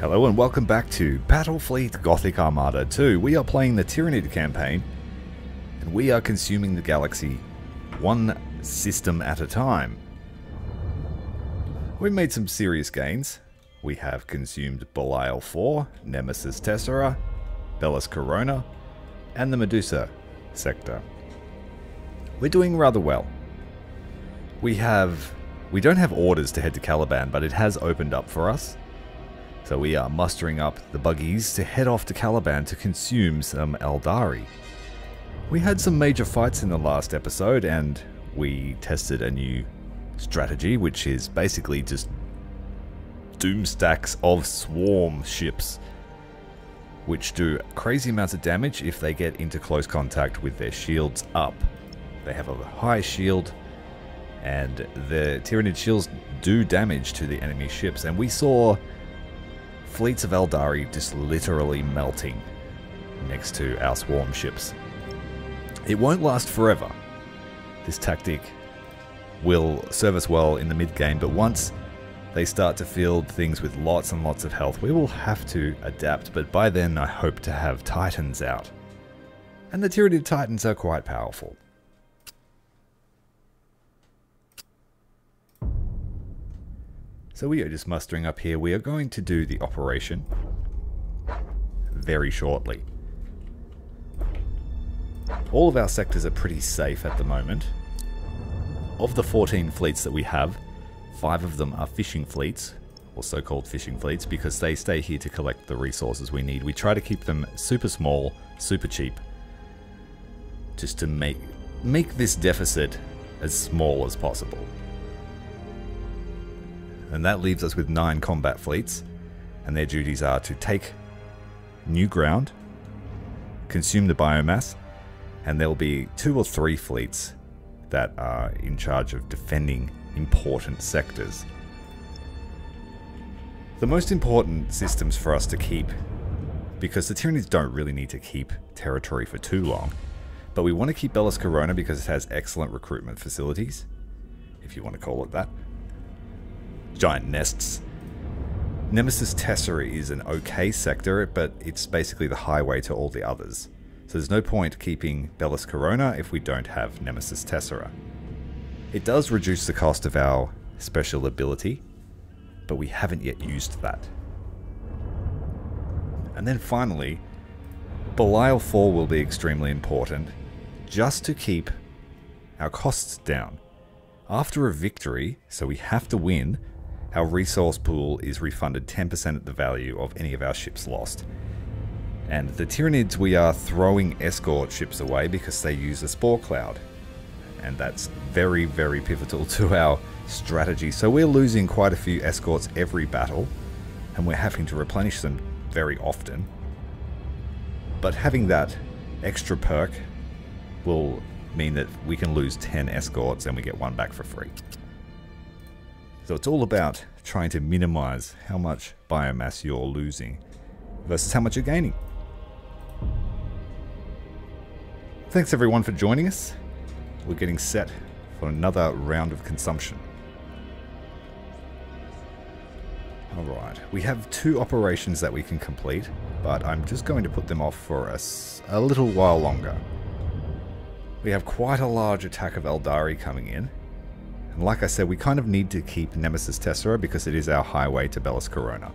Hello and welcome back to Battlefleet Gothic Armada 2. We are playing the Tyranid campaign, and we are consuming the galaxy one system at a time. We've made some serious gains. We have consumed Belial 4, Nemesis Tessera, Bellis Corona, and the Medusa sector. We're doing rather well. We don't have orders to head to Caliban, but it has opened up for us. So we are mustering up the buggies to head off to Caliban to consume some Eldari. We had some major fights in the last episode, and we tested a new strategy, which is basically just doom stacks of swarm ships, which do crazy amounts of damage if they get into close contact with their shields up. They have a high shield, and the Tyranid shields do damage to the enemy ships, and we saw fleets of Eldari just literally melting next to our swarm ships. It won't last forever. This tactic will serve us well in the mid-game, but once they start to field things with lots and lots of health, we will have to adapt, but by then I hope to have Titans out. And the Tyranid Titans are quite powerful. So we are just mustering up here. We are going to do the operation very shortly. All of our sectors are pretty safe at the moment. Of the 14 fleets that we have, 5 of them are fishing fleets, or so-called fishing fleets, because they stay here to collect the resources we need. We try to keep them super small, super cheap, just to make this deficit as small as possible. And that leaves us with 9 combat fleets, and their duties are to take new ground, consume the biomass, and there will be 2 or 3 fleets that are in charge of defending important sectors. The most important systems for us to keep, because the Tyranids don't really need to keep territory for too long, but we want to keep Bellis Corona because it has excellent recruitment facilities, if you want to call it that. Giant nests. Nemesis Tessera is an okay sector, but it's basically the highway to all the others. So there's no point keeping Bellis Corona if we don't have Nemesis Tessera. It does reduce the cost of our special ability, but we haven't yet used that. And then finally, Belial 4 will be extremely important, just to keep our costs down. After a victory, so we have to win, our resource pool is refunded 10% of the value of any of our ships lost. And the Tyranids, we are throwing escort ships away because they use a spore cloud. And that's very, very pivotal to our strategy. So we're losing quite a few escorts every battle, and we're having to replenish them very often. But having that extra perk will mean that we can lose 10 escorts and we get 1 back for free. So it's all about trying to minimize how much biomass you're losing versus how much you're gaining. Thanks everyone for joining us. We're getting set for another round of consumption. Alright, we have 2 operations that we can complete, but I'm just going to put them off for a little while longer. We have quite a large attack of Eldari coming in. And like I said, we kind of need to keep Nemesis Tessera because it is our highway to Bellis Corona.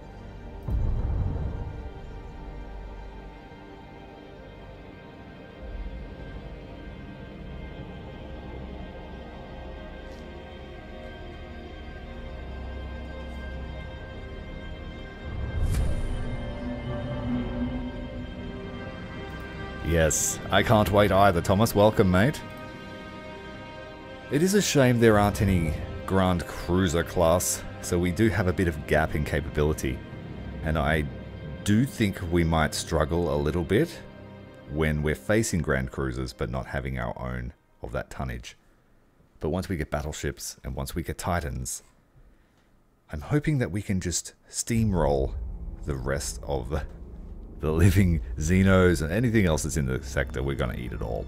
Yes, I can't wait either, Thomas. Welcome, mate. It is a shame there aren't any Grand Cruiser class, so we do have a bit of gap in capability. And I do think we might struggle a little bit when we're facing Grand Cruisers but not having our own of that tonnage. But once we get battleships and once we get Titans, I'm hoping that we can just steamroll the rest of the living Xenos and anything else that's in the sector. We're going to eat it all.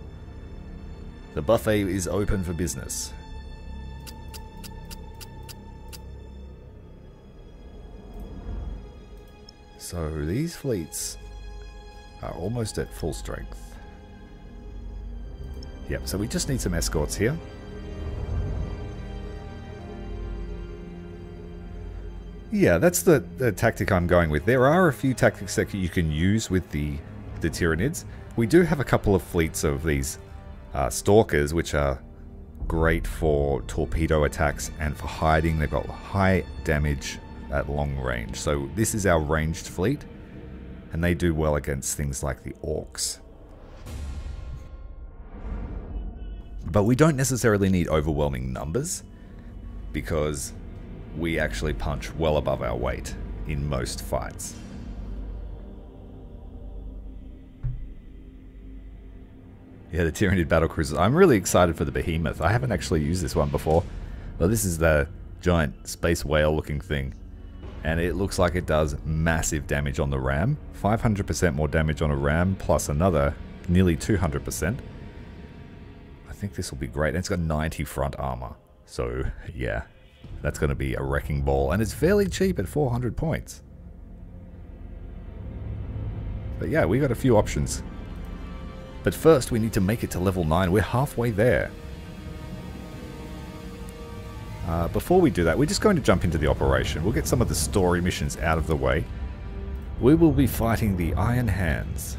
The buffet is open for business. So these fleets are almost at full strength. Yep, so we just need some escorts here. Yeah, that's the tactic I'm going with. There are a few tactics that you can use with the Tyranids. We do have a couple of fleets of these stalkers, which are great for torpedo attacks and for hiding. They've got high damage at long range. So this is our ranged fleet, and they do well against things like the orcs. But we don't necessarily need overwhelming numbers, because we actually punch well above our weight in most fights. Yeah, the Tyranid battlecruisers. I'm really excited for the Behemoth. I haven't actually used this one before, but this is the giant space whale looking thing, and it looks like it does massive damage on the ram. 500% more damage on a ram, plus another nearly 200%. I think this will be great. And it's got 90 front armor, so yeah, that's going to be a wrecking ball, and it's fairly cheap at 400 points. But yeah, we got a few options. But first we need to make it to level 9. We're halfway there. Before we do that, we're just going to jump into the operation. We'll get some of the story missions out of the way. We will be fighting the Iron Hands.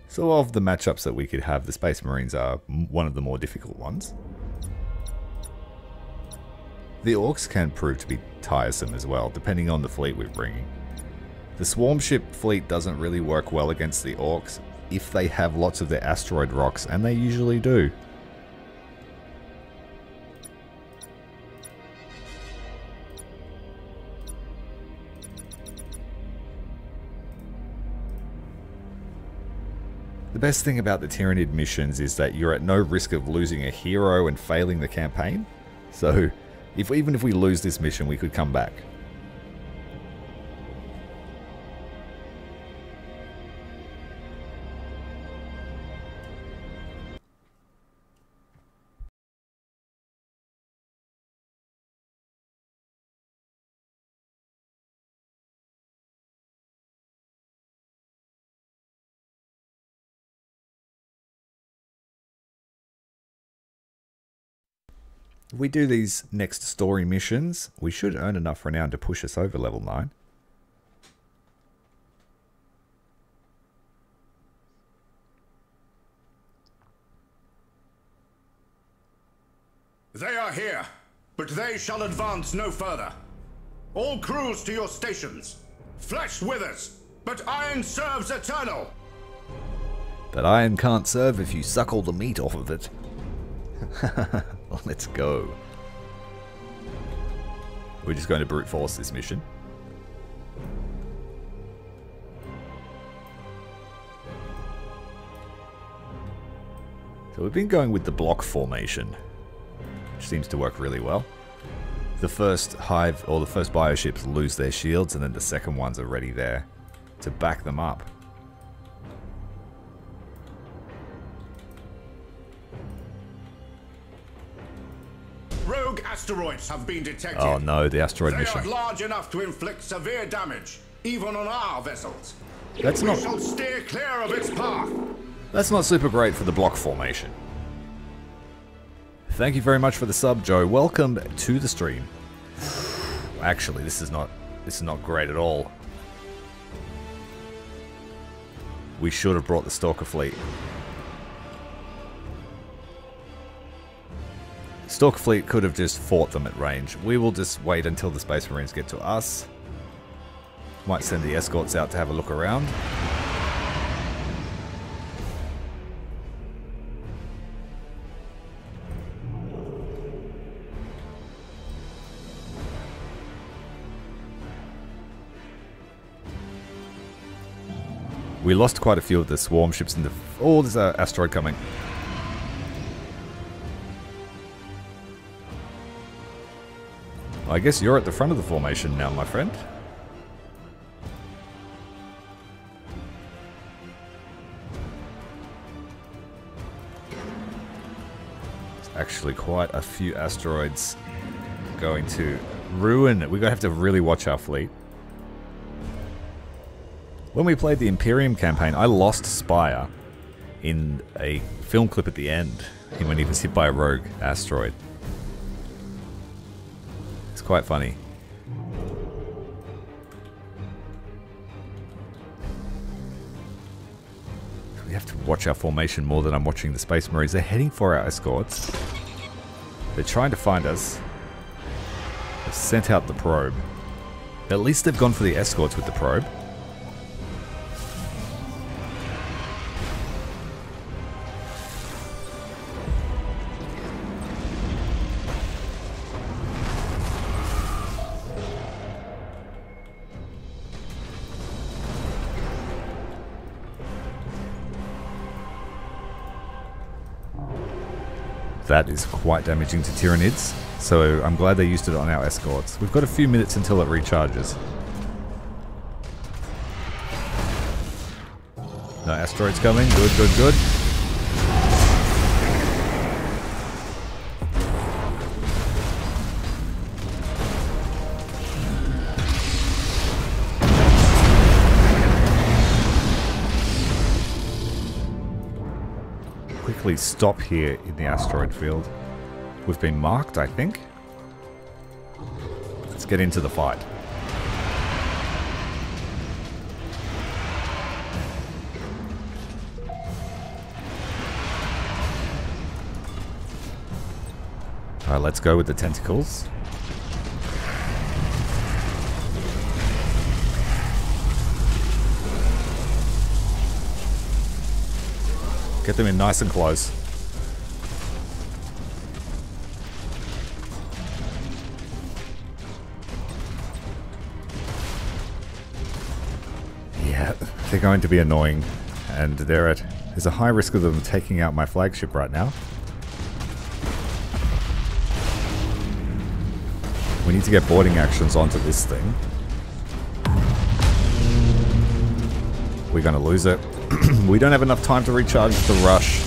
So of the matchups that we could have, the Space Marines are one of the more difficult ones. The Orcs can prove to be tiresome as well, depending on the fleet we're bringing. The Swarm Ship fleet doesn't really work well against the Orcs if they have lots of their asteroid rocks, and they usually do. The best thing about the Tyranid missions is that you're at no risk of losing a hero and failing the campaign. So, even if we lose this mission, we could come back. If we do these next story missions, we should earn enough renown to push us over level 9. They are here, but they shall advance no further. All crews to your stations. Flesh withers, but iron serves eternal. But iron can't serve if you suck all the meat off of it. Let's go. We're just going to brute force this mission. So we've been going with the block formation, which seems to work really well. The first hive, or the first bioships, lose their shields, and then the second ones are ready there to back them up. Rogue asteroids have been detected. Oh no, the asteroid mission. They are large enough to inflict severe damage, even on our vessels. That's We not. shall steer clear of its path. That's not super great for the block formation. Thank you very much for the sub, Joe. Welcome to the stream. Actually, this is not great at all. We should have brought the Stalker fleet. Stalker fleet could have just fought them at range. We will just wait until the Space Marines get to us. Might send the escorts out to have a look around. We lost quite a few of the swarm ships in the... Oh, there's an asteroid coming. I guess you're at the front of the formation now, my friend. actually quite a few asteroids going to ruin. We're going to have to really watch our fleet. When we played the Imperium campaign, I lost Spire in a film clip at the end when he was hit by a rogue asteroid. It's quite funny. We have to watch our formation more than I'm watching the Space Marines. They're heading for our escorts. They're trying to find us. They've sent out the probe. At least they've gone for the escorts with the probe. That is quite damaging to Tyranids, so I'm glad they used it on our escorts. We've got a few minutes until it recharges. No asteroids coming. Good, good, good. Quickly stop here in the asteroid field. We've been marked, I think. Let's get into the fight. Alright, let's go with the tentacles. Get them in nice and close. Yeah, they're going to be annoying, and there's a high risk of them taking out my flagship right now. We need to get boarding actions onto this thing. We're going to lose it. We don't have enough time to recharge the rush.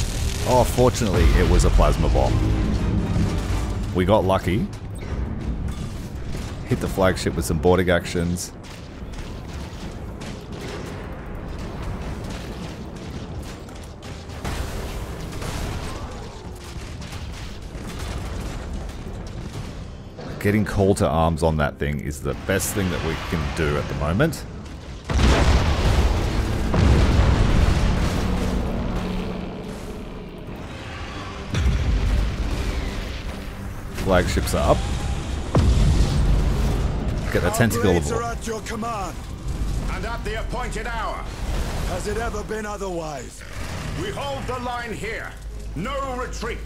Oh, fortunately, it was a plasma bomb. We got lucky. Hit the flagship with some boarding actions. Getting call to arms on that thing is the best thing that we can do at the moment. Flagships are up. Get the tentacle aboard. At your command. And at the appointed hour. Has it ever been otherwise? We hold the line here. No retreat.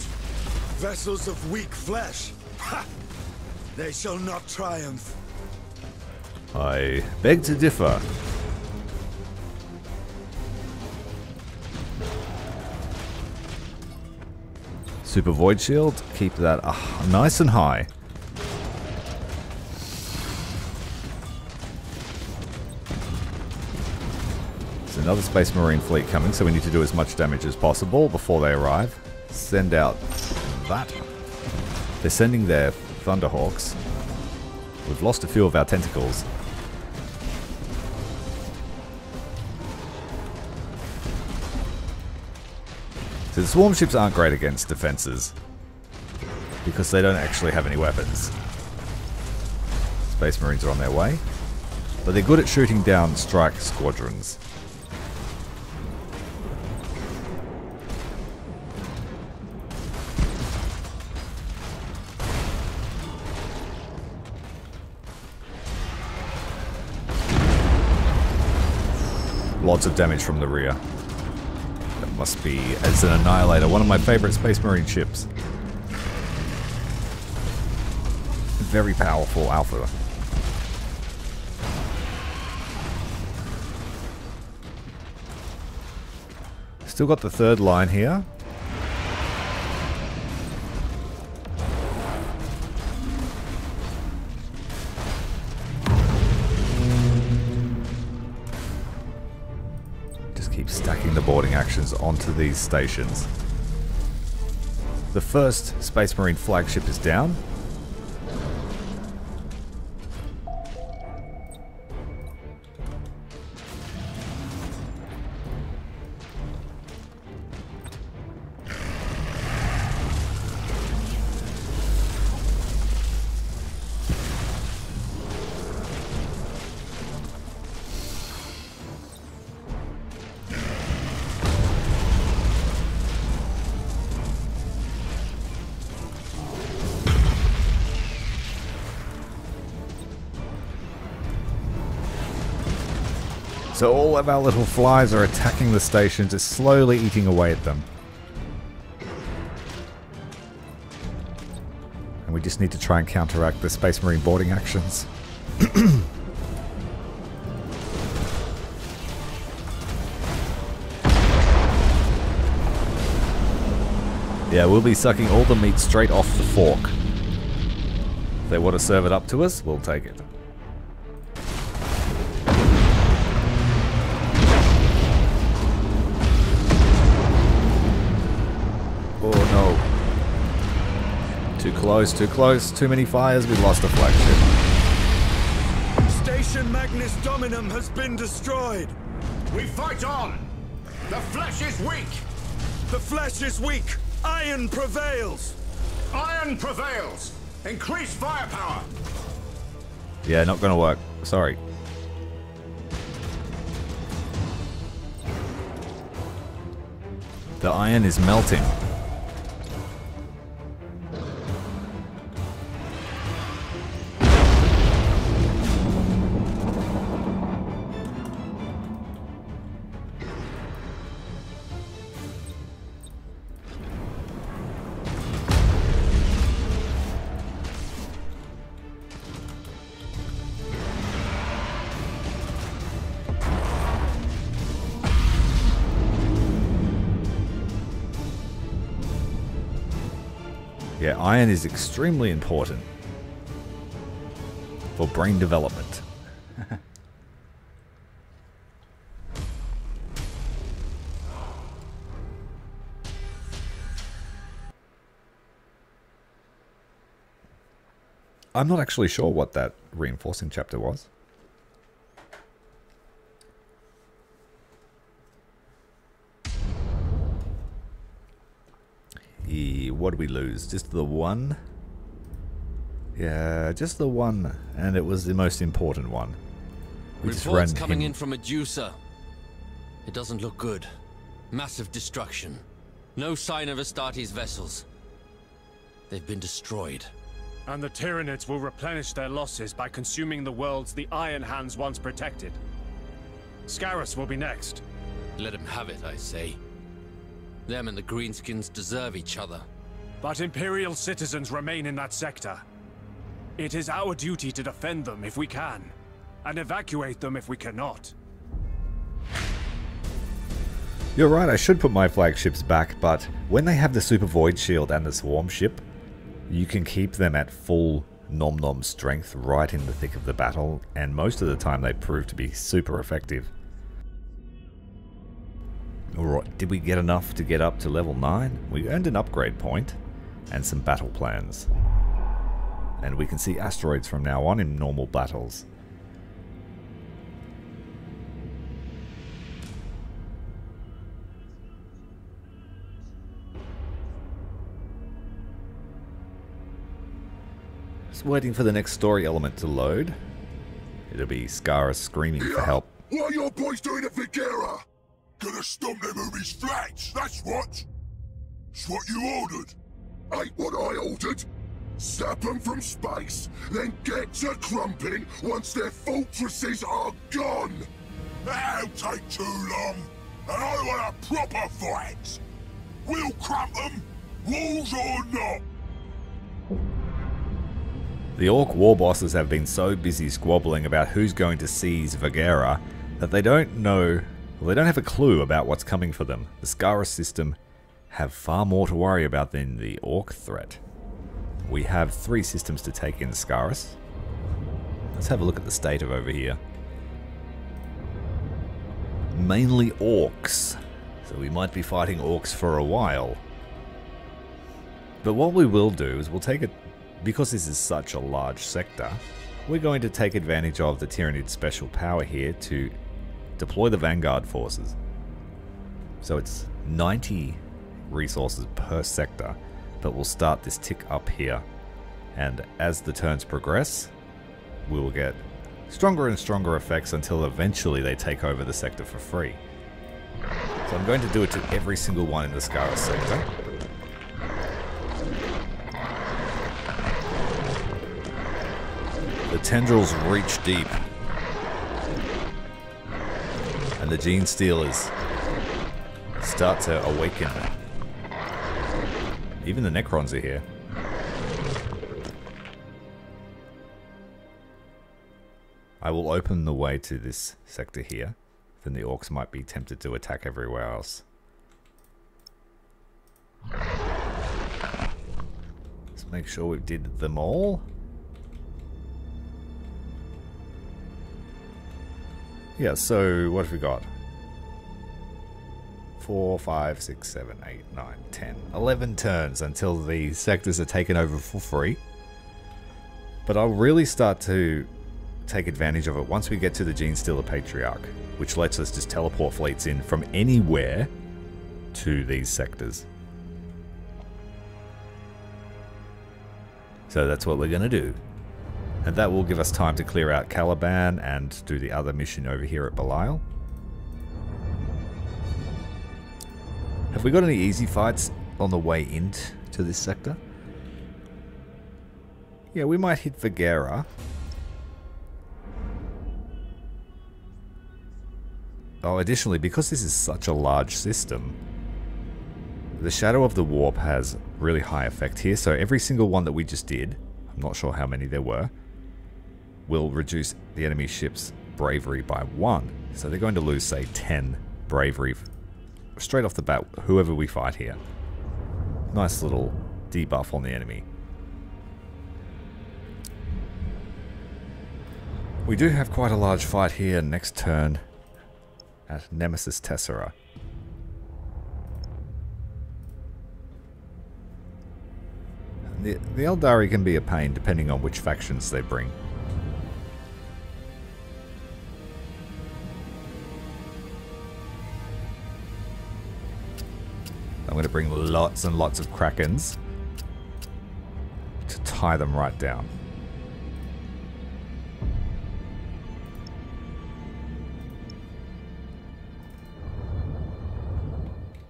Vessels of weak flesh. Ha! They shall not triumph. I beg to differ. Super Void Shield, keep that nice and high. There's another Space Marine fleet coming, so we need to do as much damage as possible before they arrive. Send out that. They're sending their Thunderhawks. We've lost a few of our tentacles. So the swarm ships aren't great against defenses because they don't actually have any weapons. Space Marines are on their way, but they're good at shooting down strike squadrons. Lots of damage from the rear. Must be as an Annihilator, one of my favorite Space Marine ships. Very powerful alpha. Still got the third line here. Keep stacking the boarding actions onto these stations. The first Space Marine flagship is down. So all of our little flies are attacking the station, just slowly eating away at them. And we just need to try and counteract the Space Marine boarding actions. Yeah, we'll be sucking all the meat straight off the fork. If they want to serve it up to us, we'll take it. Too close, too many fires, we lost a flagship. Station Magnus Dominum has been destroyed. We fight on! The flesh is weak! The flesh is weak! Iron prevails! Iron prevails! Increase firepower! Yeah, not gonna work. Sorry. The iron is melting. Yeah, iron is extremely important for brain development. I'm not actually sure what that reinforcing chapter was. What did we lose? Just the one? Yeah, just the one, and it was the most important one. We Reports coming in from Medusa. It doesn't look good. Massive destruction. No sign of Astartes' vessels. They've been destroyed. And the Tyranids will replenish their losses by consuming the worlds the Iron Hands once protected. Scarus will be next. Let him have it, I say. Them and the Greenskins deserve each other. But Imperial citizens remain in that sector. It is our duty to defend them if we can, and evacuate them if we cannot. You're right, I should put my flagships back, but when they have the Super Void Shield and the Swarm Ship, you can keep them at full nom-nom strength right in the thick of the battle, and most of the time they prove to be super effective. Alright, did we get enough to get up to level 9? We earned an upgrade point and some battle plans. And we can see asteroids from now on in normal battles. Just waiting for the next story element to load. It'll be Scarus screaming for help. What are your boys doing at Vigera? Gonna stomp them Ubi's flats, that's what! It's what you ordered. Ain't what I ordered. Zap them from space, then get to crumping once their fortresses are gone. That'll take too long, and I want a proper fight. We'll crump them, walls or not. The Orc war bosses have been so busy squabbling about who's going to seize Vigera that they don't know, well, they don't have a clue about what's coming for them. The Scarus system have far more to worry about than the Orc threat. We have 3 systems to take in Scarus. Let's have a look at the state of over here. Mainly Orcs, so we might be fighting Orcs for a while. But what we will do is we'll take it, because this is such a large sector, we're going to take advantage of the Tyranid special power here to deploy the Vanguard forces. So it's 90 resources per sector, but we'll start this tick up here. And as the turns progress, we will get stronger and stronger effects until eventually they take over the sector for free. So I'm going to do it to every single one in the Scarus sector. The tendrils reach deep. And the gene stealers start to awaken. Even the Necrons are here. I will open the way to this sector here. Then the orcs might be tempted to attack everywhere else. Let's make sure we did them all. Yeah, so what have we got? 4, 5, 6, 7, 8, 9, 10, 11 turns until the sectors are taken over for free. But I'll really start to take advantage of it once we get to the Gene Stealer Patriarch, which lets us just teleport fleets in from anywhere to these sectors. So that's what we're going to do. And that will give us time to clear out Caliban and do the other mission over here at Belial. Have we got any easy fights on the way into this sector? Yeah, we might hit Vigera. Oh, additionally, because this is such a large system, the Shadow of the Warp has really high effect here. So every single one that we just did, I'm not sure how many there were, will reduce the enemy ship's bravery by 1. So they're going to lose, say, 10 bravery straight off the bat, whoever we fight here. Nice little debuff on the enemy. We do have quite a large fight here next turn at Nemesis Tessera. The Eldari can be a pain depending on which factions they bring. I'm going to bring lots and lots of Krakens to tie them right down.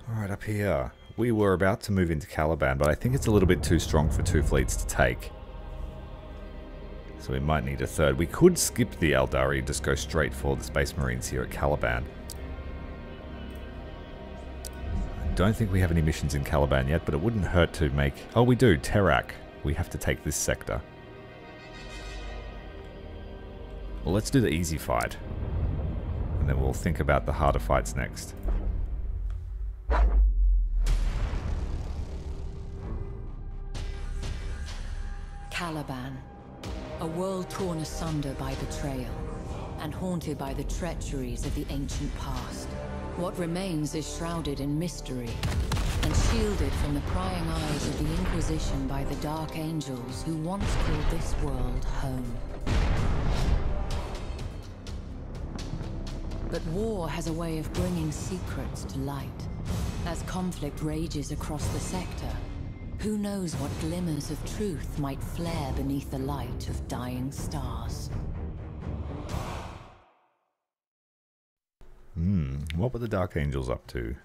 Alright, up here. We were about to move into Caliban, but I think it's a little bit too strong for 2 fleets to take. So we might need a third. We could skip the Eldari and just go straight for the Space Marines here at Caliban. I don't think we have any missions in Caliban yet, but it wouldn't hurt to make... Oh, we do. Terak. We have to take this sector. Well, let's do the easy fight. And then we'll think about the harder fights next. Caliban, a world torn asunder by betrayal, and haunted by the treacheries of the ancient past. What remains is shrouded in mystery, and shielded from the prying eyes of the Inquisition by the Dark Angels who once called this world home. But war has a way of bringing secrets to light. As conflict rages across the sector, who knows what glimmers of truth might flare beneath the light of dying stars. What were the Dark Angels up to?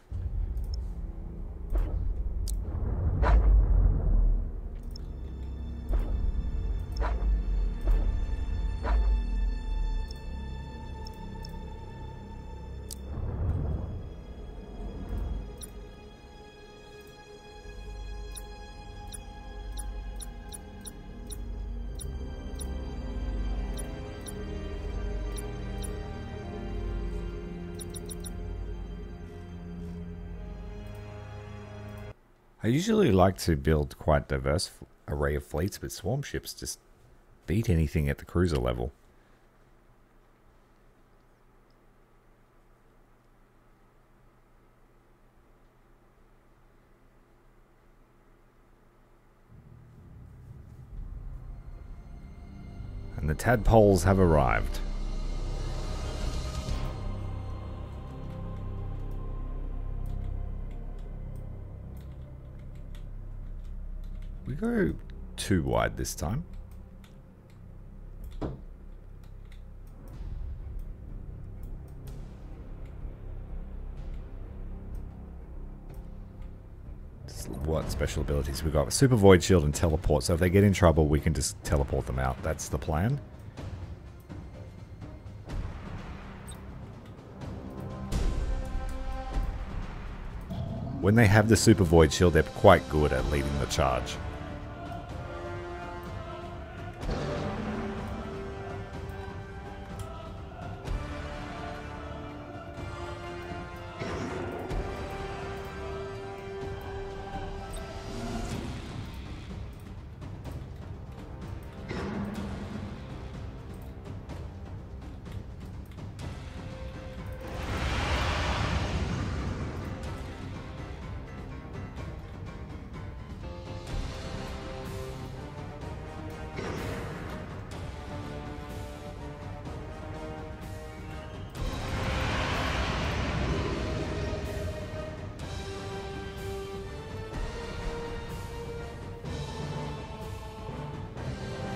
I usually like to build quite a diverse array of fleets, but swarm ships just beat anything at the cruiser level. And the tadpoles have arrived. We go too wide this time. What special abilities we got? Super Void Shield and Teleport. So if they get in trouble, we can just teleport them out. That's the plan. When they have the Super Void Shield, they're quite good at leading the charge.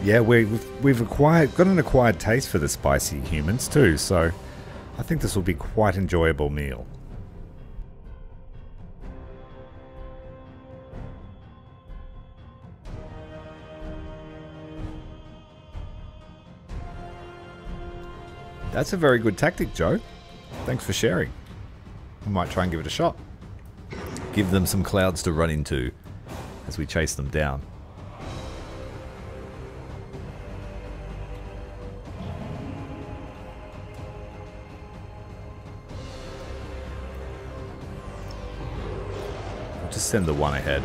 Yeah, we've got an acquired taste for the spicy humans too, so I think this will be quite an enjoyable meal. That's a very good tactic, Joe. Thanks for sharing. We might try and give it a shot. Give them some clouds to run into as we chase them down. Just send the one ahead.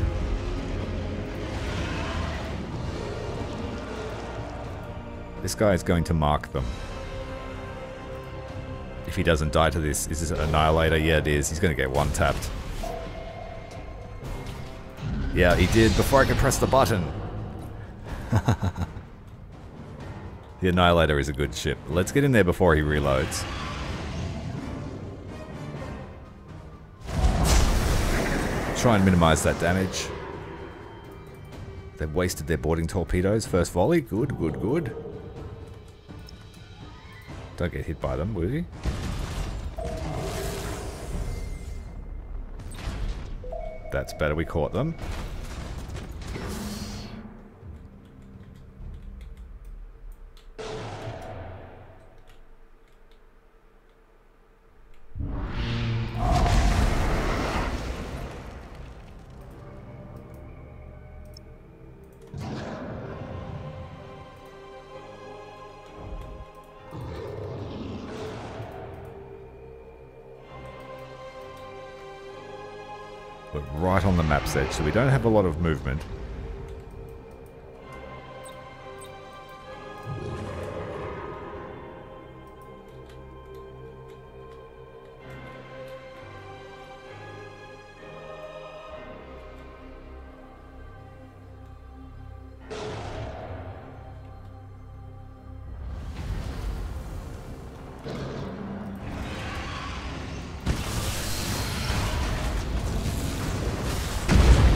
This guy is going to mark them. If he doesn't die to this, is this an annihilator? Yeah, it is. He's going to get one tapped. Yeah, he did before I could press the button. The annihilator is a good ship. Let's get in there before he reloads. Try and minimize that damage. They've wasted their boarding torpedoes. First volley. Good, good, good. Don't get hit by them, will you? That's better. We caught them. We're right on the map's edge, so we don't have a lot of movement.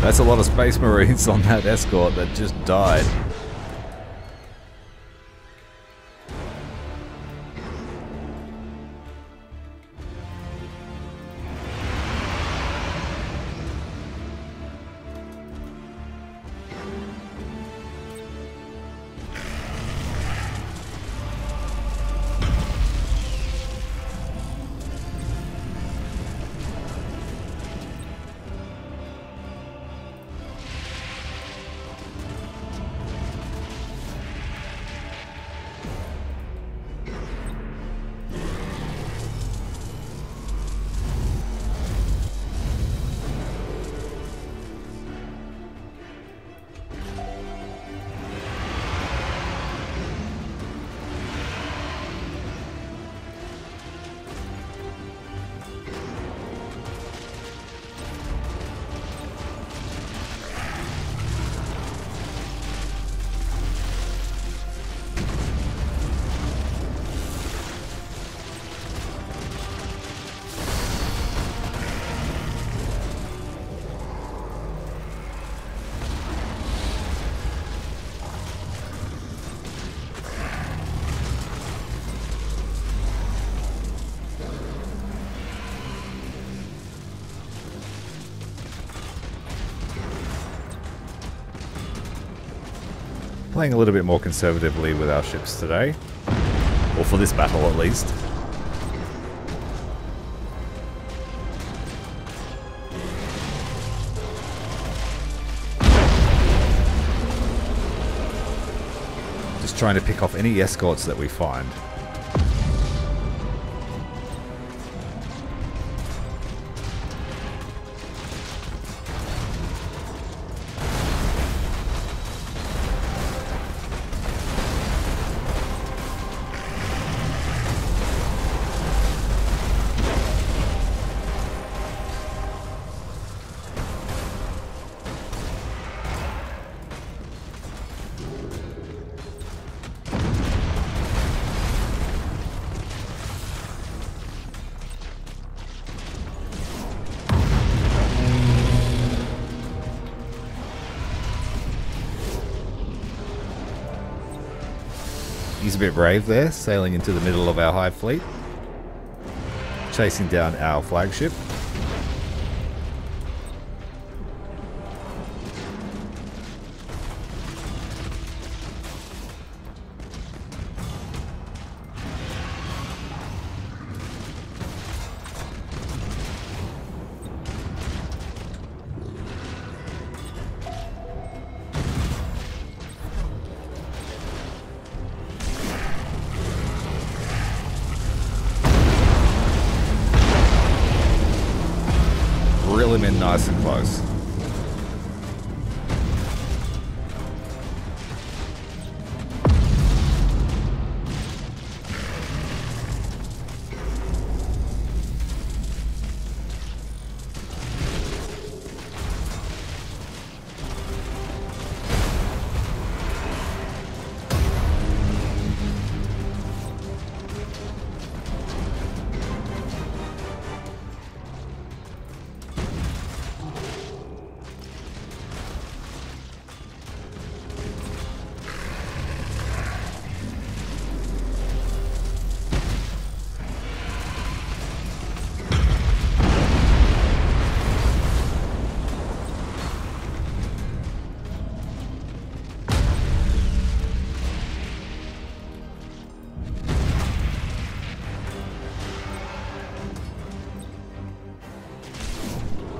That's a lot of Space Marines on that escort that just died. playing a little bit more conservatively with our ships today. Or for this battle at least. Just trying to pick off any escorts that we find. He's a bit brave there, sailing into the middle of our Hive fleet, chasing down our flagship. Reel him in nice and close.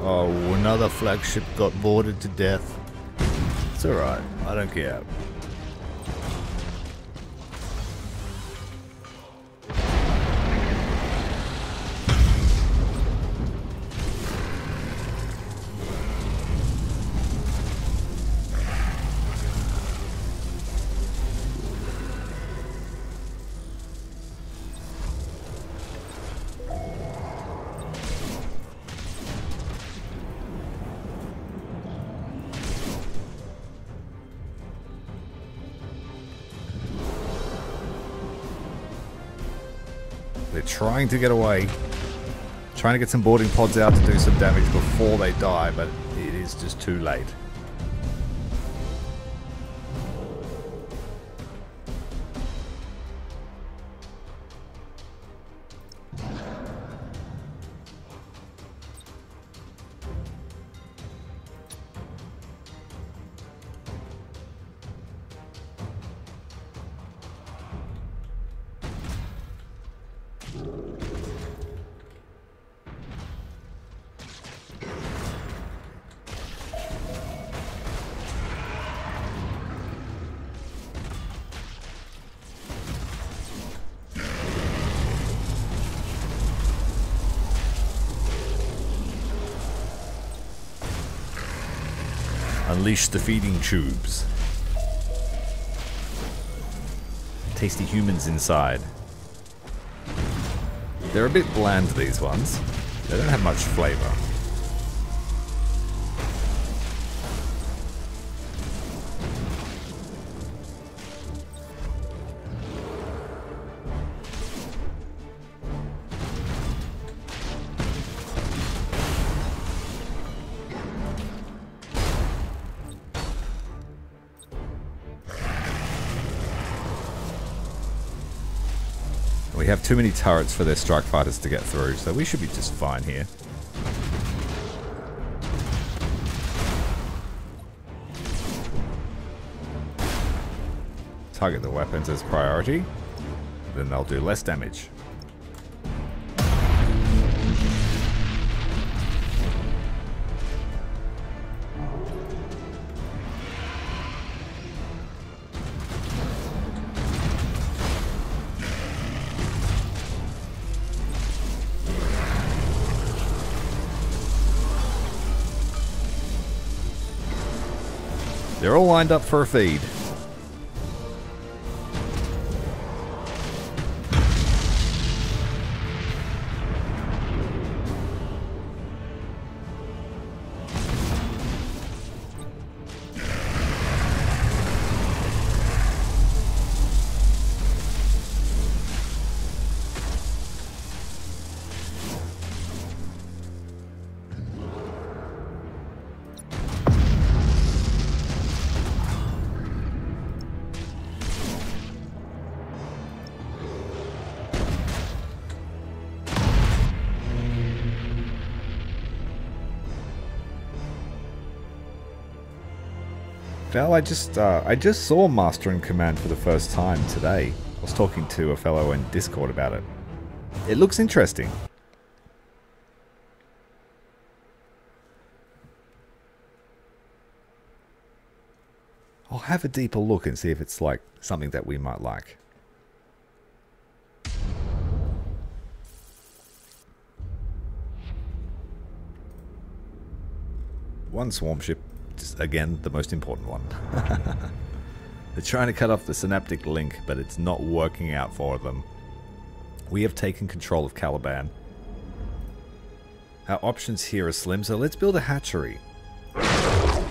Oh, another flagship got boarded to death. It's alright, I don't care. They're trying to get away. Trying to get some boarding pods out to do some damage before they die, but it is just too late. Unleash the feeding tubes. Tasty humans inside. They're a bit bland, these ones. They don't have much flavor. We have too many turrets for their strike fighters to get through, so we should be just fine here. target the weapons as priority, then they'll do less damage. They're all lined up for a feed. Val, I just saw Master and Command for the first time today. I was talking to a fellow in Discord about it. It looks interesting. I'll have a deeper look and see if it's like something that we might like. One swarm ship. Again, the most important one. They're trying to cut off the synaptic link, but it's not working out for them. We have taken control of Caliban. Our options here are slim, so let's build a hatchery.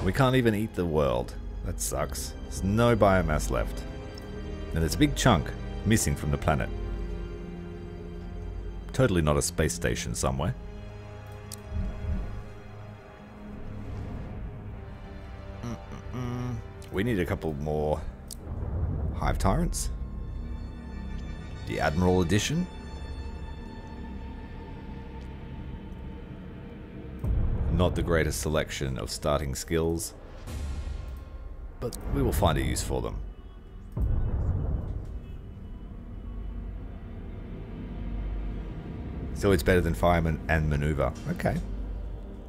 We can't even eat the world. That sucks. There's no biomass left. And there's a big chunk missing from the planet. Totally not a space station somewhere. We need a couple more Hive Tyrants. The Admiral Edition. Not the greatest selection of starting skills, but we will find a use for them. So it's better than Fireman and Maneuver. Okay.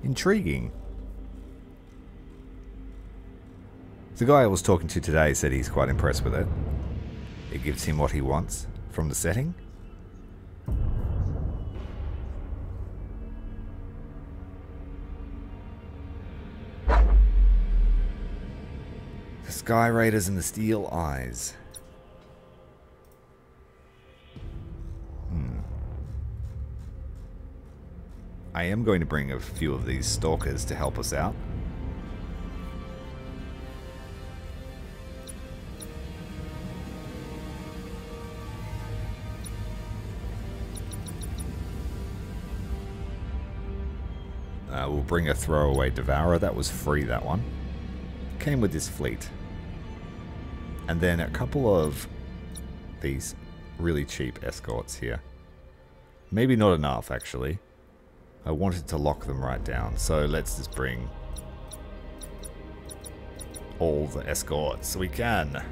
Intriguing. The guy I was talking to today said he's quite impressed with it. It gives him what he wants from the setting. The Sky Raiders and the Steel Eyes. I am going to bring a few of these Stalkers to help us out. We'll bring a throwaway Devourer. That was free, that one. Came with this fleet. And then a couple of these really cheap escorts here. Maybe not enough, actually. I wanted to lock them right down. So let's just bring all the escorts we can.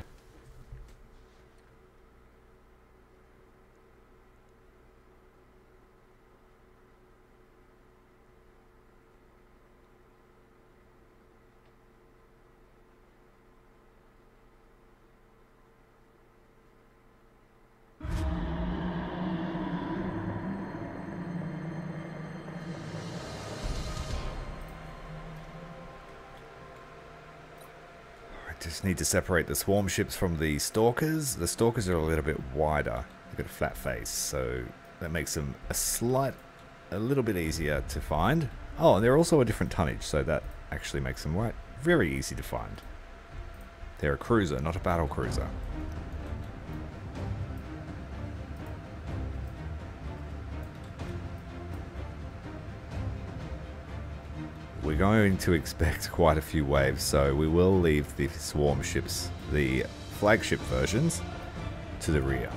Just need to separate the swarm ships from the stalkers. The stalkers are a little bit wider. They've got a flat face, so that makes them a little bit easier to find. Oh, and they're also a different tonnage, so that actually makes them very easy to find. They're a cruiser, not a battle cruiser. We're going to expect quite a few waves, so we will leave the swarm ships, the flagship versions, to the rear.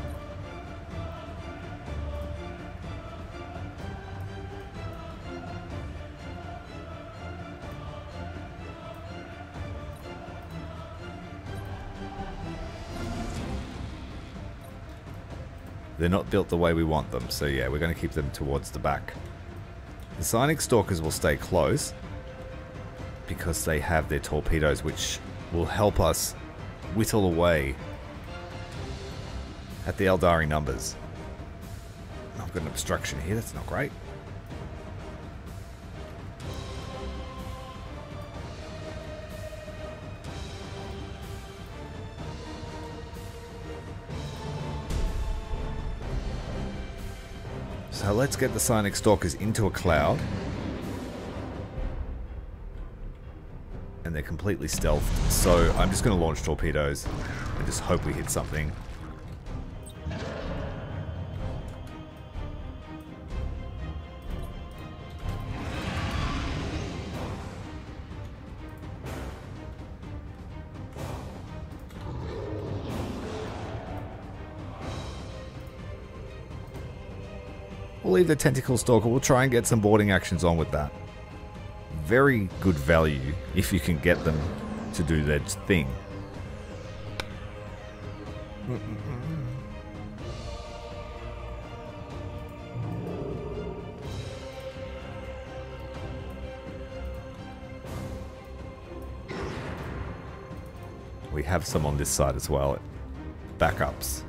They're not built the way we want them, so yeah, we're going to keep them towards the back. The Psionic Stalkers will stay close because they have their torpedoes, which will help us whittle away at the Eldari numbers. I've got an obstruction here, that's not great. So let's get the Psionic Stalkers into a cloud. And they're completely stealthed, so I'm just going to launch torpedoes and just hope we hit something. We'll leave the Tentacle Stalker. We'll try and get some boarding actions on with that. Very good value if you can get them to do their thing. We have some on this side as well. Backups.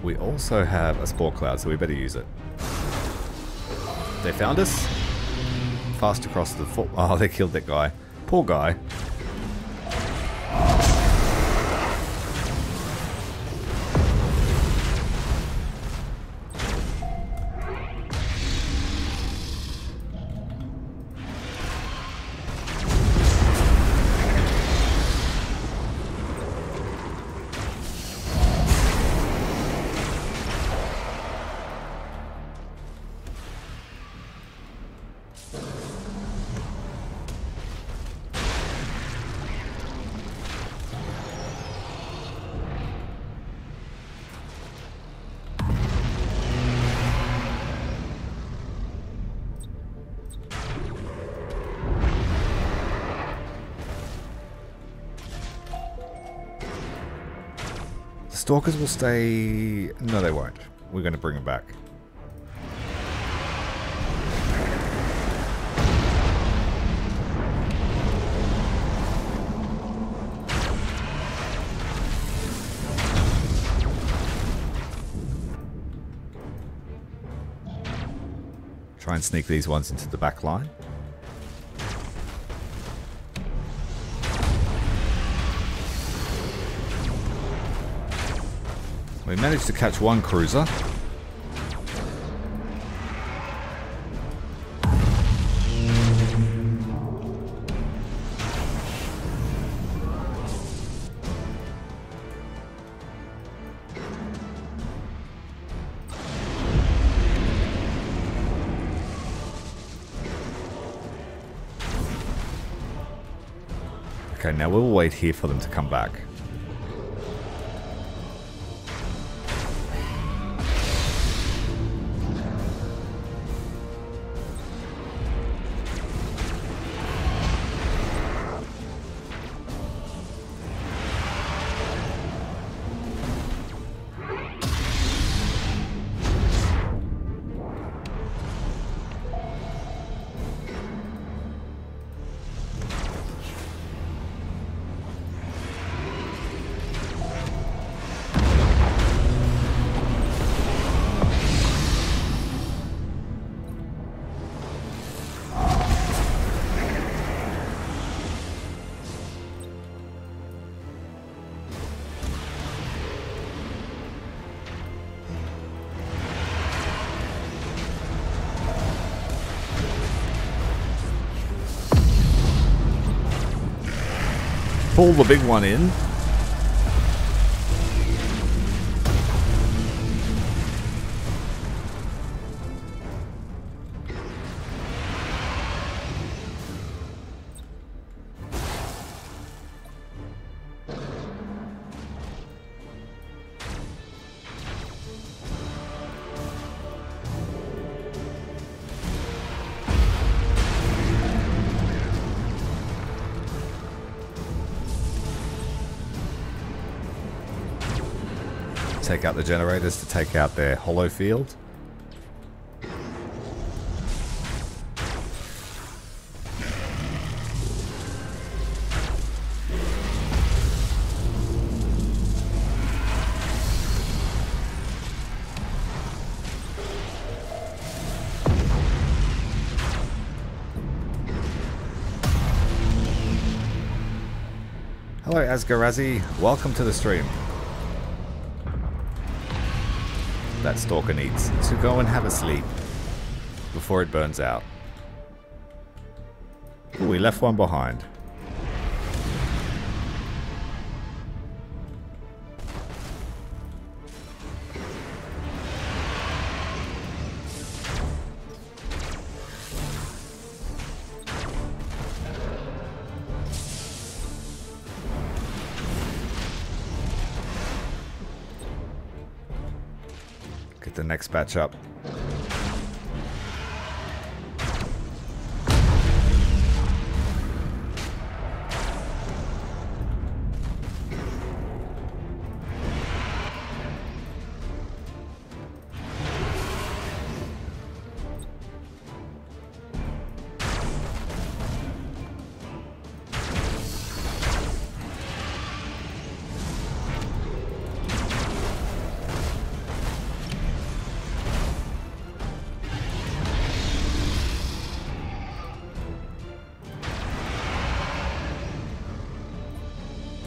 We also have a Spore Cloud, so we better use it. They found us. Fast across the foot. Oh, they killed that guy. Poor guy. Stalkers will stay... No, they won't. We're going to bring them back. Try and sneak these ones into the back line. We managed to catch one cruiser. Okay, now we'll wait here for them to come back. Pull the big one in. take out the generators to take out their hollow field. Hello Asgarazi, welcome to the stream. That stalker needs to go and have a sleep before it burns out. Ooh, we left one behind. Get the next batch up.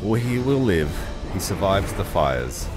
Well, he will live. He survives the fires.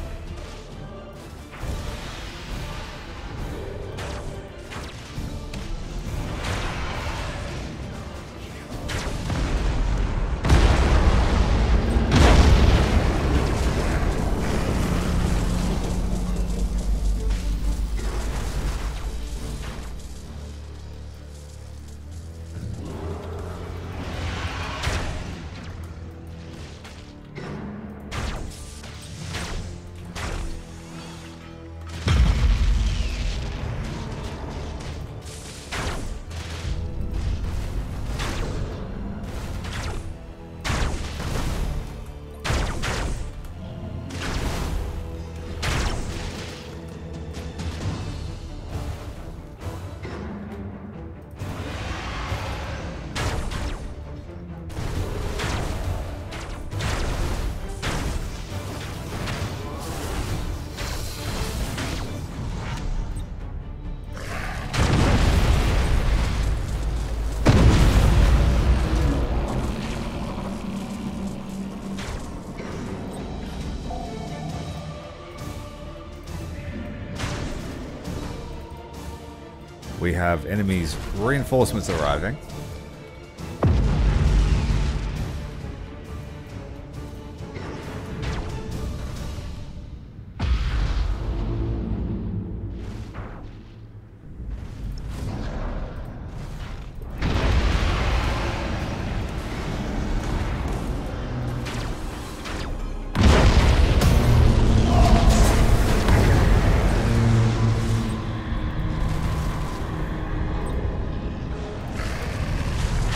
We have enemies' reinforcements arriving.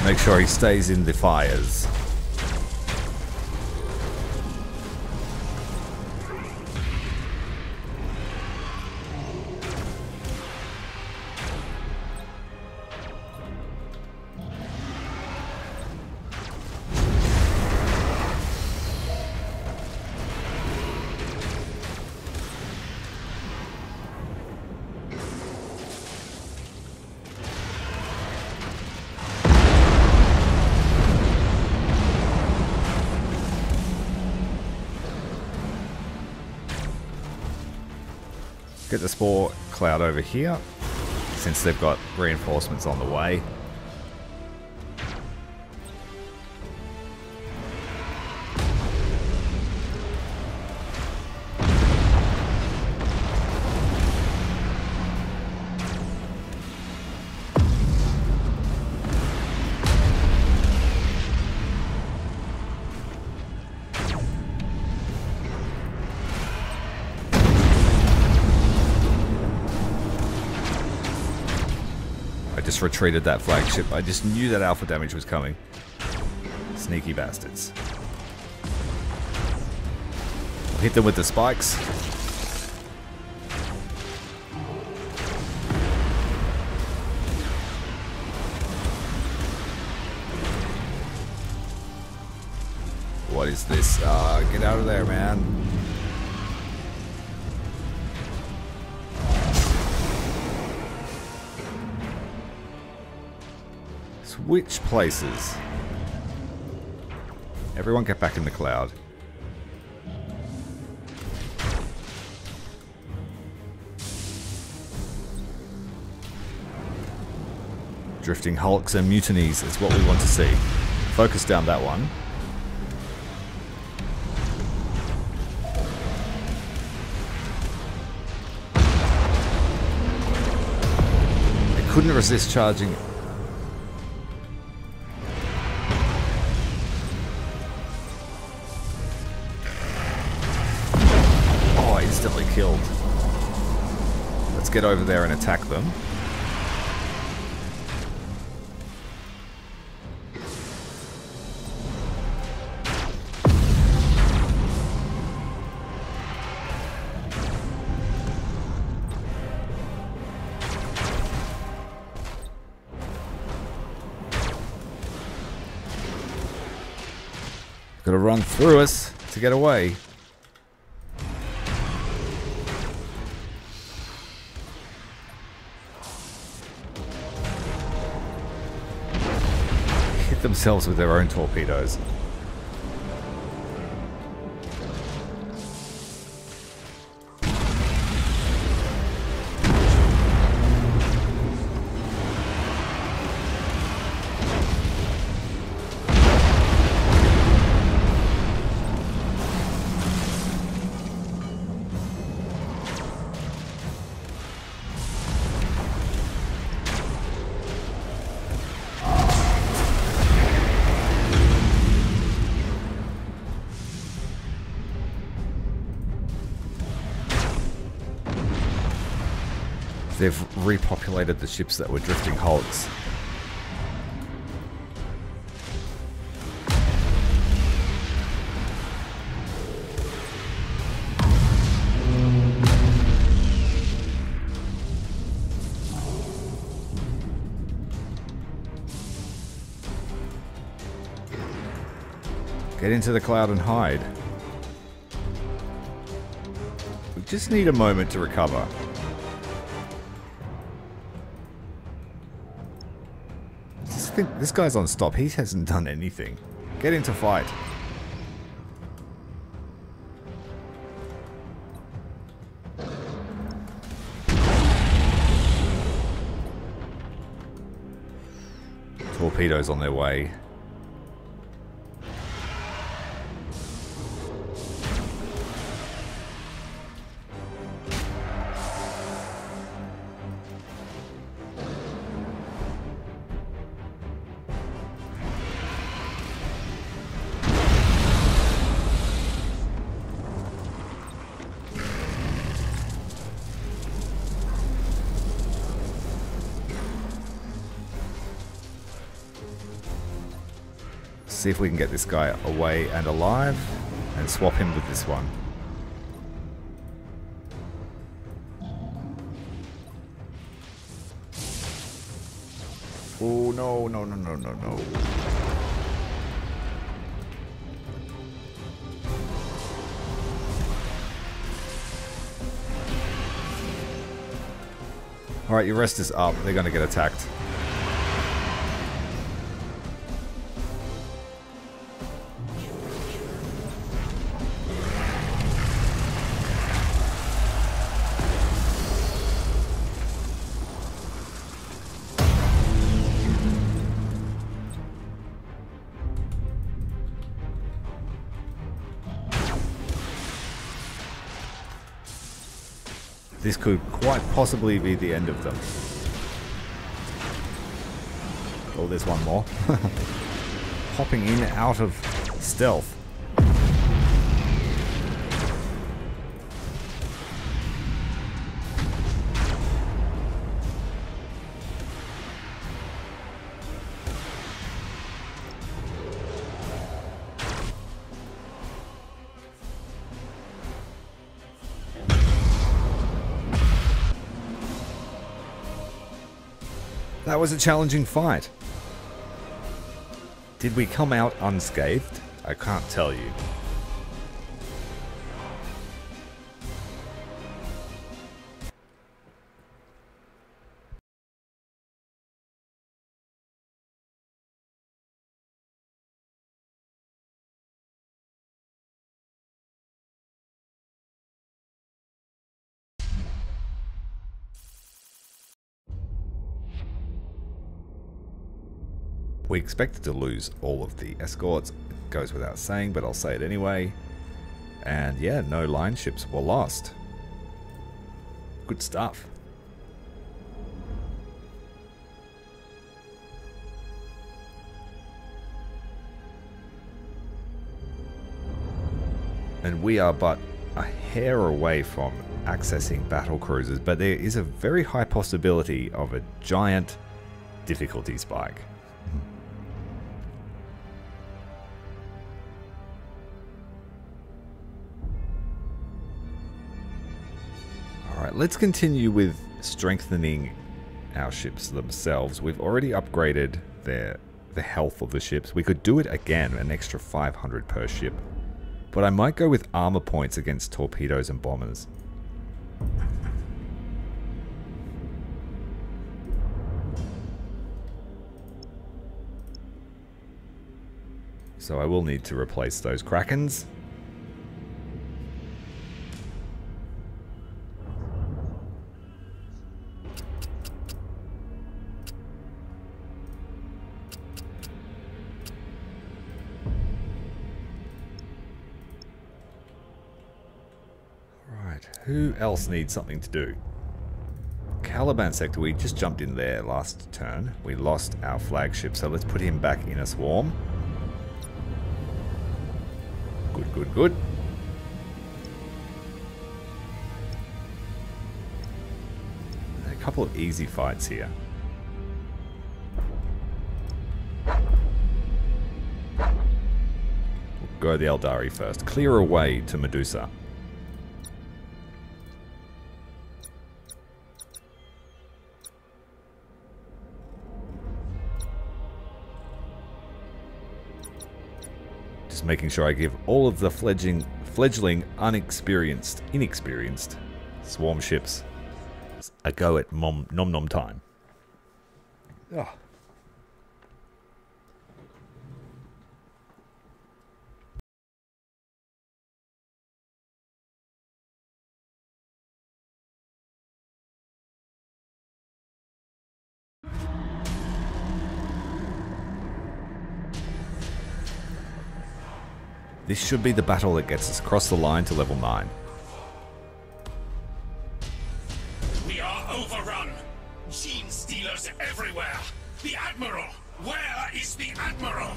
Make sure he stays in the fires. Get the spore cloud over here, since they've got reinforcements on the way. Just retreated that flagship. I just knew that alpha damage was coming. Sneaky bastards. Hit them with the spikes. is this? Get out of there, man. Switch places. Everyone get back in the cloud. Drifting hulks and mutinies is what we want to see. Focus down that one. They couldn't resist charging. Oh, instantly killed. Let's get over there and attack them. Gotta run through us to get away. Hit themselves with their own torpedoes. They've repopulated the ships that were drifting hulks. Get into the cloud and hide. We just need a moment to recover. This guy's on stop. He hasn't done anything. Get into fight. Torpedoes on their way. See if we can get this guy away and alive and swap him with this one. Oh no, no, no, no, no, no. Alright, your rest is up. They're going to get attacked. This could quite possibly be the end of them. Oh, there's one more. Hopping in out of stealth. That was a challenging fight. Did we come out unscathed? I can't tell you. We expected to lose all of the escorts, it goes without saying, but I'll say it anyway. And yeah, no line ships were lost. Good stuff. And we are but a hair away from accessing battle cruisers, but there is a very high possibility of a giant difficulty spike. Alright, let's continue with strengthening our ships themselves. We've already upgraded the health of the ships. We could do it again, an extra 500 per ship. But I might go with armor points against torpedoes and bombers. So I will need to replace those Krakens. Who else needs something to do? Caliban sector, we just jumped in there last turn. We lost our flagship, so let's put him back in a swarm. Good, good, good. A couple of easy fights here. We'll go the Eldari first. Clear away to Medusa. Making sure I give all of the fledgling inexperienced swarm ships a go at nom nom time. Oh. This should be the battle that gets us across the line to level 9. We are overrun. Gene stealers everywhere. The Admiral! Where is the Admiral?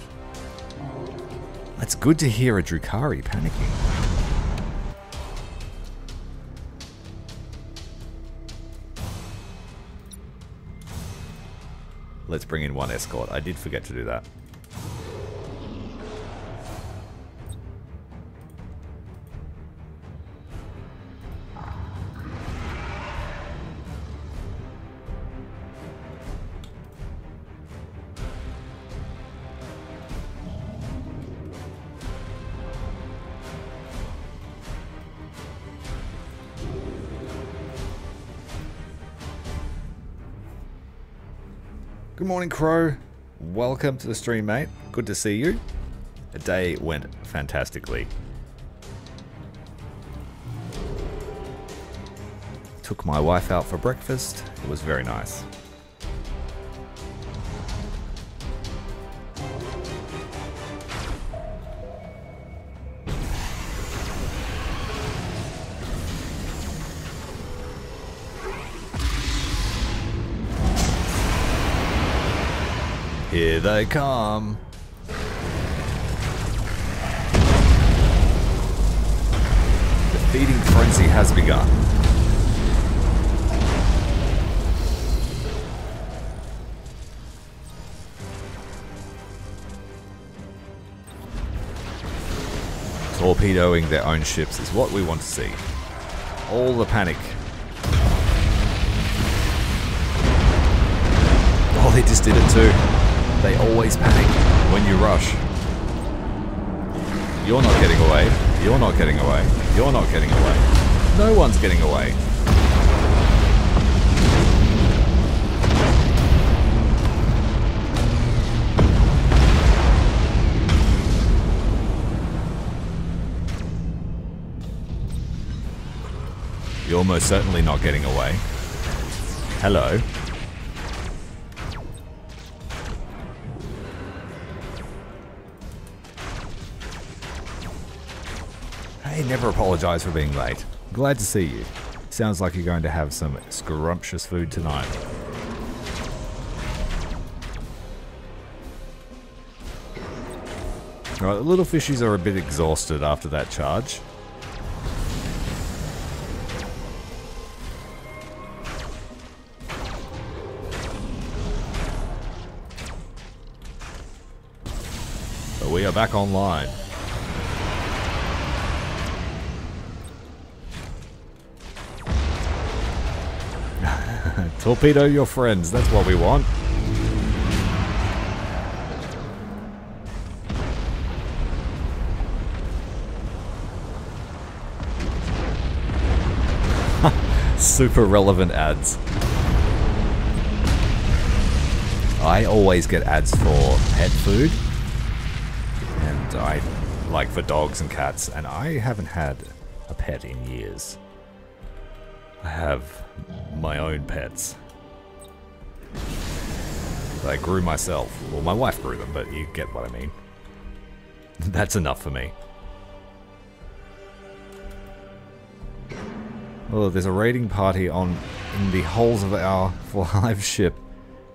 It's good to hear a Drukhari panicking. Let's bring in one escort. I did forget to do that. Good morning, Crow. Welcome to the stream, mate. Good to see you. The day went fantastically. Took my wife out for breakfast. It was very nice. Here they come. The feeding frenzy has begun. Torpedoing their own ships is what we want to see. All the panic. Oh, they just did it too. They always panic when you rush. You're not getting away. You're not getting away. You're not getting away. No one's getting away. You're most certainly not getting away. Hello. Hey, never apologize for being late. Glad to see you. Sounds like you're going to have some scrumptious food tonight. Alright, the little fishies are a bit exhausted after that charge. But we are back online. Torpedo your friends, that's what we want. Super relevant ads. I always get ads for pet food. And I like for dogs and cats, and I haven't had a pet in years. I have my own pets. That I grew myself. Well, my wife grew them, but you get what I mean. That's enough for me. Oh, there's a raiding party in the hulls of our live ship,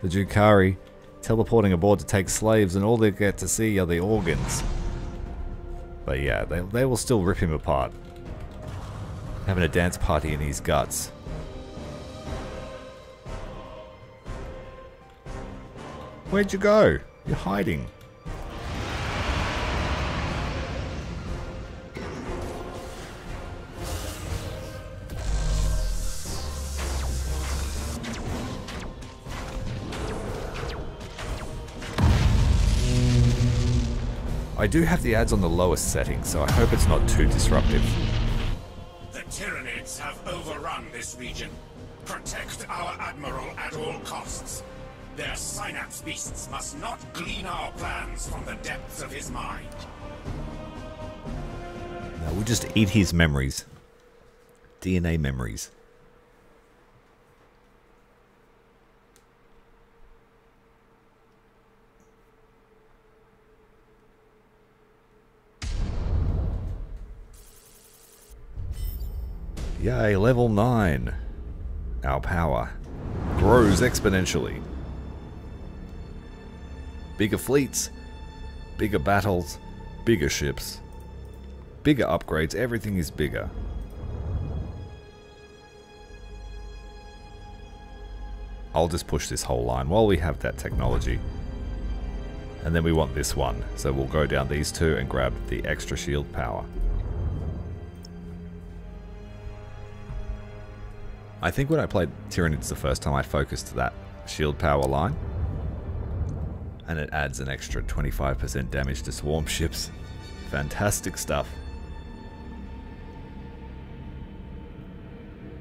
the Jukari, teleporting aboard to take slaves, and all they get to see are the organs. But yeah, they will still rip him apart. Having a dance party in his guts. Where'd you go? You're hiding. I do have the ads on the lowest setting, so I hope it's not too disruptive. The Tyranids have overrun this region. Protect our Admiral at all costs. Their synapse beasts must not glean our plans from the depths of his mind. No, we'll just eat his memories. DNA memories. Yay, level 9. Our power grows exponentially. Bigger fleets, bigger battles, bigger ships, bigger upgrades, everything is bigger. I'll just push this whole line while we have that technology. And then we want this one, so we'll go down these two and grab the extra shield power. I think when I played Tyranids the first time, I focused that shield power line. And it adds an extra 25% damage to swarm ships. Fantastic stuff.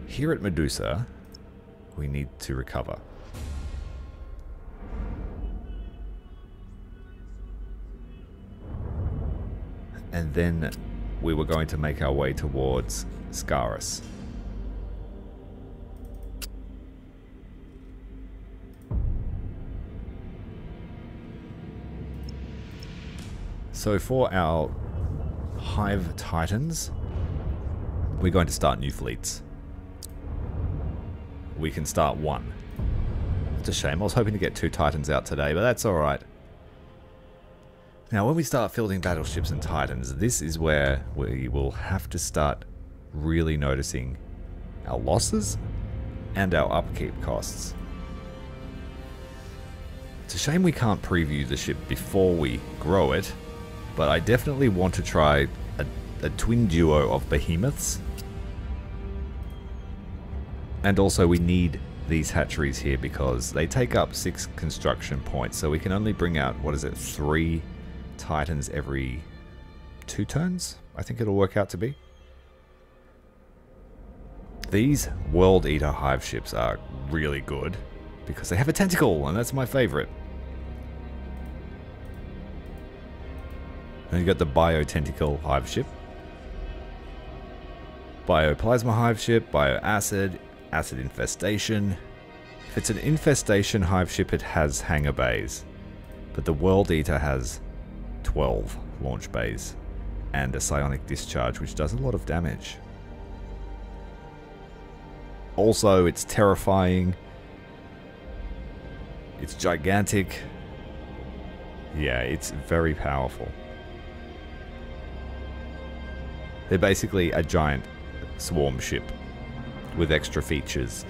Here at Medusa, we need to recover. And then we were going to make our way towards Scaris. So for our Hive Titans, we're going to start new fleets. We can start one. It's a shame. I was hoping to get 2 Titans out today, but that's alright. Now, when we start fielding battleships and Titans, this is where we will have to start really noticing our losses and our upkeep costs. It's a shame we can't preview the ship before we grow it, but I definitely want to try a twin duo of behemoths. And also we need these hatcheries here because they take up 6 construction points, so we can only bring out, what is it, 3 Titans every 2 turns, I think it'll work out to be. These World Eater Hive ships are really good because they have a tentacle, and that's my favorite. And you got the Bio-Tentacle Hive ship, Bioplasma Hive ship, Bioacid, Acid Infestation. If it's an Infestation Hive ship, it has hangar bays, but the World Eater has 12 launch bays and a Psionic Discharge, which does a lot of damage. Also, it's terrifying. It's gigantic. Yeah, it's very powerful. They're basically a giant swarm ship with extra features.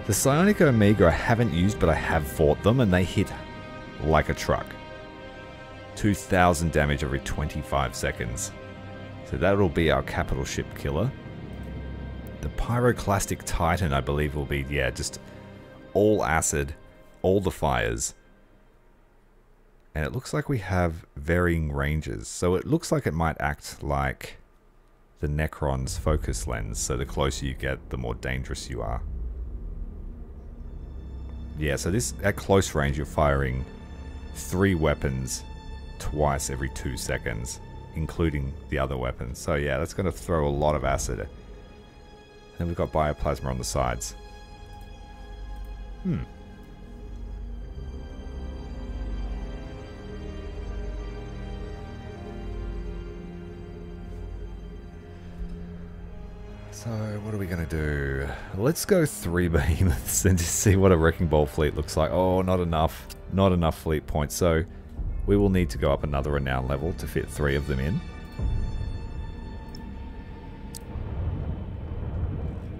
The Psionic Omega I haven't used, but I have fought them, and they hit like a truck. 2,000 damage every 25 seconds. So that'll be our capital ship killer. The Pyroclastic Titan, I believe, will be, yeah, just all acid, all the fires. And it looks like we have varying ranges. So it looks like it might act like the Necron's focus lens. So the closer you get, the more dangerous you are. Yeah, so this, at close range, you're firing 3 weapons twice every 2 seconds, including the other weapons. So yeah, that's going to throw a lot of acid. Then we've got Bioplasma on the sides. So what are we going to do? Let's go 3 behemoths and just see what a Wrecking Ball fleet looks like. Oh, not enough. Not enough fleet points. So we will need to go up another renown level to fit 3 of them in.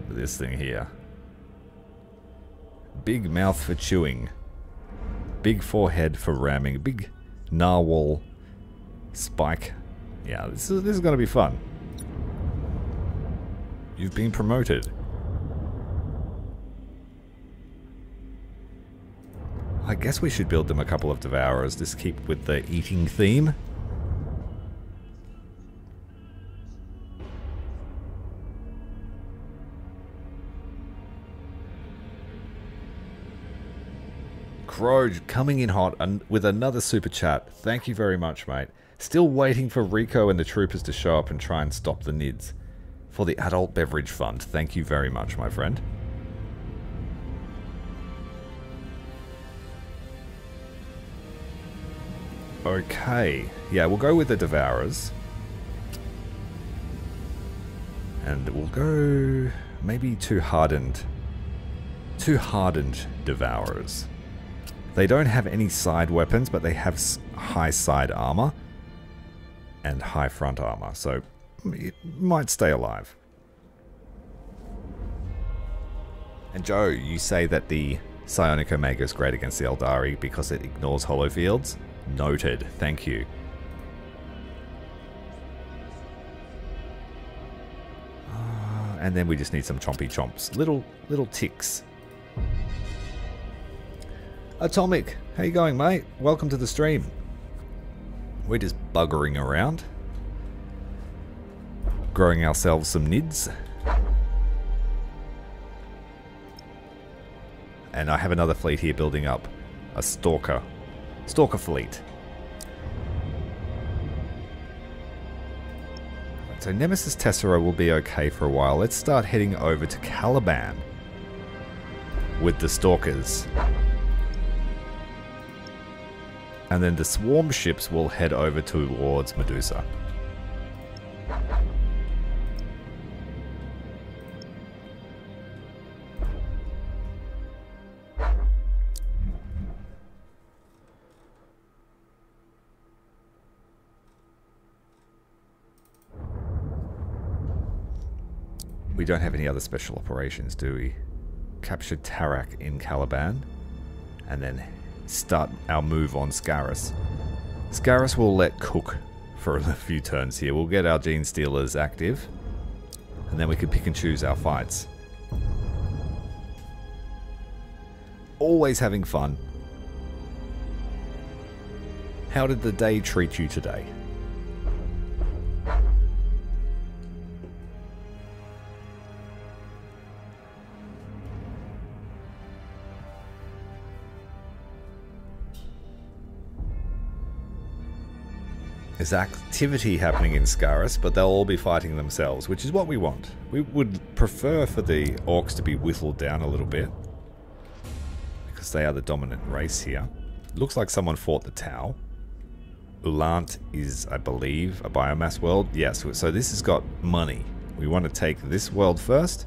This thing here. Big mouth for chewing. Big forehead for ramming. Big narwhal spike. Yeah, this is going to be fun. You've been promoted. I guess we should build them a couple of Devourers. Just keep with the eating theme. Crow coming in hot and with another super chat. Thank you very much, mate. Still waiting for Rico and the troopers to show up and try and stop the Nids. For the Adult Beverage Fund. Thank you very much, my friend. Okay. Yeah, we'll go with the Devourers. And we'll go maybe 2 hardened Devourers. They don't have any side weapons, but they have high side armor and high front armor, so it might stay alive. And Joe, you say that the Psionic Omega is great against the Eldari because it ignores hollow fields? Noted, thank you. And then we just need some chompy chomps. Little ticks. Atomic, how you going, mate? Welcome to the stream. We're just buggering around. Growing ourselves some Nids. And I have another fleet here building up. A Stalker fleet. So Nemesis Tessera will be okay for a while. Let's start heading over to Caliban with the Stalkers. And then the swarm ships will head over towards Medusa. We don't have any other special operations, do we? Capture Tarak in Caliban, and then start our move on Scarus. Scarus will let cook for a few turns here. We'll get our Gene Stealers active, and then we can pick and choose our fights. Always having fun. How did the day treat you today? There's activity happening in Scaris, but they'll all be fighting themselves, which is what we want. We would prefer for the orcs to be whittled down a little bit, because they are the dominant race here. Looks like someone fought the Tau. Ulant is, I believe, a biomass world. Yes, so this has got money. We want to take this world first.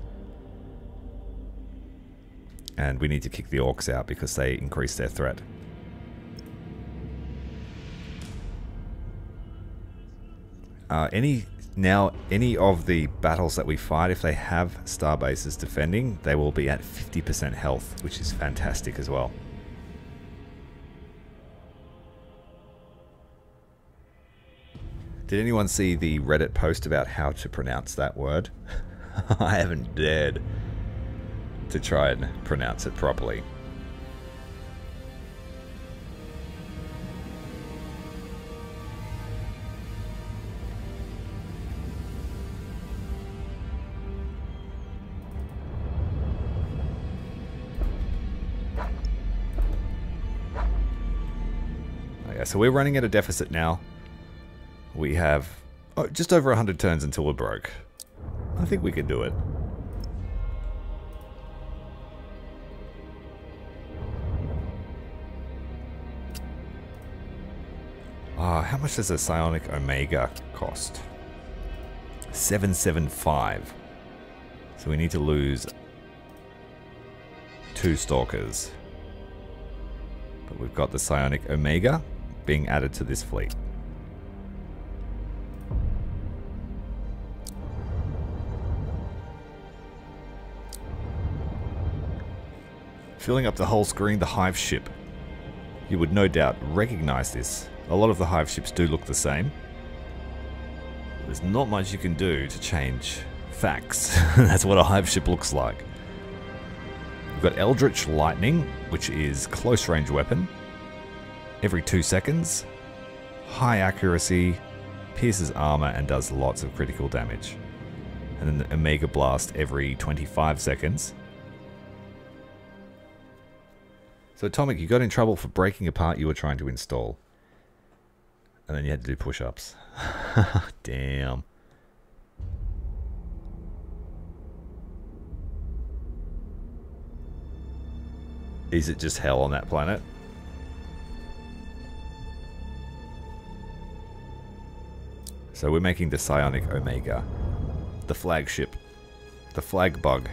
And we need to kick the orcs out because they increase their threat. Any of the battles that we fight, if they have star bases defending, they will be at 50% health, which is fantastic as well. Did anyone see the Reddit post about how to pronounce that word? I haven't dared to try and pronounce it properly. Okay, so we're running at a deficit now. We have just over 100 turns until we're broke. I think we can do it. How much does a Psionic Omega cost? 775. So we need to lose 2 Stalkers. But we've got the Psionic Omega being added to this fleet. Filling up the whole screen, the Hive ship. You would no doubt recognize this. A lot of the Hive ships do look the same. There's not much you can do to change facts. That's what a Hive ship looks like. We've got Eldritch Lightning, which is close range weapon. Every 2 seconds. High accuracy, pierces armor and does lots of critical damage. And then the Omega Blast every 25 seconds. So Atomic, you got in trouble for breaking a part you were trying to install. And then you had to do push-ups. Damn. Is it just hell on that planet? So we're making the Psionic Omega. The flagship. The flag bug.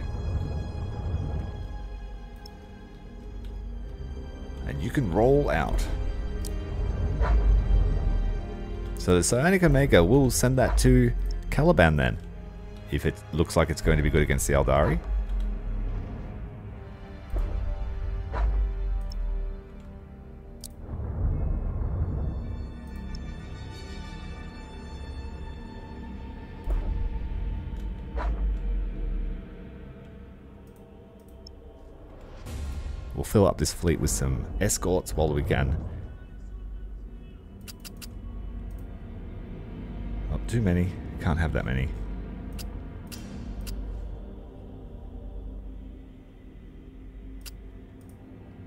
And you can roll out. So the Psionic Omega, will send that to Caliban then. If it looks like it's going to be good against the Eldari. We'll fill up this fleet with some escorts while we can. Not too many. Can't have that many.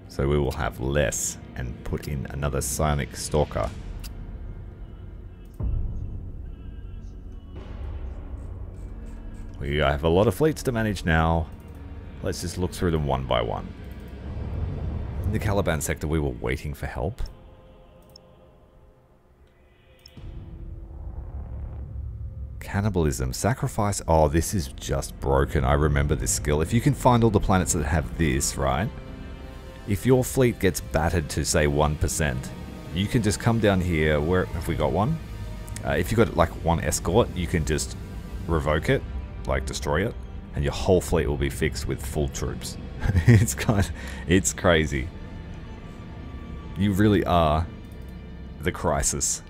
So we will have less and put in another Psionic Stalker. We have a lot of fleets to manage now. Let's just look through them one by one. In the Caliban sector, we were waiting for help. Cannibalism. Sacrifice. Oh, this is just broken. I remember this skill. If you can find all the planets that have this, right? If your fleet gets battered to, say, 1%, you can just come down here. Where have we got one? If you got, like, one escort, you can just revoke it, like, destroy it, and your whole fleet will be fixed with full troops. It's crazy. You really are the crisis.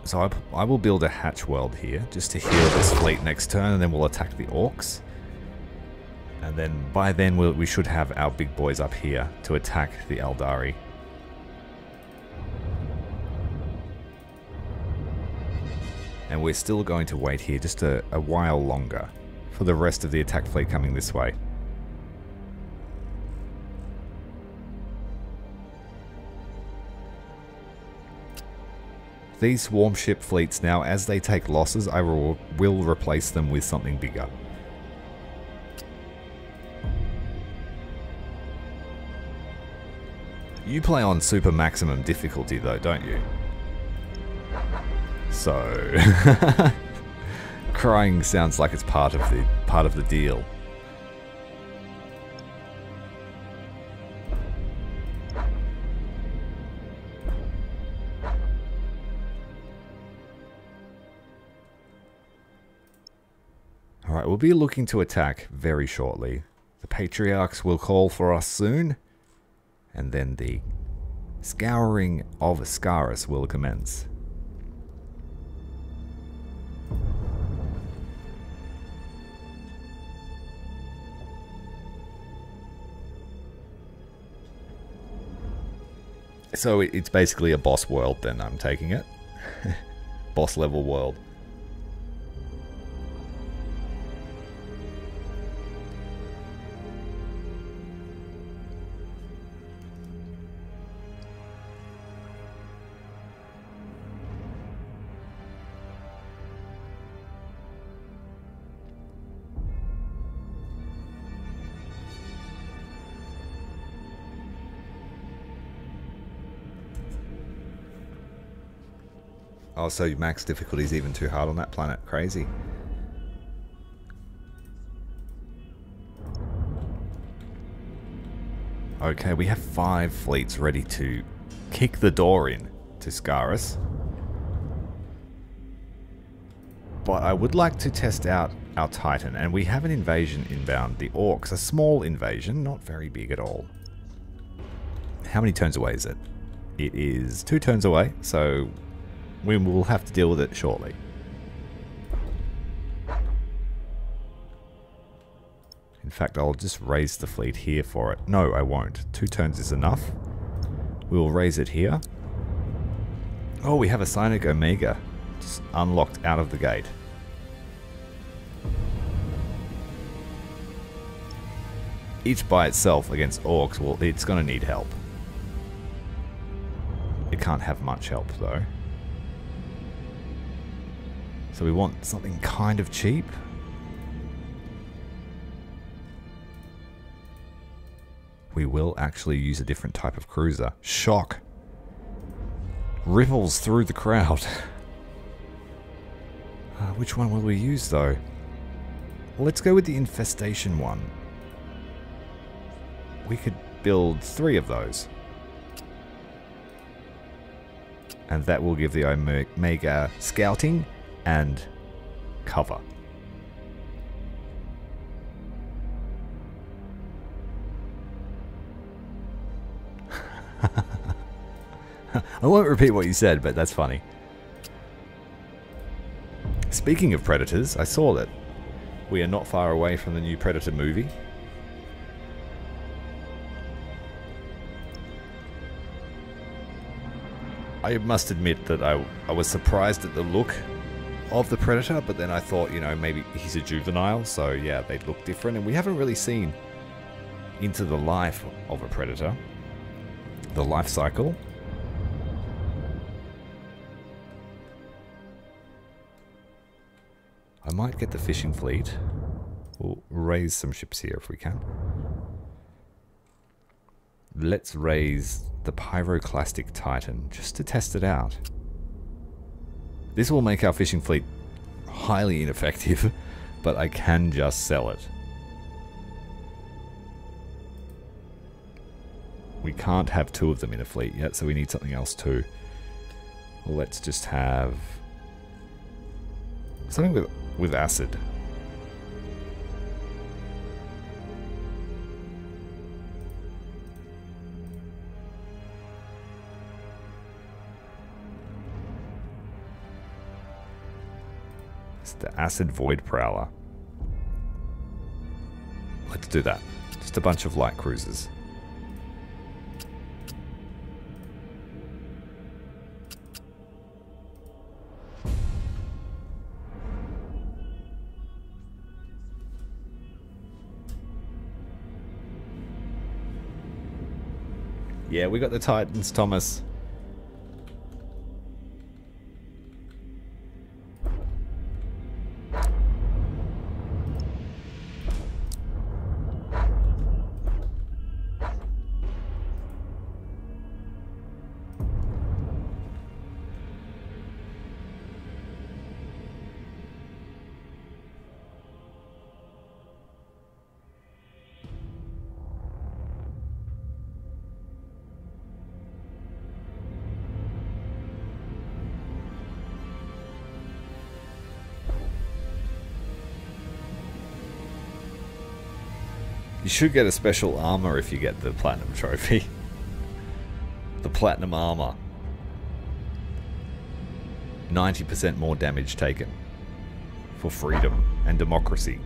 So I will build a hatch world here just to heal this fleet next turn, and then we'll attack the orcs. And then by then we should have our big boys up here to attack the Eldari. And we're still going to wait here just a while longer for the rest of the attack fleet coming this way. These swarm ship fleets now, as they take losses, I will replace them with something bigger. You play on super maximum difficulty though, don't you? So crying sounds like it's part of the deal. Alright, we'll be looking to attack very shortly. The Patriarchs will call for us soon, and then the scouring of Scaris will commence. So it's basically a boss world then, I'm taking it. Boss level world. Oh, so max difficulty is even too hard on that planet. Crazy. Okay, we have 5 fleets ready to kick the door in to Scaris. But I would like to test out our Titan, and we have an invasion inbound. The Orcs, a small invasion, not very big at all. How many turns away is it? It is 2 turns away, so we will have to deal with it shortly. In fact, I'll just raise the fleet here for it. No, I won't. 2 turns is enough. We will raise it here. Oh, we have a Psionic Omega just unlocked out of the gate. Each by itself against Orcs, well, it's going to need help. It can't have much help, though. So we want something kind of cheap. We will actually use a different type of cruiser. Shock. Ripples through the crowd. Which one will we use though? Well, let's go with the infestation one. We could build 3 of those. And that will give the Omega scouting and cover. I won't repeat what you said, but that's funny. Speaking of Predators, I saw that we are not far away from the new Predator movie. I must admit that I was surprised at the look of the Predator, but then I thought, you know, maybe he's a juvenile, so yeah, they look different, and we haven't really seen into the life of a Predator, the life cycle. I might get the fishing fleet. We'll raise some ships here if we can. Let's raise the Pyroclastic Titan just to test it out. This will make our fishing fleet highly ineffective, but I can just sell it. We can't have 2 of them in a fleet yet, so we need something else too. Let's just have something with acid. It's the Acid Void Prowler. Let's do that. Just a bunch of light cruisers. Yeah, we got the Titans, Thomas. You should get a special armor if you get the platinum trophy. The platinum armor. 90% more damage taken. For freedom and democracy.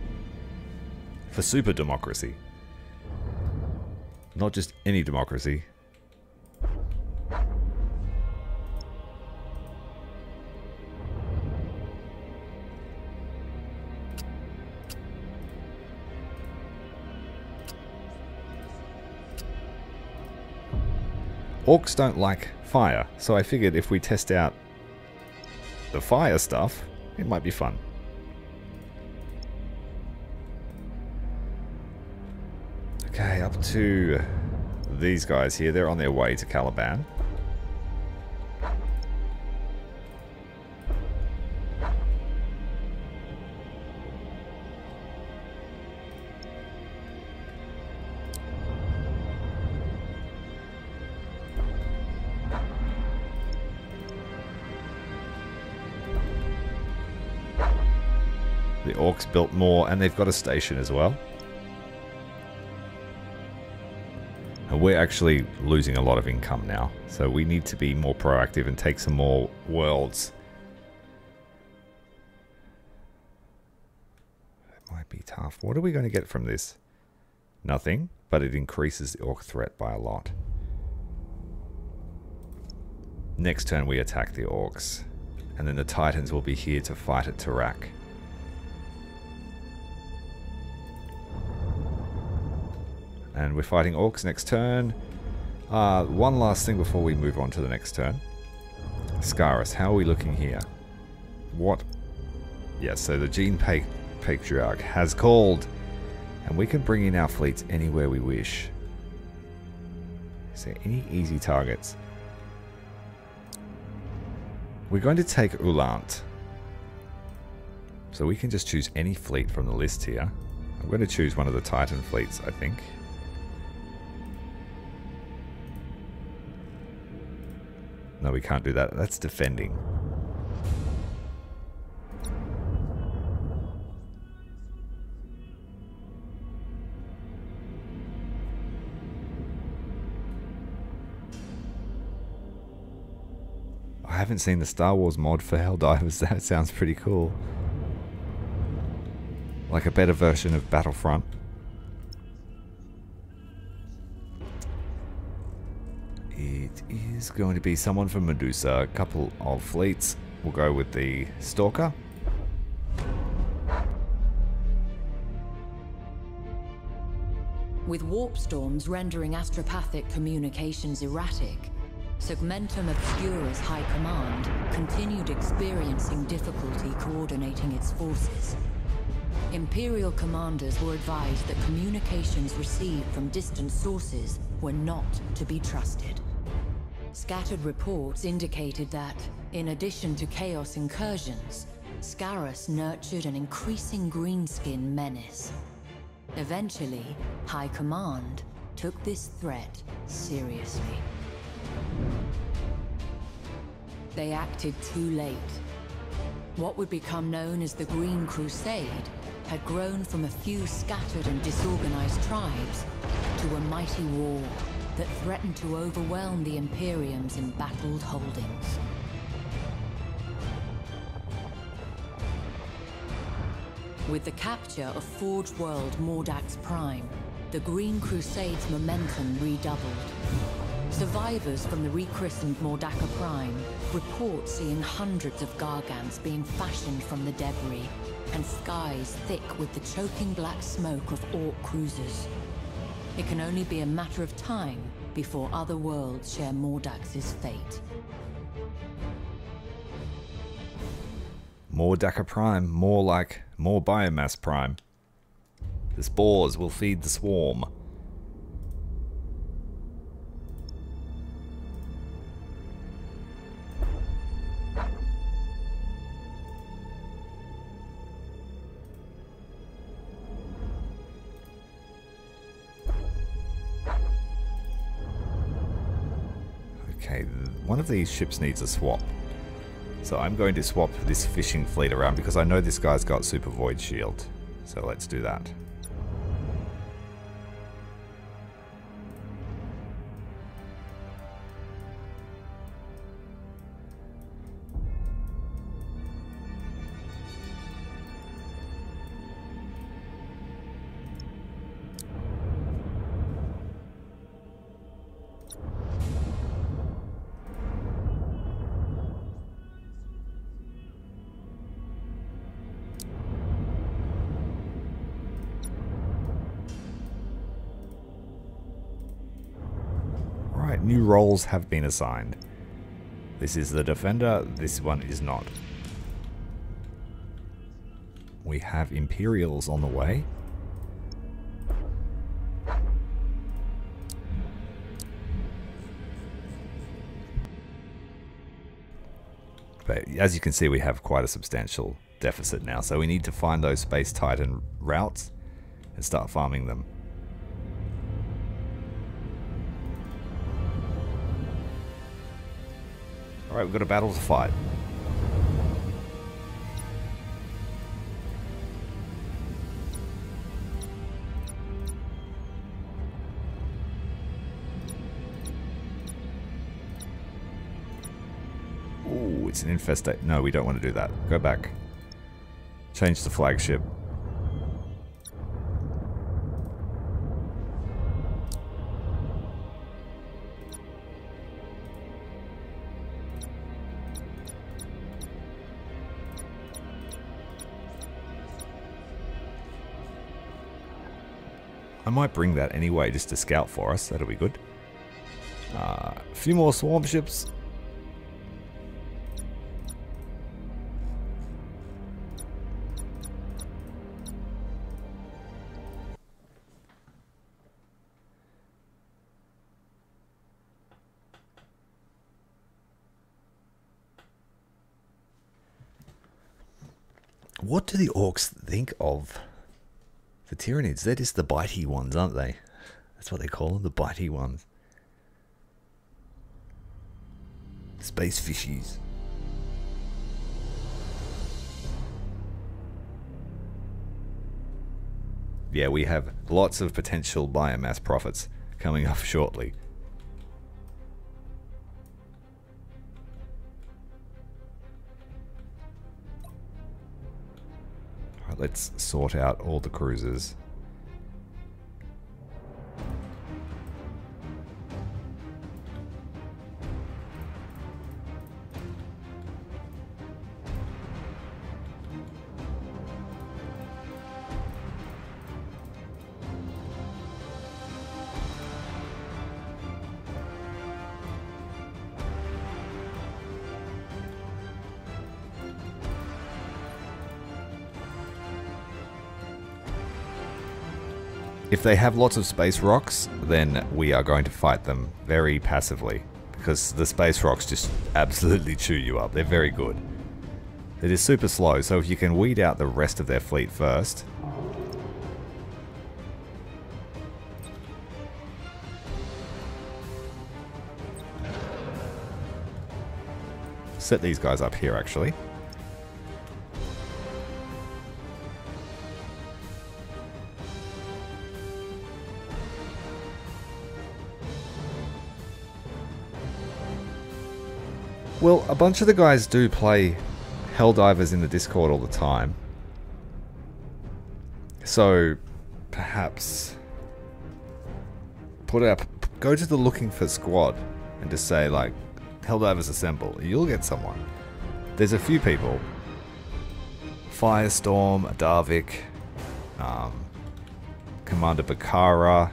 For super democracy. Not just any democracy. Orcs don't like fire, so I figured if we test out the fire stuff, it might be fun. Okay, up to these guys here. They're on their way to Caliban. The orcs built more, and they've got a station as well. And we're actually losing a lot of income now, so we need to be more proactive and take some more worlds. It might be tough. What are we going to get from this? Nothing, but it increases the orc threat by a lot. Next turn we attack the orcs, and then the Titans will be here to fight at Tarak. And we're fighting orcs next turn. One last thing before we move on to the next turn. Scarus, how are we looking here? What? Yes, so the Gene Patriarch has called. And we can bring in our fleets anywhere we wish. Is there any easy targets? We're going to take Ulant. So we can just choose any fleet from the list here. I'm going to choose one of the Titan fleets, I think. No, we can't do that. That's defending. I haven't seen the Star Wars mod for Helldivers. That sounds pretty cool. Like a better version of Battlefront. It is going to be someone from Medusa. A couple of fleets. We'll go with the Stalker. With warp storms rendering astropathic communications erratic, Segmentum Obscura's High Command continued experiencing difficulty coordinating its forces. Imperial commanders were advised that communications received from distant sources were not to be trusted. Scattered reports indicated that, in addition to chaos incursions, Scarus nurtured an increasing greenskin menace. Eventually, High Command took this threat seriously. They acted too late. What would become known as the Green Crusade had grown from a few scattered and disorganized tribes to a mighty war that threatened to overwhelm the Imperium's embattled holdings. With the capture of Forge World Mordax Prime, the Green Crusade's momentum redoubled. Survivors from the rechristened Mordaka Prime report seeing hundreds of Gargants being fashioned from the debris, and skies thick with the choking black smoke of Orc cruisers. It can only be a matter of time before other worlds share Mordax's fate. Mordaka Prime, more like more biomass prime. The spores will feed the swarm. Okay, one of these ships needs a swap. So I'm going to swap this fishing fleet around because I know this guy's got Super Void Shield. So let's do that. Alright, new roles have been assigned. This is the defender, this one is not. We have Imperials on the way. But as you can see, we have quite a substantial deficit now, so we need to find those Space Titan routes and start farming them. Alright, we've got a battle to fight. Ooh, it's an infestation. No, we don't want to do that. Go back. Change the flagship. I might bring that anyway, just to scout for us. That'll be good. A few more swarm ships. What do the orcs think of the Tyranids? They're just the bitey ones, aren't they? That's what they call them, the bitey ones. Space fishies. Yeah, we have lots of potential biomass profits coming up shortly. Alright, let's sort out all the cruisers. If they have lots of space rocks, then we are going to fight them very passively, because the space rocks just absolutely chew you up. They're very good. It is super slow, so if you can weed out the rest of their fleet first. Set these guys up here, actually. Well, a bunch of the guys do play Helldivers in the Discord all the time. So, perhaps go to the looking for squad and just say, like, Helldivers assemble. You'll get someone. There's a few people. Firestorm, Darvik, Commander Bakara.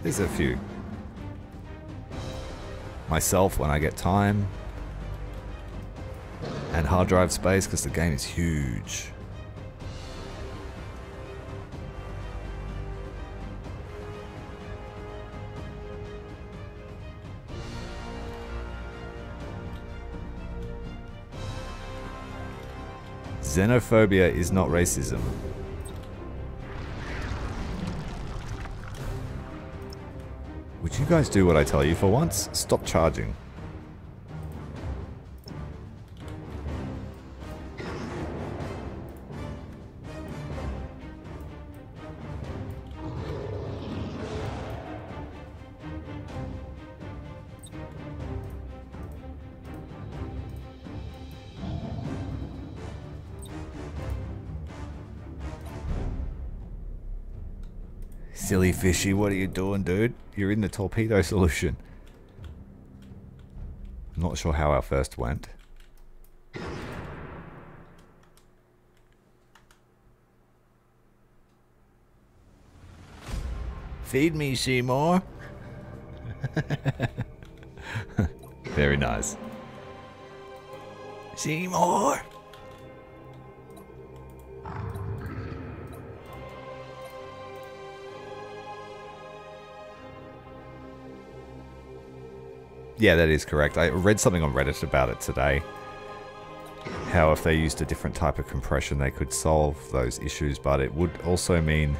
There's a few. Myself when I get time. And hard drive space, because the game is huge. Xenophobia is not racism. Would you guys do what I tell you for once? Stop charging. Silly fishy, what are you doing, dude? You're in the torpedo solution. I'm not sure how our first went. Feed me, Seymour. Very nice. Seymour! Yeah, that is correct. I read something on Reddit about it today. How if they used a different type of compression they could solve those issues, but it would also mean...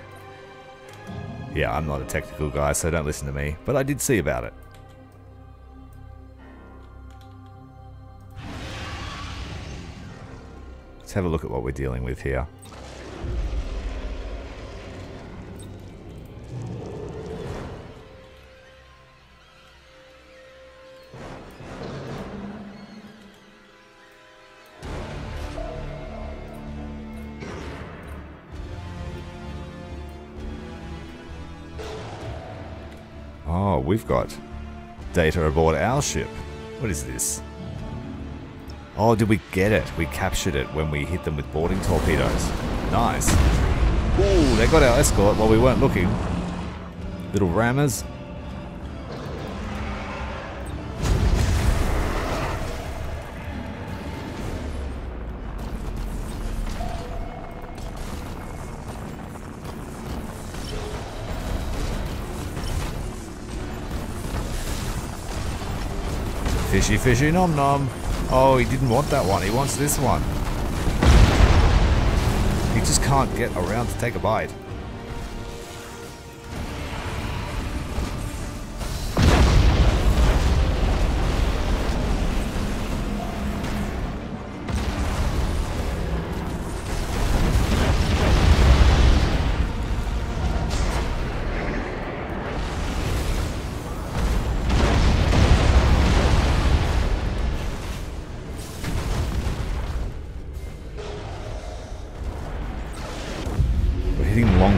Yeah, I'm not a technical guy, so don't listen to me. But I did see about it. Let's have a look at what we're dealing with here. Oh, we've got data aboard our ship. What is this? Oh, did we get it? We captured it when we hit them with boarding torpedoes. Nice. Ooh, they got our escort while we weren't looking. Little rammers. Fishy, fishy, nom nom. Oh, he didn't want that one. He wants this one. He just can't get around to take a bite.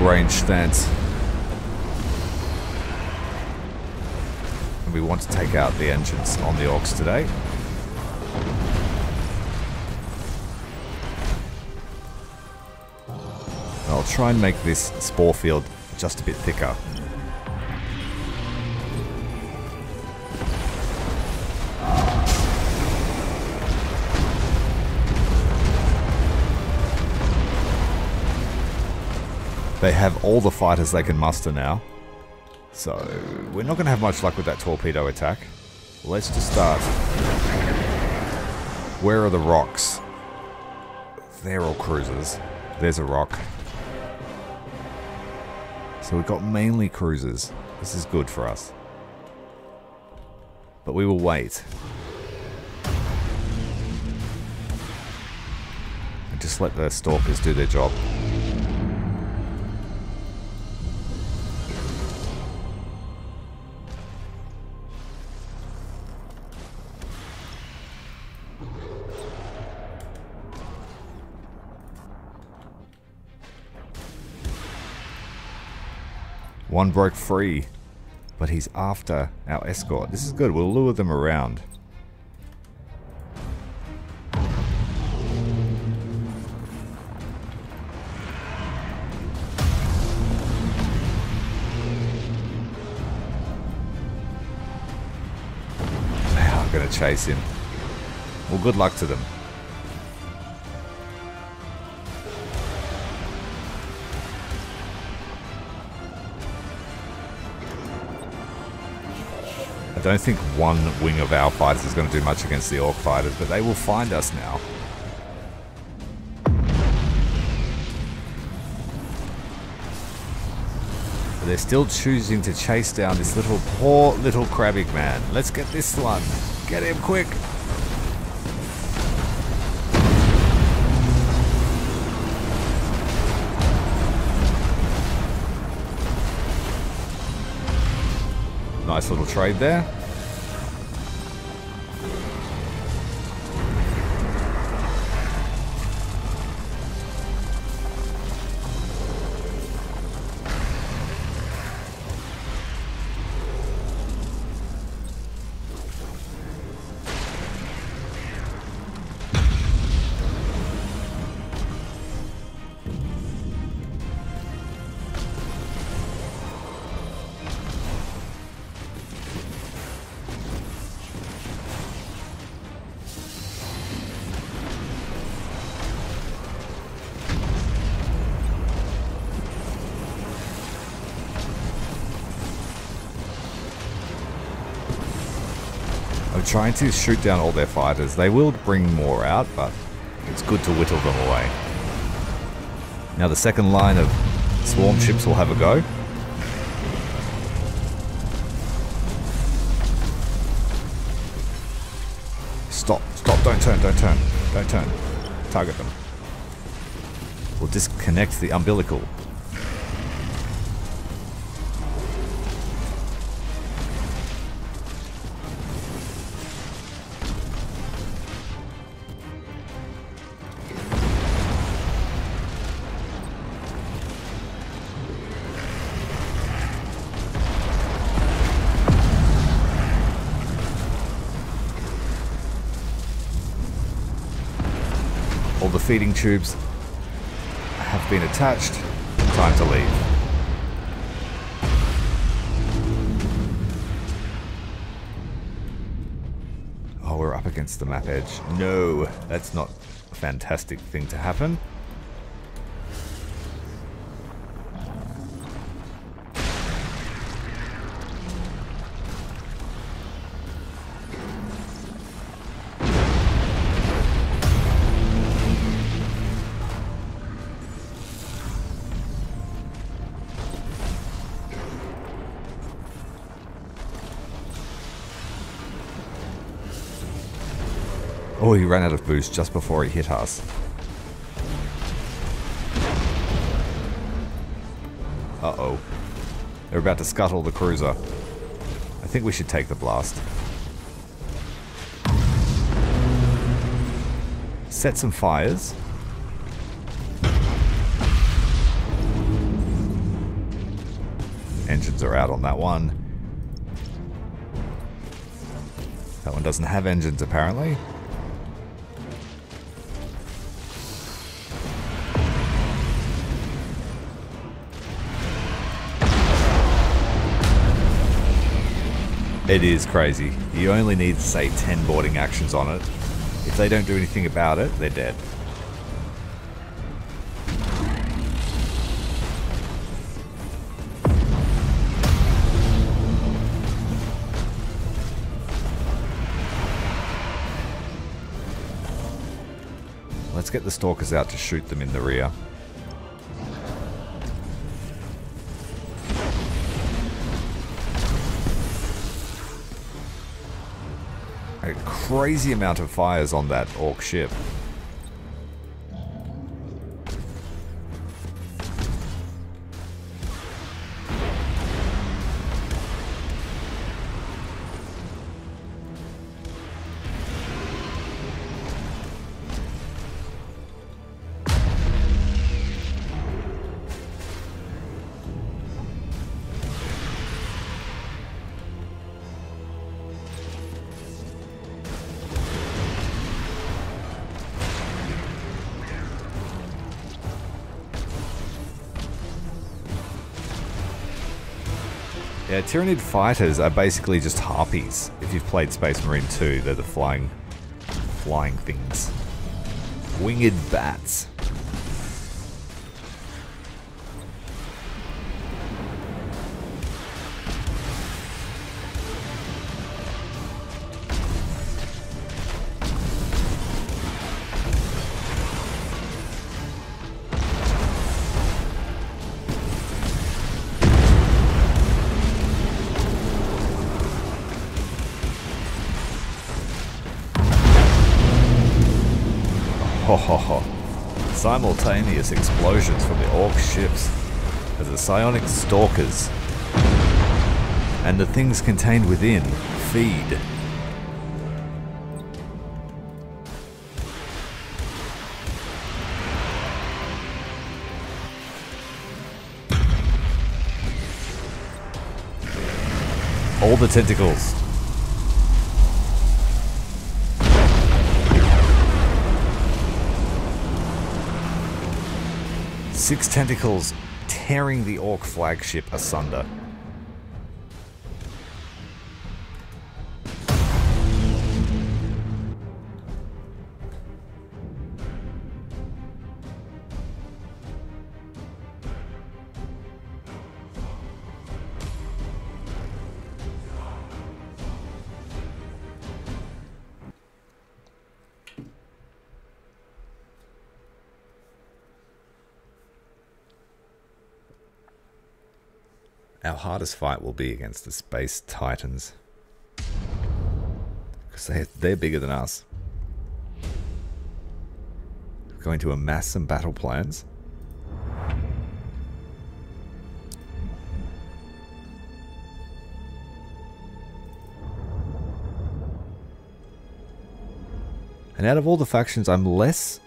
Range stance, and we want to take out the engines on the Orcs today. I'll try and make this spore field just a bit thicker. They have all the fighters they can muster now. So, we're not going to have much luck with that torpedo attack. Let's just start. Where are the rocks? They're all cruisers. There's a rock. So we've got mainly cruisers. This is good for us. But we will wait. And just let the stalkers do their job. One broke free, but he's after our escort. This is good. We'll lure them around. They are going to chase him. Well, good luck to them. I don't think one wing of our fighters is going to do much against the Orc fighters, but they will find us now. But they're still choosing to chase down this little poor little crabbig man. Let's get this one. Get him quick. Nice little trade there. trying to shoot down all their fighters. They will bring more out, but it's good to whittle them away. Now the second line of swarm ships will have a go. Stop, don't turn. Target them. We'll disconnect the umbilical. All the feeding tubes have been attached. Time to leave. Oh, we're up against the map edge. No, that's not a fantastic thing to happen. Oh, he ran out of boost just before he hit us. Uh-oh. They're about to scuttle the cruiser. I think we should take the blast. Set some fires. Engines are out on that one. That one doesn't have engines, apparently. It is crazy. You only need, say, 10 boarding actions on it. If they don't do anything about it, they're dead. Let's get the stalkers out to shoot them in the rear. A crazy amount of fires on that orc ship. Yeah, Tyranid fighters are basically just harpies. If you've played Space Marine 2, they're the flying things. Winged bats. Ho ho ho. Simultaneous explosions from the orc ships as the psionic stalkers and the things contained within feed. All the tentacles. Six tentacles tearing the orc flagship asunder. Our hardest fight will be against the Space Titans. Because they're bigger than us. We're going to amass some battle plans. And out of all the factions, I'm less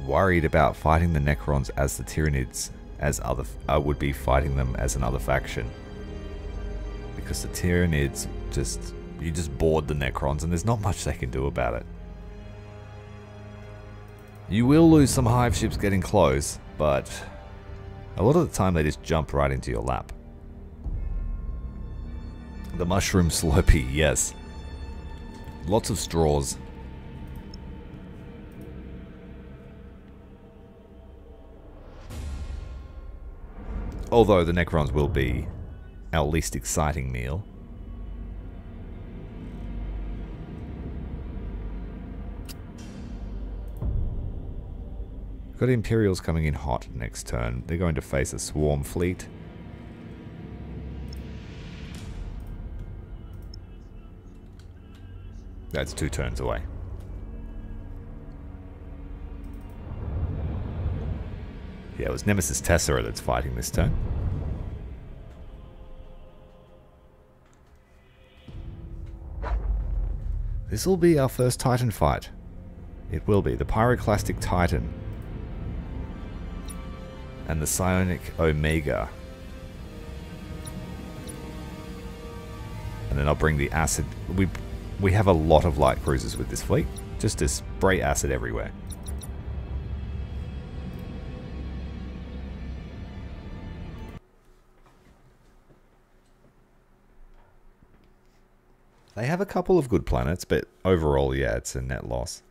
worried about fighting the Necrons as the Tyranids as I would be fighting them as another faction. Because the Tyranids you just board the Necrons and there's not much they can do about it. You will lose some hive ships getting close, but a lot of the time they just jump right into your lap. The Mushroom Slurpee, yes. Lots of straws. Although the Necrons will be our least exciting meal. Got Imperials coming in hot next turn. They're going to face a swarm fleet. That's 2 turns away. Yeah, it was Nemesis Tessera that's fighting this turn. This will be our first Titan fight. It will be. The Pyroclastic Titan. And the Psionic Omega. And then I'll bring the acid. We have a lot of light cruisers with this fleet. Just to spray acid everywhere. They have a couple of good planets, but overall, yeah, it's a net loss.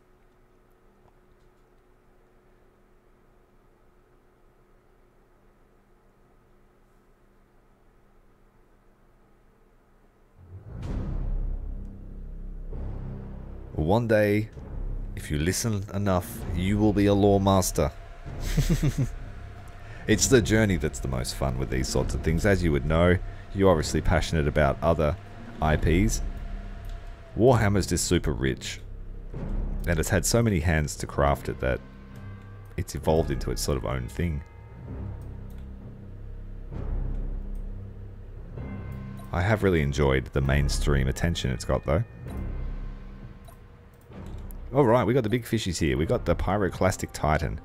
One day, if you listen enough, you will be a lore master. It's the journey that's the most fun with these sorts of things. As you would know, you're obviously passionate about other IPs. Warhammer's just super rich, and it's had so many hands to craft it that it's evolved into its sort of own thing. I have really enjoyed the mainstream attention it's got though. Alright, we got the big fishies here. We got the Pyroclastic Titan.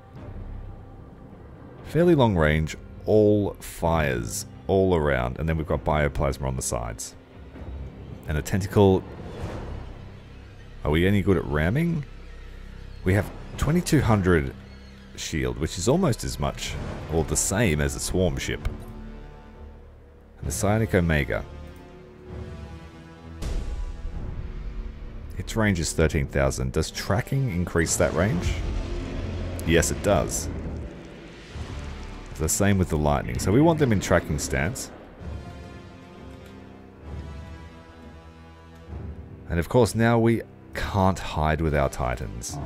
Fairly long range, all fires all around, and then we've got Bioplasma on the sides. And a tentacle. Are we any good at ramming? We have 2200 shield, which is almost as much, or the same as a swarm ship. And the Psionic Omega. Its range is 13,000. Does tracking increase that range? Yes, it does. It's the same with the lightning. So we want them in tracking stance. And of course now we can't hide with our Titans.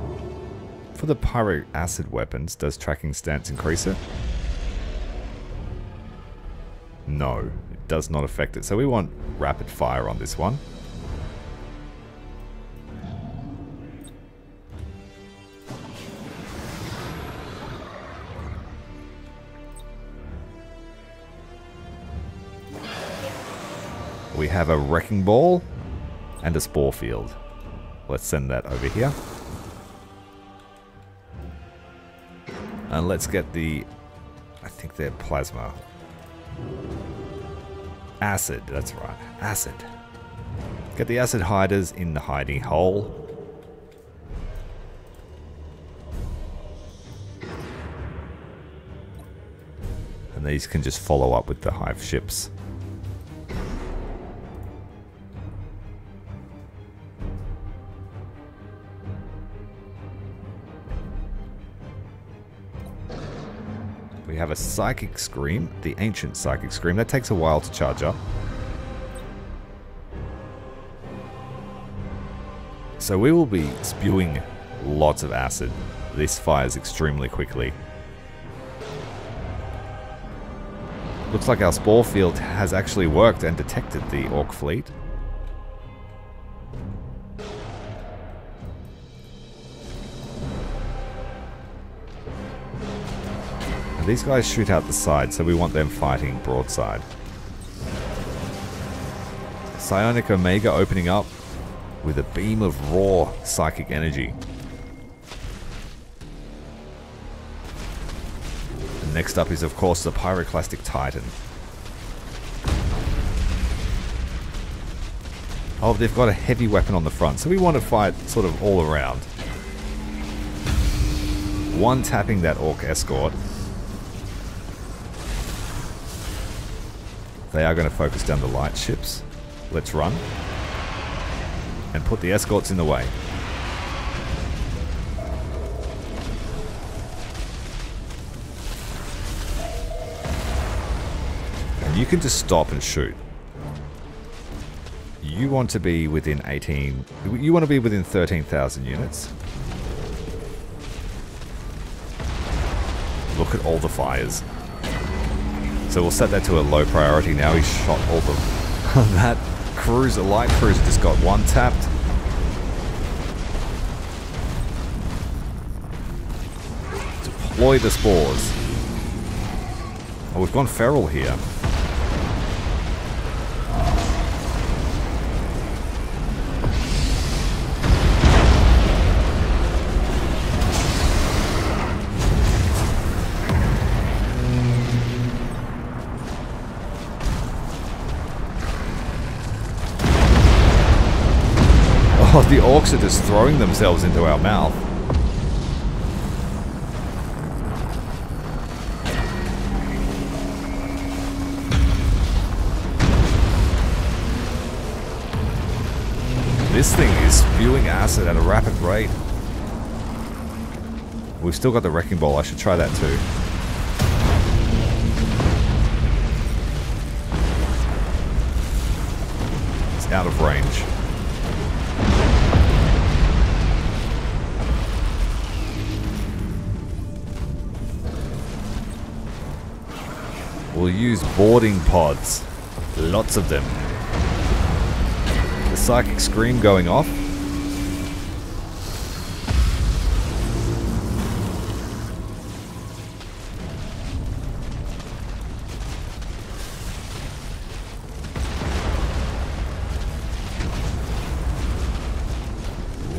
For the Pyro Acid weapons, does tracking stance increase it? No, it does not affect it. So we want rapid fire on this one. We have a Wrecking Ball and a Spore Field. Let's send that over here. And let's get the... I think they're Plasma. Acid, that's right. Acid. Get the Acid Hiders in the hiding hole. And these can just follow up with the Hive ships. We have a Psychic Scream, the Ancient Psychic Scream. That takes a while to charge up. So we will be spewing lots of acid. This fires extremely quickly. Looks like our spore field has actually worked and detected the Orc fleet. And these guys shoot out the side, so we want them fighting broadside. Psionic Omega opening up with a beam of raw psychic energy. And next up is, of course, the Pyroclastic Titan. Oh, they've got a heavy weapon on the front, so we want to fight sort of all around. One tapping that Orc escort. They are going to focus down the light ships. Let's run. And put the escorts in the way. And you can just stop and shoot. You want to be within 18... You want to be within 13,000 units. Look at all the fires. So we'll set that to a low priority now. He's shot all the... that cruiser, light cruiser, just got one tapped. Deploy the spores. Oh, we've gone feral here. Oh, the orcs are just throwing themselves into our mouth. This thing is spewing acid at a rapid rate. We've still got the Wrecking Ball. I should try that too. It's out of range. We'll use boarding pods. Lots of them. The Psychic Scream going off.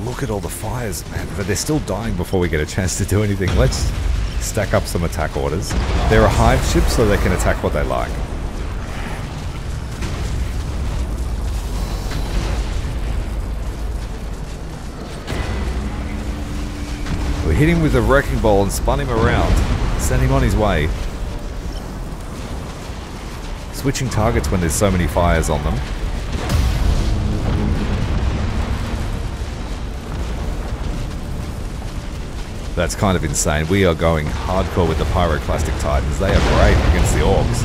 Look at all the fires, man. But they're still dying before we get a chance to do anything. Let's stack up some attack orders. They're a hive ship, so they can attack what they like. We hit him with a Wrecking Ball and spun him around. Sent him on his way. Switching targets when there's so many fires on them. That's kind of insane. We are going hardcore with the Pyroclastic Titans. They are great against the Orcs.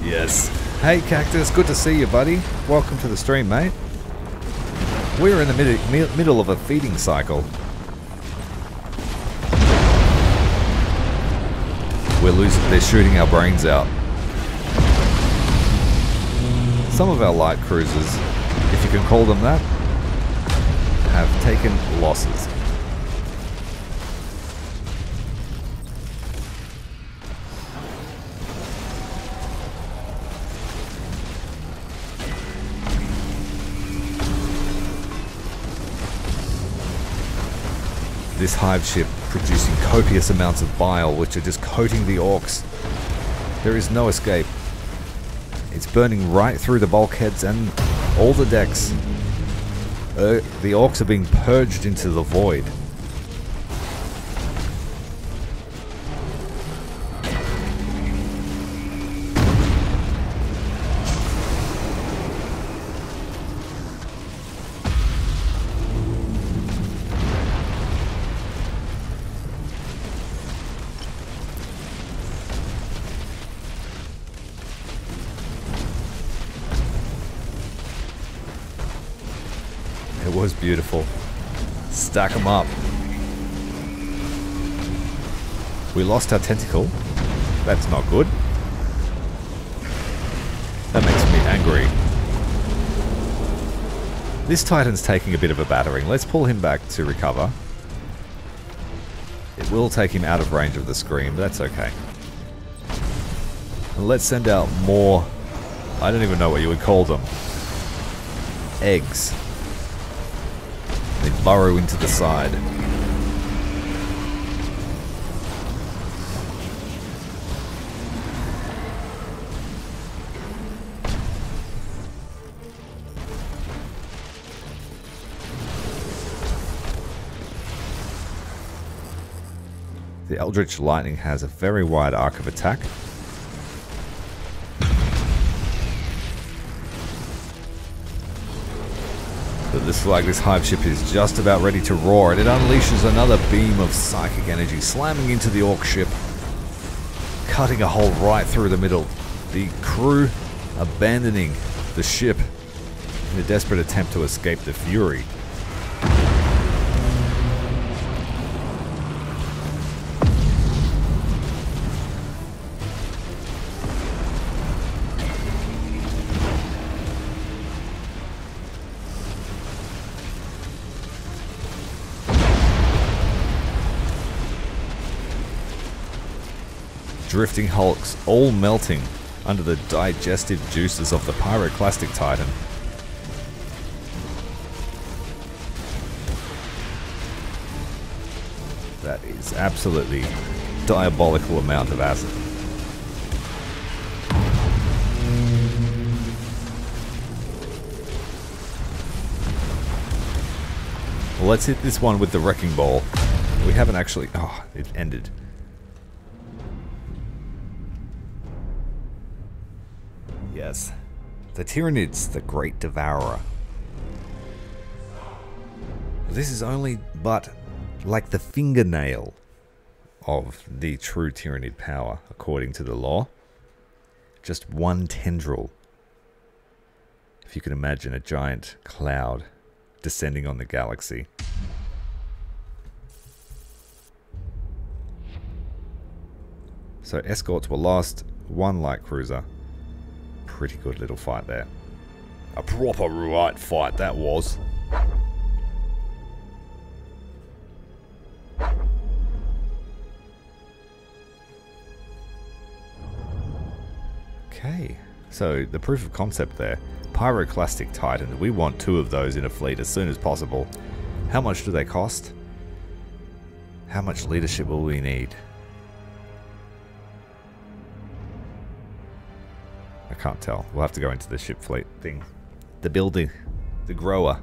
Yes. Hey Cactus, good to see you, buddy. Welcome to the stream, mate. We're in the middle of a feeding cycle. We're losing. They're shooting our brains out. Some of our light cruisers, if you can call them that, have taken losses. This hive ship producing copious amounts of bile, which are just coating the orcs. There is no escape. It's burning right through the bulkheads and all the decks. The orcs are being purged into the void. It was beautiful. Stack them up. We lost our tentacle. That's not good. That makes me angry. This Titan's taking a bit of a battering. Let's pull him back to recover. It will take him out of range of the scream, but that's okay. And let's send out more... I don't even know what you would call them. Eggs. They burrow into the side. The Eldritch Lightning has a very wide arc of attack. But it looks like this hive ship is just about ready to roar, and it unleashes another beam of psychic energy, slamming into the orc ship, cutting a hole right through the middle. The crew abandoning the ship in a desperate attempt to escape the fury. Drifting hulks all melting under the digestive juices of the pyroclastic titan. That is absolutely diabolical amount of acid. Well, let's hit this one with the wrecking ball. We haven't actually... Oh, it ended. Yes. The Tyranids, the Great Devourer. This is only but like the fingernail of the true Tyranid power, according to the lore. Just one tendril. If you can imagine a giant cloud descending on the galaxy. So escorts were lost, one light cruiser. Pretty good little fight there. A proper right fight that was. Okay, so the proof of concept there. Pyroclastic Titan. We want 2 of those in a fleet as soon as possible. How much do they cost? How much leadership will we need? I can't tell. We'll have to go into the ship fleet thing. The building. The grower.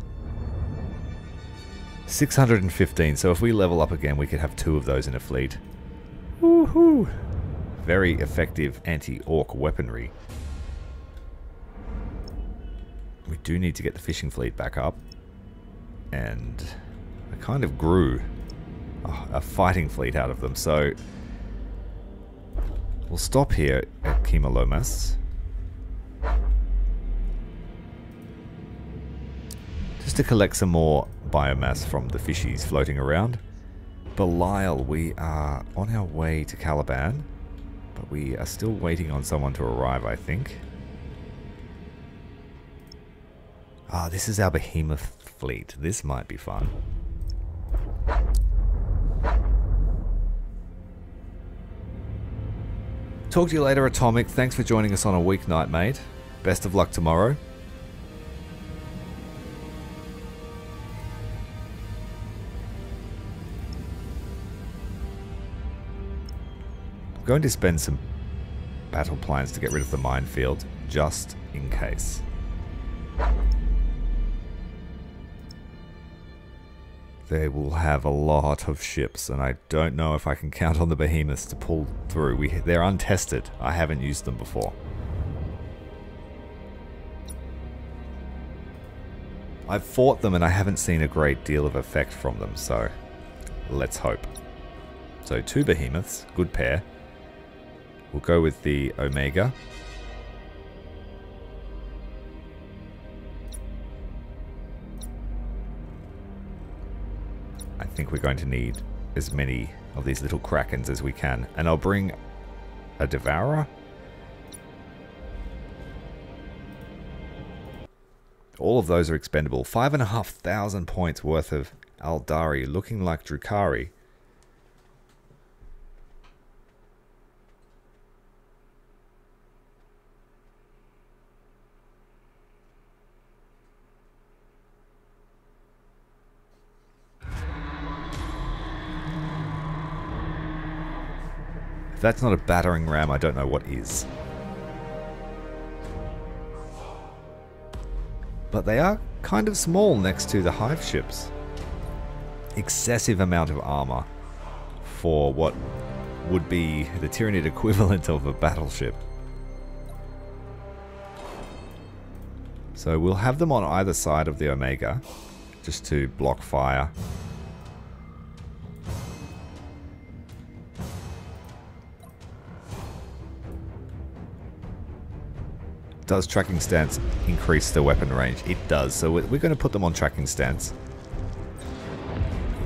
615. So if we level up again, we could have 2 of those in a fleet. Woohoo! Very effective anti-orc weaponry. We do need to get the fishing fleet back up. And I kind of grew a fighting fleet out of them. So we'll stop here at Kimalomas. Just to collect some more biomass from the fishies floating around. Belial, we are on our way to Caliban, but we are still waiting on someone to arrive, I think. Ah, this is our behemoth fleet. This might be fun. Talk to you later, Atomic. Thanks for joining us on a weeknight, mate. Best of luck tomorrow. I'm going to spend some battle plans to get rid of the minefield, just in case. They will have a lot of ships, and I don't know if I can count on the behemoths to pull through. They're untested. I haven't used them before. I've fought them and I haven't seen a great deal of effect from them, so let's hope. So 2 behemoths, good pair. We'll go with the Omega. I think we're going to need as many of these little krakens as we can. And I'll bring a Devourer. All of those are expendable. 5,500 points worth of Aeldari, looking like Drukhari. If that's not a battering ram, I don't know what is. But they are kind of small next to the Hive ships. Excessive amount of armor for what would be the Tyranid equivalent of a battleship. So we'll have them on either side of the Omega, just to block fire. Does tracking stance increase the weapon range? It does, so we're going to put them on tracking stance.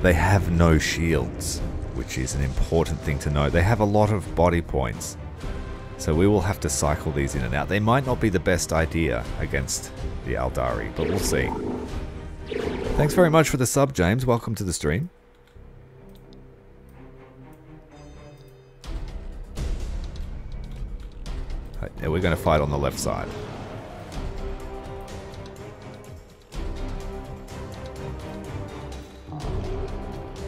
They have no shields, which is an important thing to note. They have a lot of body points, so we will have to cycle these in and out. They might not be the best idea against the Aeldari, but we'll see. Thanks very much for the sub, James. Welcome to the stream. Yeah, we're going to fight on the left side.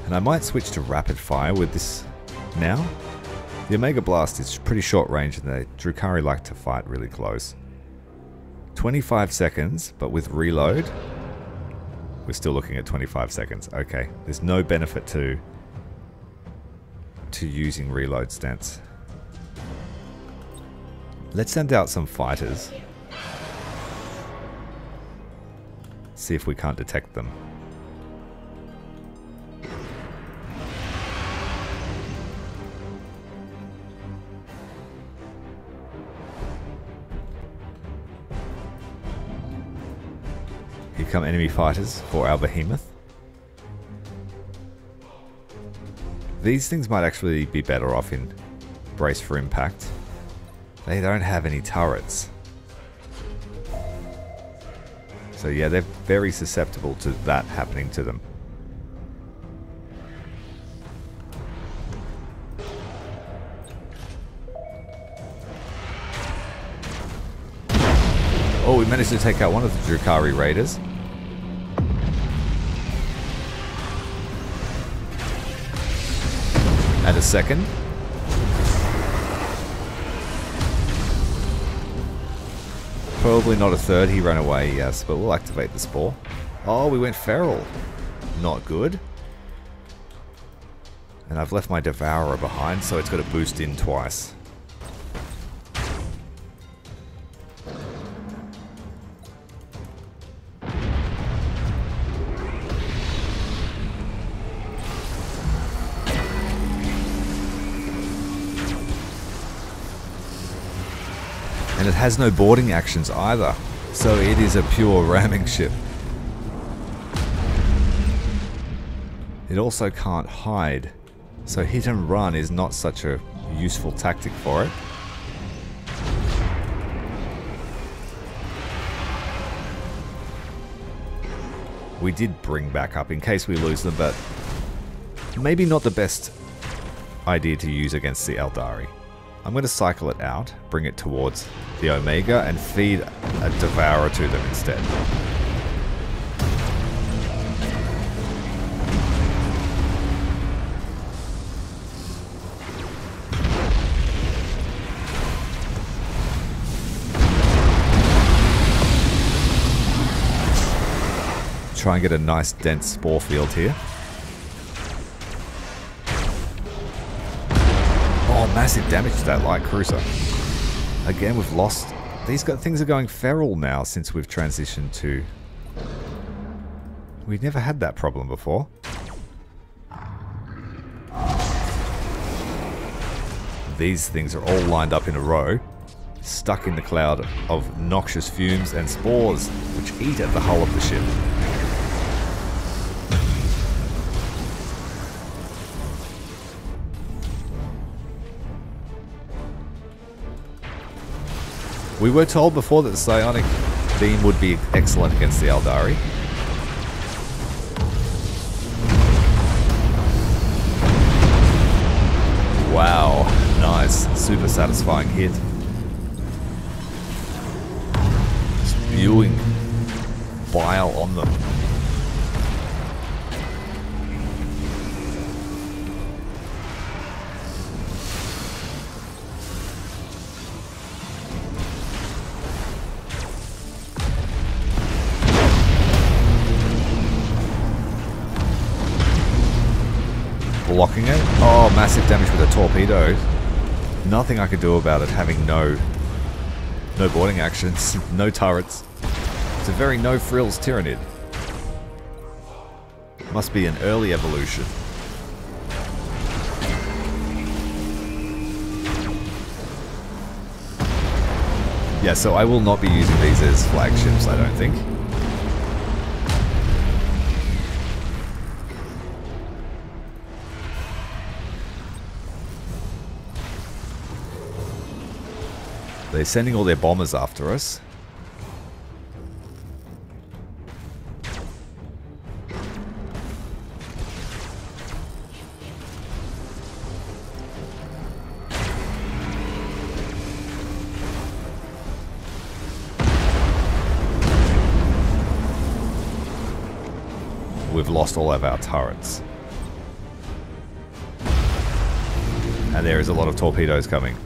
And I might switch to rapid fire with this now. The Omega Blast is pretty short range and the Drukhari like to fight really close. 25 seconds, but with reload, we're still looking at 25 seconds. Okay, there's no benefit to using reload stance. Let's send out some fighters. See if we can't detect them. Here come enemy fighters for our behemoth. These things might actually be better off in brace for impact. They don't have any turrets. So yeah, they're very susceptible to that happening to them. Oh, we managed to take out one of the Drukhari raiders. And a second. Probably not a third, he ran away, yes, but we'll activate the spore. Oh, we went feral. Not good. And I've left my Devourer behind, so it's got to boost in twice. And it has no boarding actions either, so it is a pure ramming ship. It also can't hide, so hit and run is not such a useful tactic for it. We did bring back up in case we lose them, but maybe not the best idea to use against the Aeldari. I'm going to cycle it out, bring it towards the Omega, and feed a Devourer to them instead. Try and get a nice dense spore field here. Oh, massive damage to that light cruiser. Again, we've lost... These things are going feral now since we've transitioned to... We've never had that problem before. These things are all lined up in a row, stuck in the cloud of noxious fumes and spores, which eat at the hull of the ship. We were told before that the psionic beam would be excellent against the Eldari. Wow, nice. Super satisfying hit. Spewing bile on them. Blocking it. Oh, massive damage with a torpedo. Nothing I could do about it having no boarding actions, no turrets. It's a very no frills Tyranid. Must be an early evolution. Yeah, so I will not be using these as flagships, I don't think. They're sending all their bombers after us. We've lost all of our turrets. And there is a lot of torpedoes coming.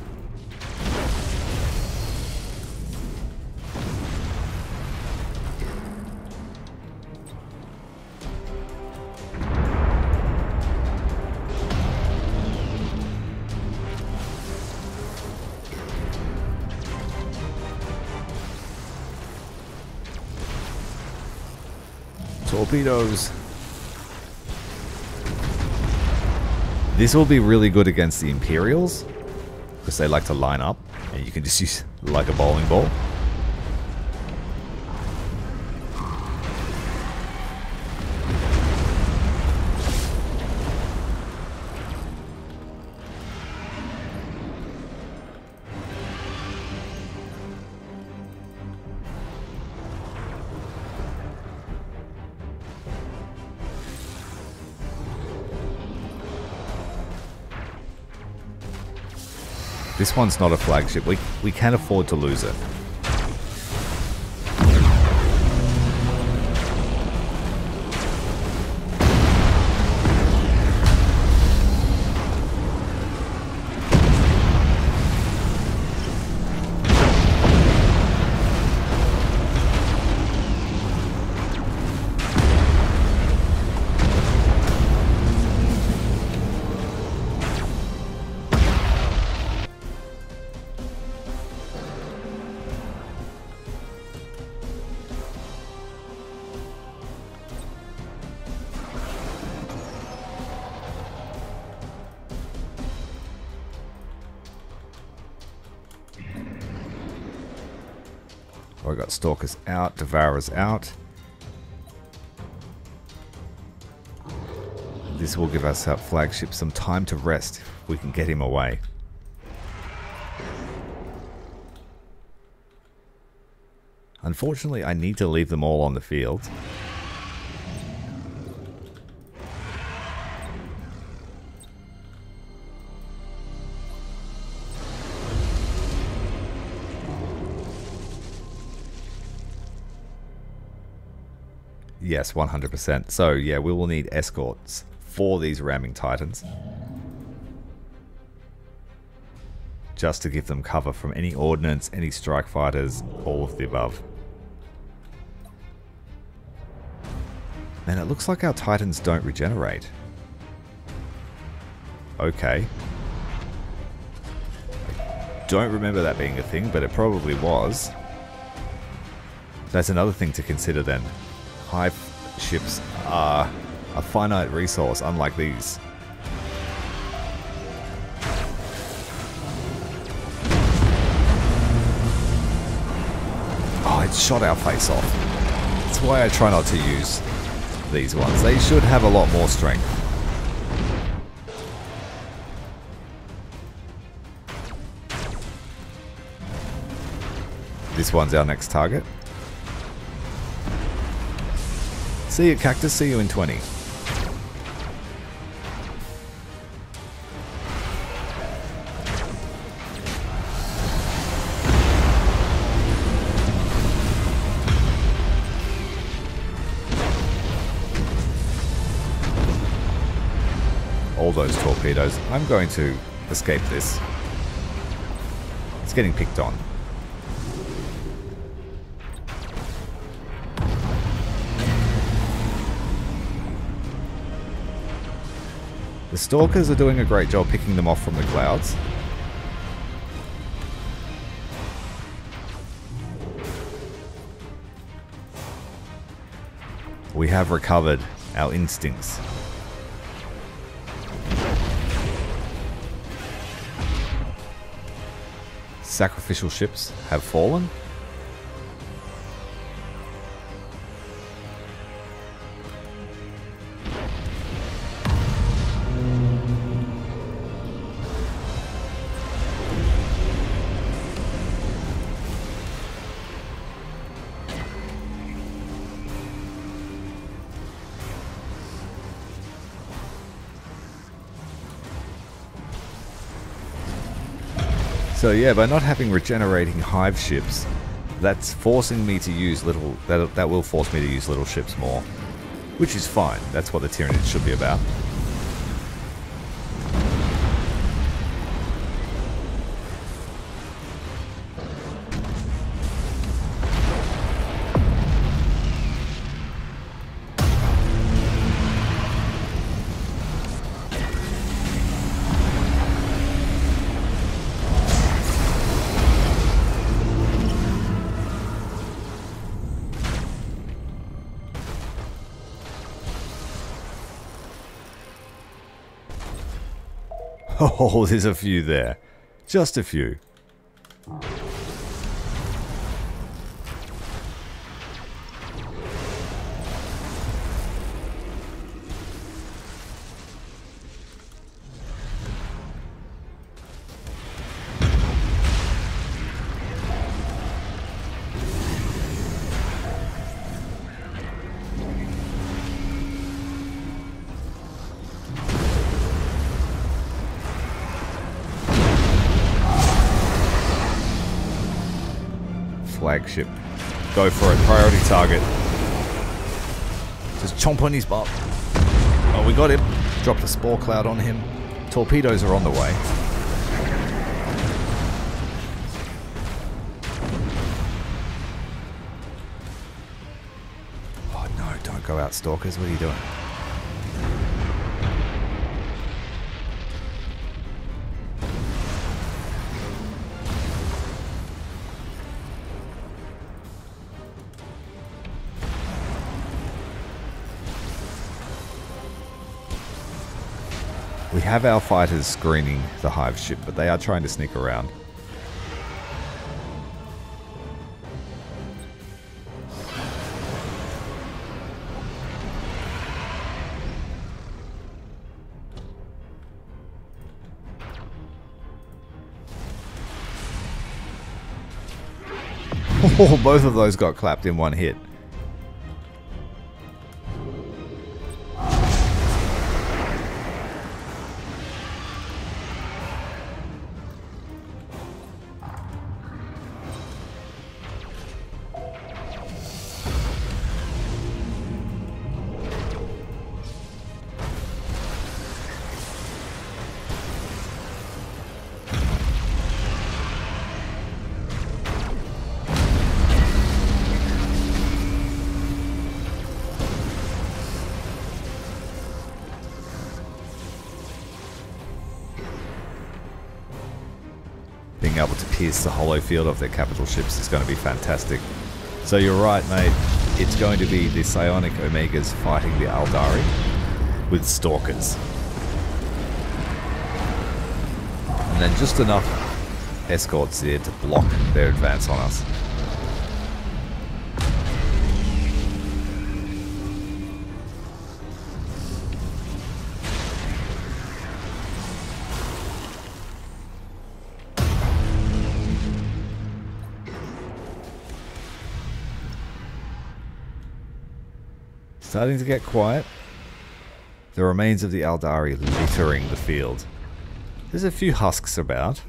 Torpedoes. This will be really good against the Imperials, because they like to line up, and you can just use like a bowling ball. This one's not a flagship. We can afford to lose it. I got Stalkers out, Devourers out. This will give us our flagship some time to rest if we can get him away. Unfortunately, I need to leave them all on the field. Yes, 100%. So, yeah, we will need escorts for these ramming titans. Just to give them cover from any ordnance, any strike fighters, all of the above. Man, it looks like our titans don't regenerate. Okay. I don't remember that being a thing, but it probably was. That's another thing to consider then. Hive ships are a finite resource, unlike these. Oh, it shot our face off. That's why I try not to use these ones. They should have a lot more strength. This one's our next target. See you, Cactus. See you in 20. All those torpedoes. I'm going to escape this. It's getting picked on. The Stalkers are doing a great job picking them off from the clouds. We have recovered our instincts. Sacrificial ships have fallen. So yeah, by not having regenerating hive ships, that's forcing me to use little... That will force me to use little ships more. Which is fine. That's what the Tyranids should be about. Oh, there's a few there. Just a few. Flagship. Go for it. Priority target. Just chomp on his butt. Oh, we got him. Dropped a spore cloud on him. Torpedoes are on the way. Oh no, don't go out, Stalkers. What are you doing? We have our fighters screening the hive ship, but they are trying to sneak around. Oh, both of those got clapped in one hit. Being able to pierce the hollow field of their capital ships is going to be fantastic. So you're right, mate. It's going to be the Psionic Omegas fighting the Aldari with Stalkers. And then just enough escorts there to block their advance on us. Starting to get quiet. The remains of the Aldari littering the field. There's a few husks about,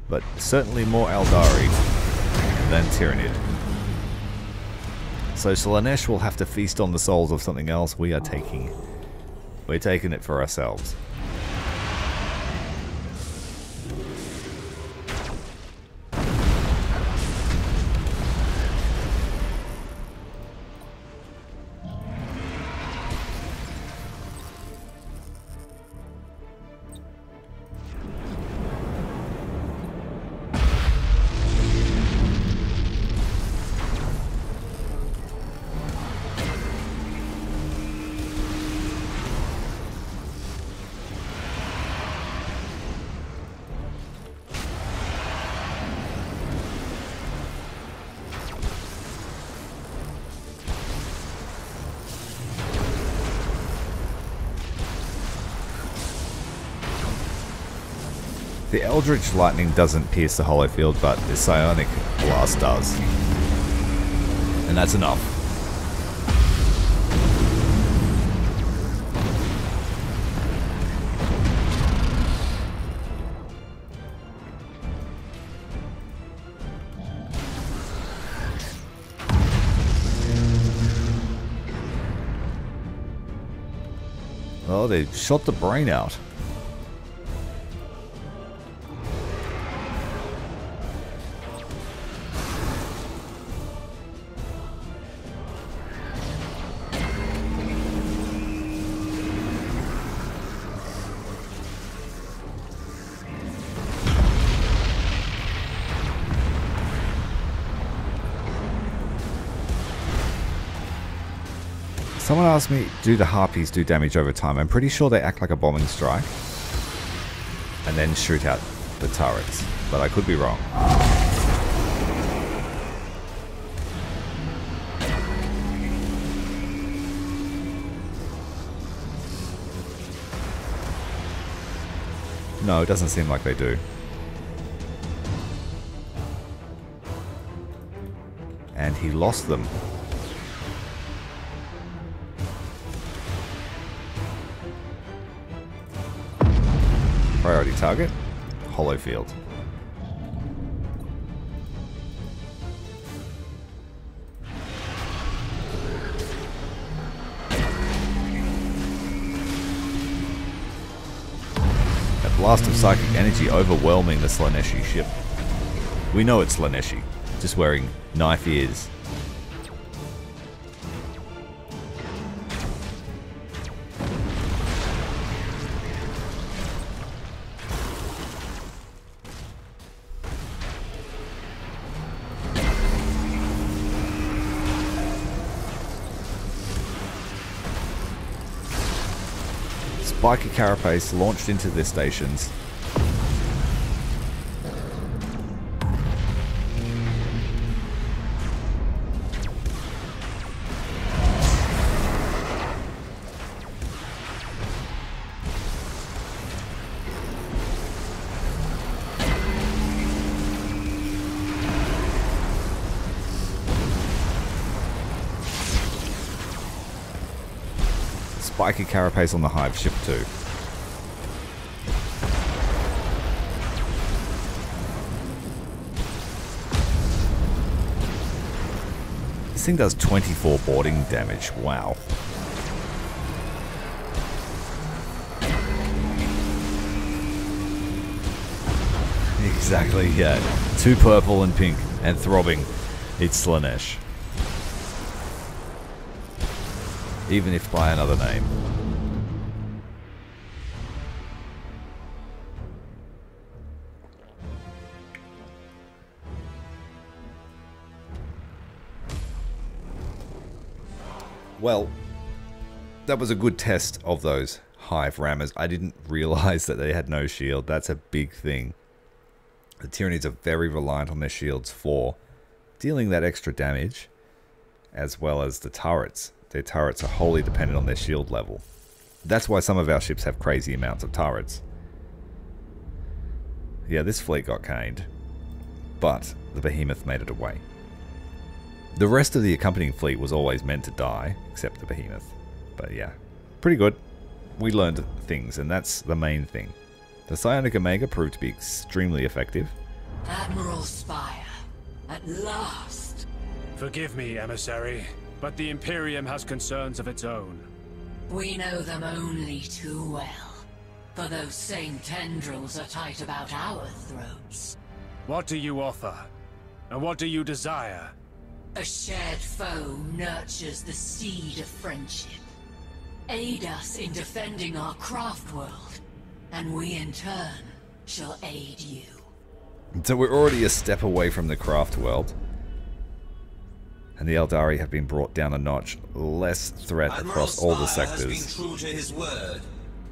but certainly more Aldari than Tyranid. So Slaanesh will have to feast on the souls of something else we are taking. We're taking it for ourselves. The Eldritch Lightning doesn't pierce the hollow field, but the Psionic Blast does. And that's enough. Oh, they shot the brain out. Someone asked me, do the Harpies do damage over time? I'm pretty sure they act like a bombing strike and then shoot out the turrets, but I could be wrong. No, it doesn't seem like they do. And he lost them. Priority target, hollow field. A blast of psychic energy overwhelming the Slaaneshi ship. We know it's Slaaneshi, just wearing knife ears. Spiky Carapace launched into their stations. Spiky Carapace on the Hive ship too. This thing does 24 boarding damage. Wow. Exactly, yeah. 2 purple and pink and throbbing. It's Slaanesh. Even if by another name. Well, that was a good test of those Hive rammers. I didn't realize that they had no shield. That's a big thing. The Tyranids are very reliant on their shields for dealing that extra damage, as well as the turrets. Their turrets are wholly dependent on their shield level. That's why some of our ships have crazy amounts of turrets. Yeah, this fleet got caned, but the Behemoth made it away. The rest of the accompanying fleet was always meant to die, except the Behemoth. But yeah, pretty good. We learned things, and that's the main thing. The Psionic Omega proved to be extremely effective. Admiral Spire, at last. Forgive me, emissary, but the Imperium has concerns of its own. We know them only too well, for those same tendrils are tight about our throats. What do you offer? And what do you desire? A shared foe nurtures the seed of friendship. Aid us in defending our craft world, and we in turn shall aid you. So we're already a step away from the craft world. And the Eldari have been brought down a notch. Less threat across all the sectors. Admiral Spire has been true to his word.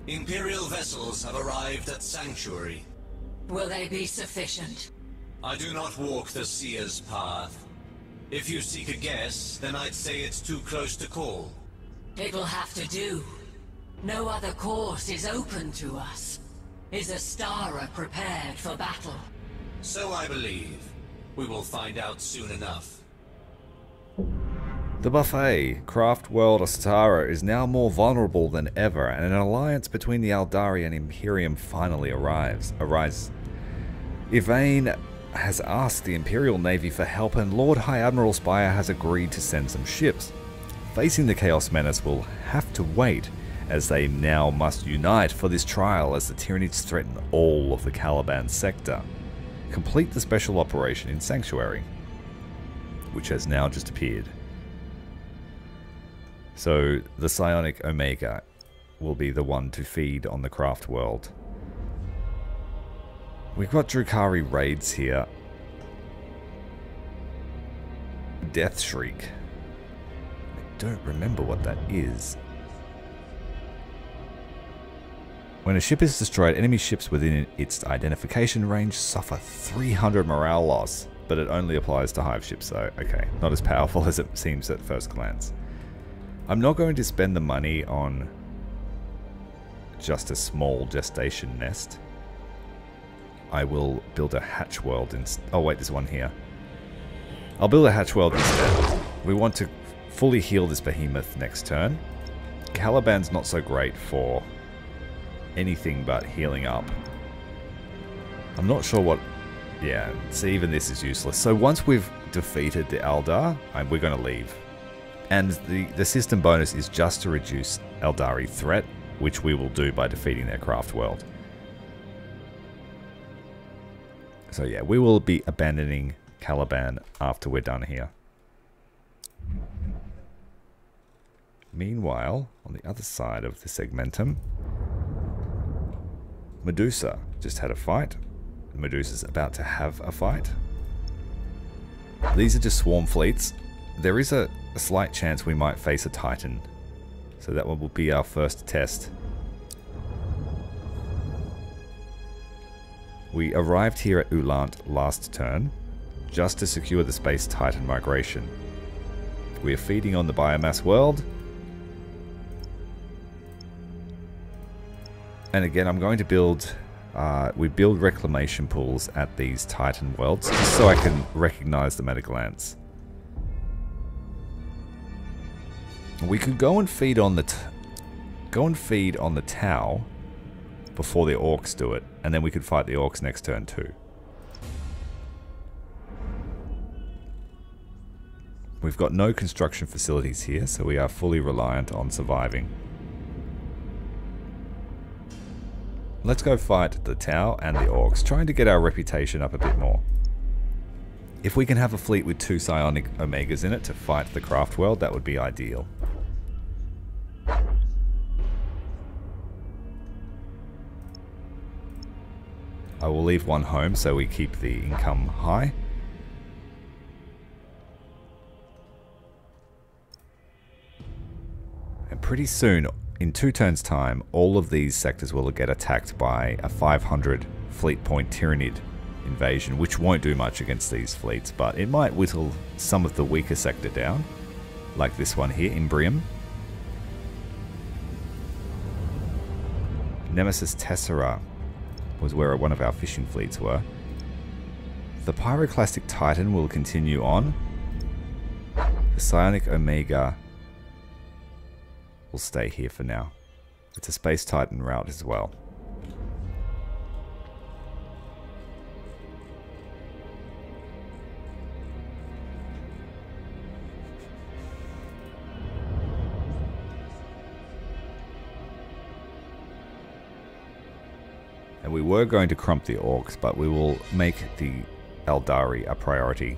Imperial vessels have arrived at Sanctuary. Will they be sufficient? I do not walk the Seer's path. If you seek a guess, then I'd say it's too close to call. It will have to do. No other course is open to us. Is Astara prepared for battle? So I believe. We will find out soon enough. The buffet, Craft World Astara, is now more vulnerable than ever, and an alliance between the Eldari and Imperium finally arises. Yvain has asked the Imperial Navy for help, and Lord High Admiral Spire has agreed to send some ships. Facing the Chaos Menace will have to wait, as they now must unite for this trial as the Tyranids threaten all of the Caliban sector. Complete the special operation in Sanctuary, which has now just appeared. So the Psionic Omega will be the one to feed on the craft world. We've got Drukhari raids here. Death Shriek. I don't remember what that is. When a ship is destroyed, enemy ships within its identification range suffer 300 morale loss, but it only applies to hive ships, so okay, not as powerful as it seems at first glance. I'm not going to spend the money on just a small gestation nest. I will build a hatch world instead. Oh wait, there's one here. I'll build a hatch world instead. We want to fully heal this behemoth next turn. Caliban's not so great for anything but healing up. I'm not sure what... Yeah, see, even this is useless. So once we've defeated the Eldar, we're going to leave. And the system bonus is just to reduce Eldari threat, which we will do by defeating their craft world. So yeah, we will be abandoning Caliban after we're done here. Meanwhile, on the other side of the segmentum, Medusa just had a fight. Medusa's about to have a fight. These are just swarm fleets. There is a slight chance we might face a Titan. So that one will be our first test. We arrived here at Ulant last turn, just to secure the Space Titan migration. We are feeding on the biomass world. And again, I'm going to build... we build reclamation pools at these Titan worlds, just so I can recognize them at a glance. We could go and feed on the Tau before the Orcs do it, and then we could fight the Orcs next turn too. We've got no construction facilities here, so we are fully reliant on surviving. Let's go fight the Tau and the Orcs, trying to get our reputation up a bit more. If we can have a fleet with 2 Psionic Omegas in it to fight the craft world, that would be ideal. I will leave one home so we keep the income high. And pretty soon, in 2 turns' time, all of these sectors will get attacked by a 500 fleet point Tyranid invasion, which won't do much against these fleets, but it might whittle some of the weaker sector down, like this one here, Imbrium. Nemesis Tessera was where one of our fishing fleets were. The Pyroclastic Titan will continue on. The Psionic Omega will stay here for now. It's a Space Titan route as well. And we were going to crump the Orcs, but we will make the Eldari a priority.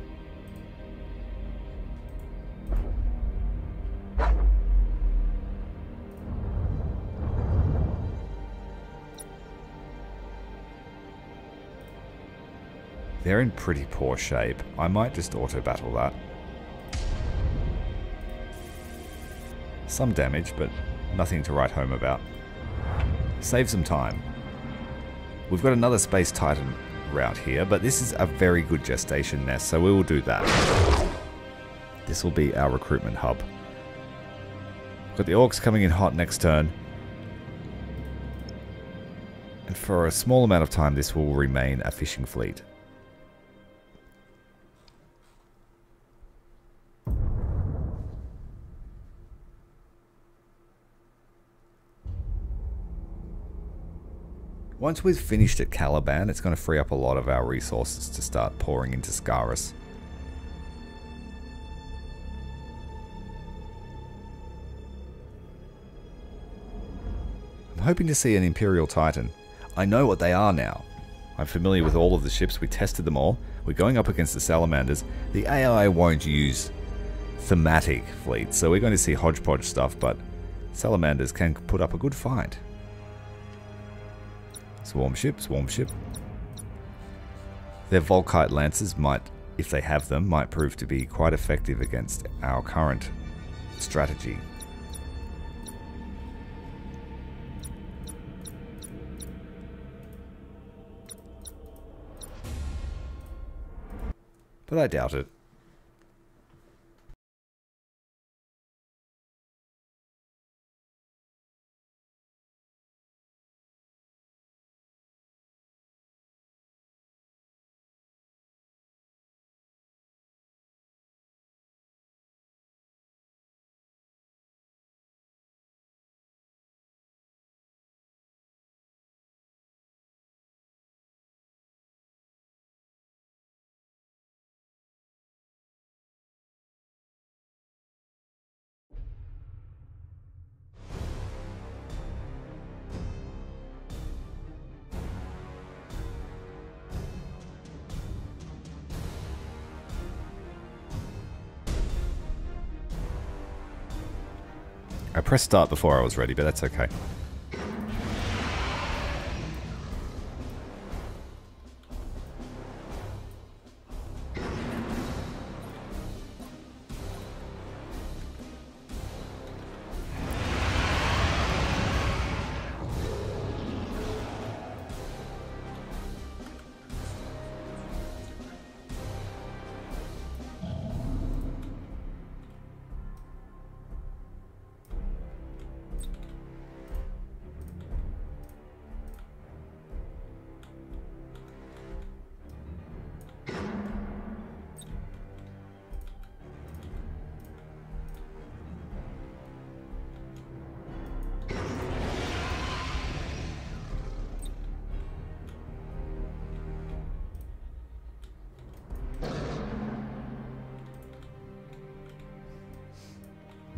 They're in pretty poor shape. I might just auto-battle that. Some damage, but nothing to write home about. Save some time. We've got another Space Titan route here, but this is a very good gestation nest, so we will do that. This will be our recruitment hub. Got the Orcs coming in hot next turn. And for a small amount of time, this will remain a fishing fleet. Once we've finished at Caliban, it's going to free up a lot of our resources to start pouring into Scaris. I'm hoping to see an Imperial Titan. I know what they are now. I'm familiar with all of the ships, we tested them all. We're going up against the Salamanders. The AI won't use thematic fleets, so we're going to see hodgepodge stuff, but Salamanders can put up a good fight. Swarm ship, swarm ship. Their Volkite Lancers might, if they have them, might prove to be quite effective against our current strategy. But I doubt it. I pressed start before I was ready, but that's okay.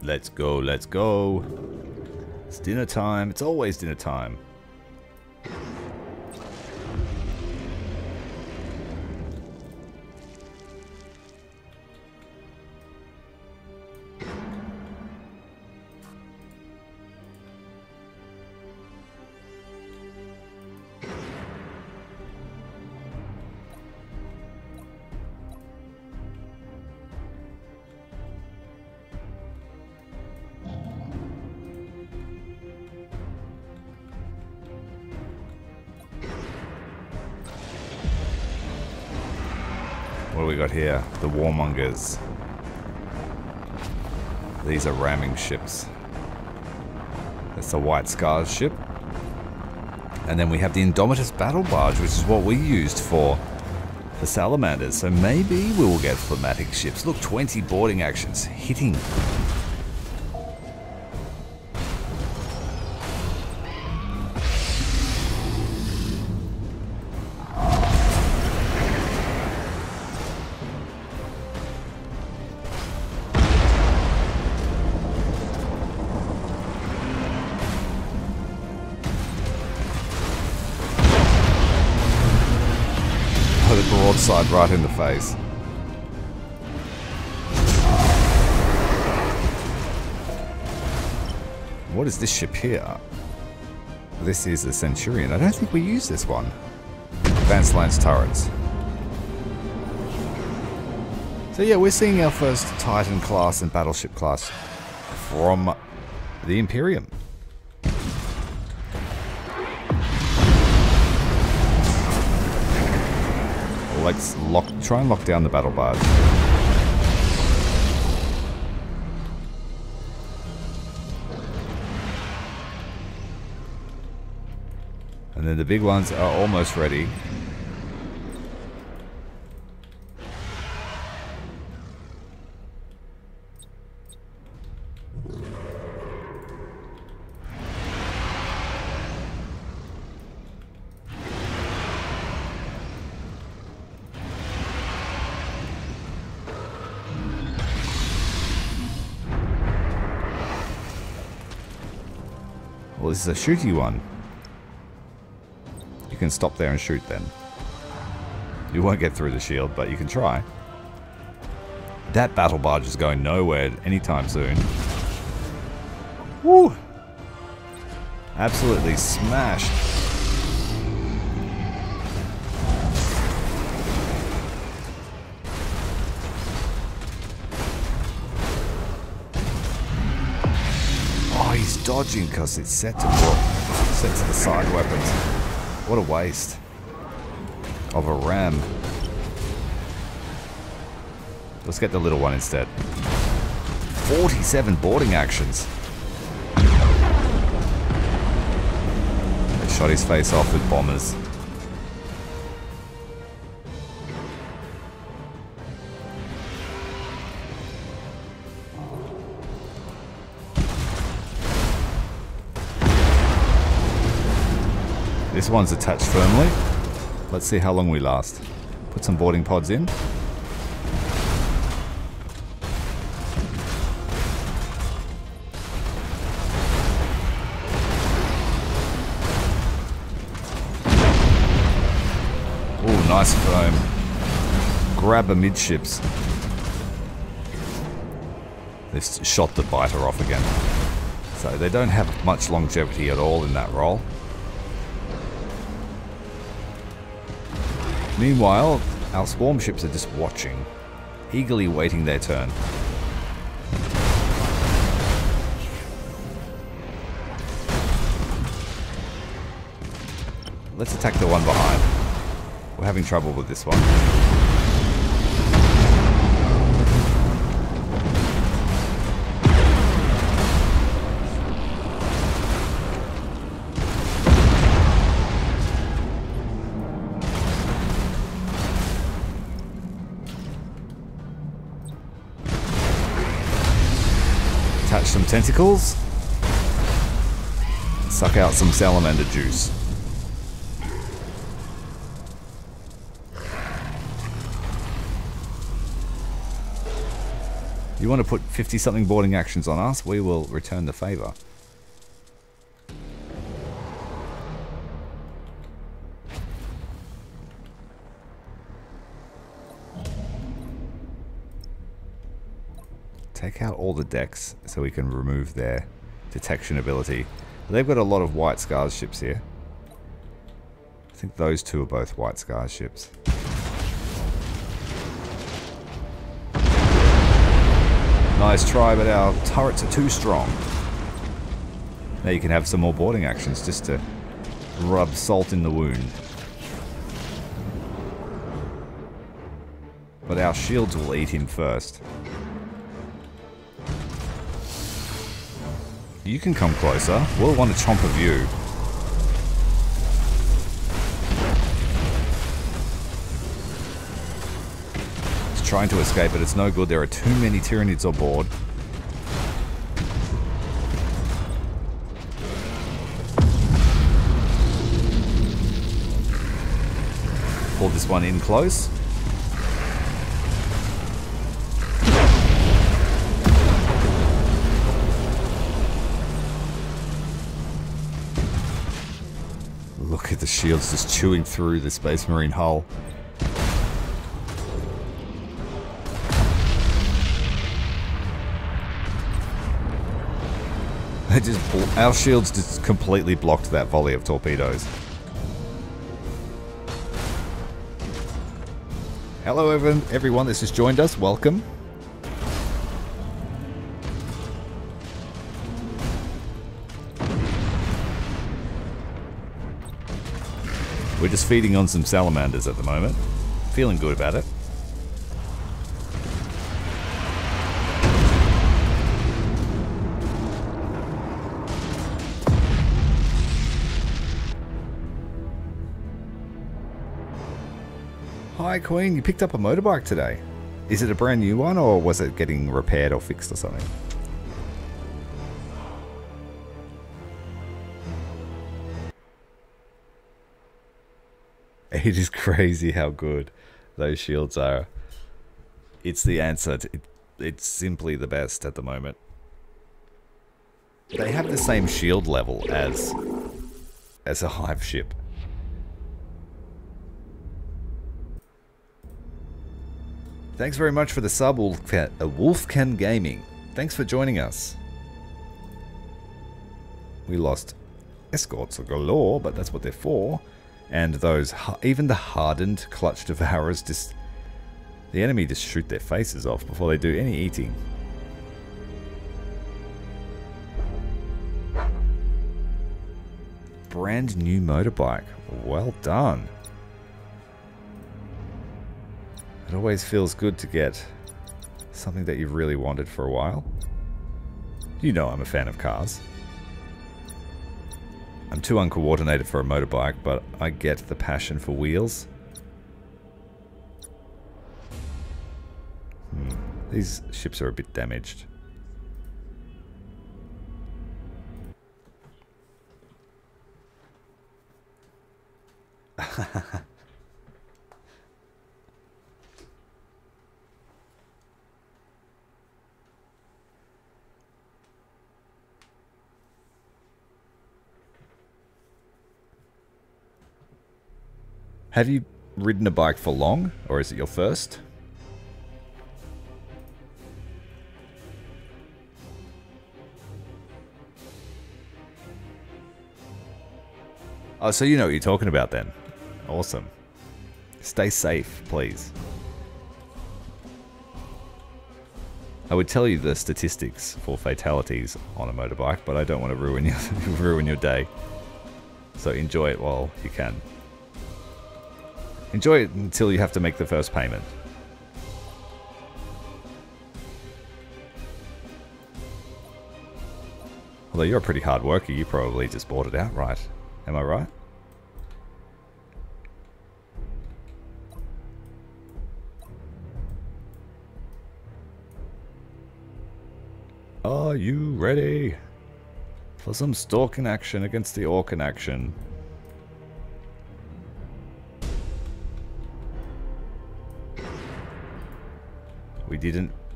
Let's go, let's go. It's dinner time. It's always dinner time. What do we got here? The Warmongers. These are ramming ships. That's the White Scars ship. And then we have the Indomitus Battle Barge, which is what we used for the salamanders, so maybe we will get phlegmatic ships. Look, 20 boarding actions hitting. Broadside right in the face. What is this ship here? This is a Centurion. I don't think we use this one. Advanced Lance turrets. So yeah, we're seeing our first Titan class and battleship class from the Imperium. Let's try and lock down the battle barge. And then the big ones are almost ready. Well, this is a shooty one. You can stop there and shoot then. You won't get through the shield, but you can try. That battle barge is going nowhere anytime soon. Woo! Absolutely smashed. He's dodging because it's set to the side weapons. What a waste of a ram. Let's get the little one instead. 47 boarding actions. They shot his face off with bombers. This one's attached firmly. Let's see how long we last. Put some boarding pods in. Oh, nice foam. Grab amidships. They've shot the biter off again. So they don't have much longevity at all in that role. Meanwhile, our swarm ships are just watching, eagerly waiting their turn. Let's attack the one behind. We're having trouble with this one. Attach some tentacles. Suck out some salamander juice. You want to put 50-something boarding actions on us, we will return the favor. Take out all the decks so we can remove their detection ability. They've got a lot of White Scars ships here. I think those two are both White Scars ships. Nice try, but our turrets are too strong. Now you can have some more boarding actions just to rub salt in the wound. But our shields will eat him first. You can come closer. We'll want to chomp a view. trying to escape, but it's no good. There are too many Tyranids on board. Pull this one in close. Look at the shields just chewing through the Space Marine hull. Our shields just completely blocked that volley of torpedoes. Hello everyone that's just joined us, welcome. We're just feeding on some salamanders at the moment. Feeling good about it. Hi Queen, you picked up a motorbike today. Is it a brand new one or was it getting repaired or fixed or something? It is crazy how good those shields are. It's the answer. It's simply the best at the moment. They have the same shield level as a Hive ship. Thanks very much for the sub, Wolfcan Gaming. Thanks for joining us. We lost escorts galore, but that's what they're for. And those, even the hardened Clutch Devourers, just the enemy just shoot their faces off before they do any eating. Brand new motorbike. Well done. It always feels good to get something that you've really wanted for a while. You know I'm a fan of cars. I'm too uncoordinated for a motorbike, but I get the passion for wheels. These ships are a bit damaged. Have you ridden a bike for long, or is it your first? Oh, so you know what you're talking about then. Awesome. Stay safe, please. I would tell you the statistics for fatalities on a motorbike, but I don't want to ruin your day. So enjoy it while you can. Enjoy it until you have to make the first payment. Although you're a pretty hard worker, you probably just bought it outright. Am I right? Are you ready for some stalking action against the Orc in action?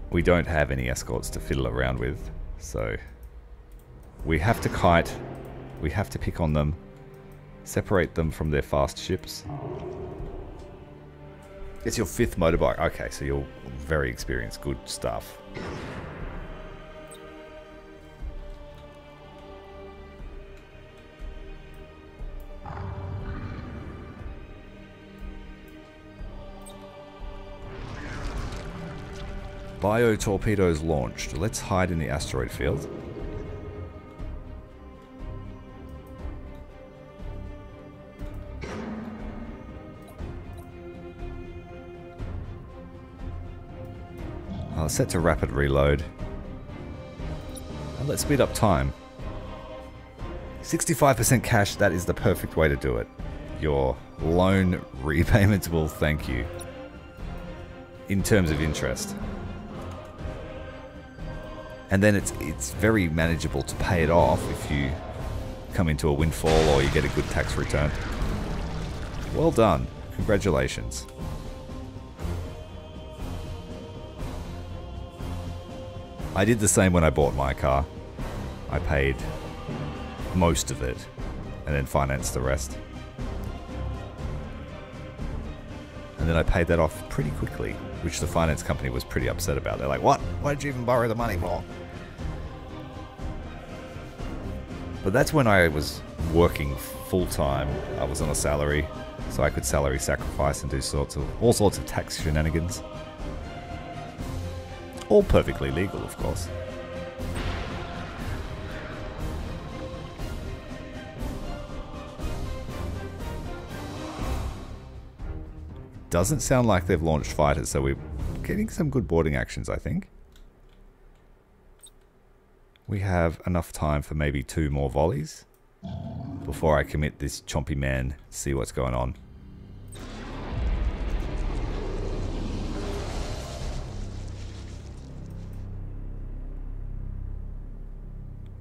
We don't have any escorts to fiddle around with, so we have to kite, we have to pick on them, separate them from their fast ships. It's your 5th motorbike. Okay, so you're very experienced. Good stuff. Bio torpedoes launched. Let's hide in the asteroid field. Set to rapid reload. And let's speed up time. 65% cash, that is the perfect way to do it. Your loan repayments will thank you. in terms of interest. And then it's very manageable to pay it off if you come into a windfall or you get a good tax return. Well done. Congratulations. I did the same when I bought my car. I paid most of it and then financed the rest. And then I paid that off pretty quickly, which the finance company was pretty upset about. They're like, what? Why did you even borrow the money for? But that's when I was working full-time. I was on a salary, so I could salary sacrifice and do all sorts of tax shenanigans. All perfectly legal, of course. Doesn't sound like they've launched fighters, so we're getting some good boarding actions, I think. We have enough time for maybe 2 more volleys before I commit this chompy man, see what's going on.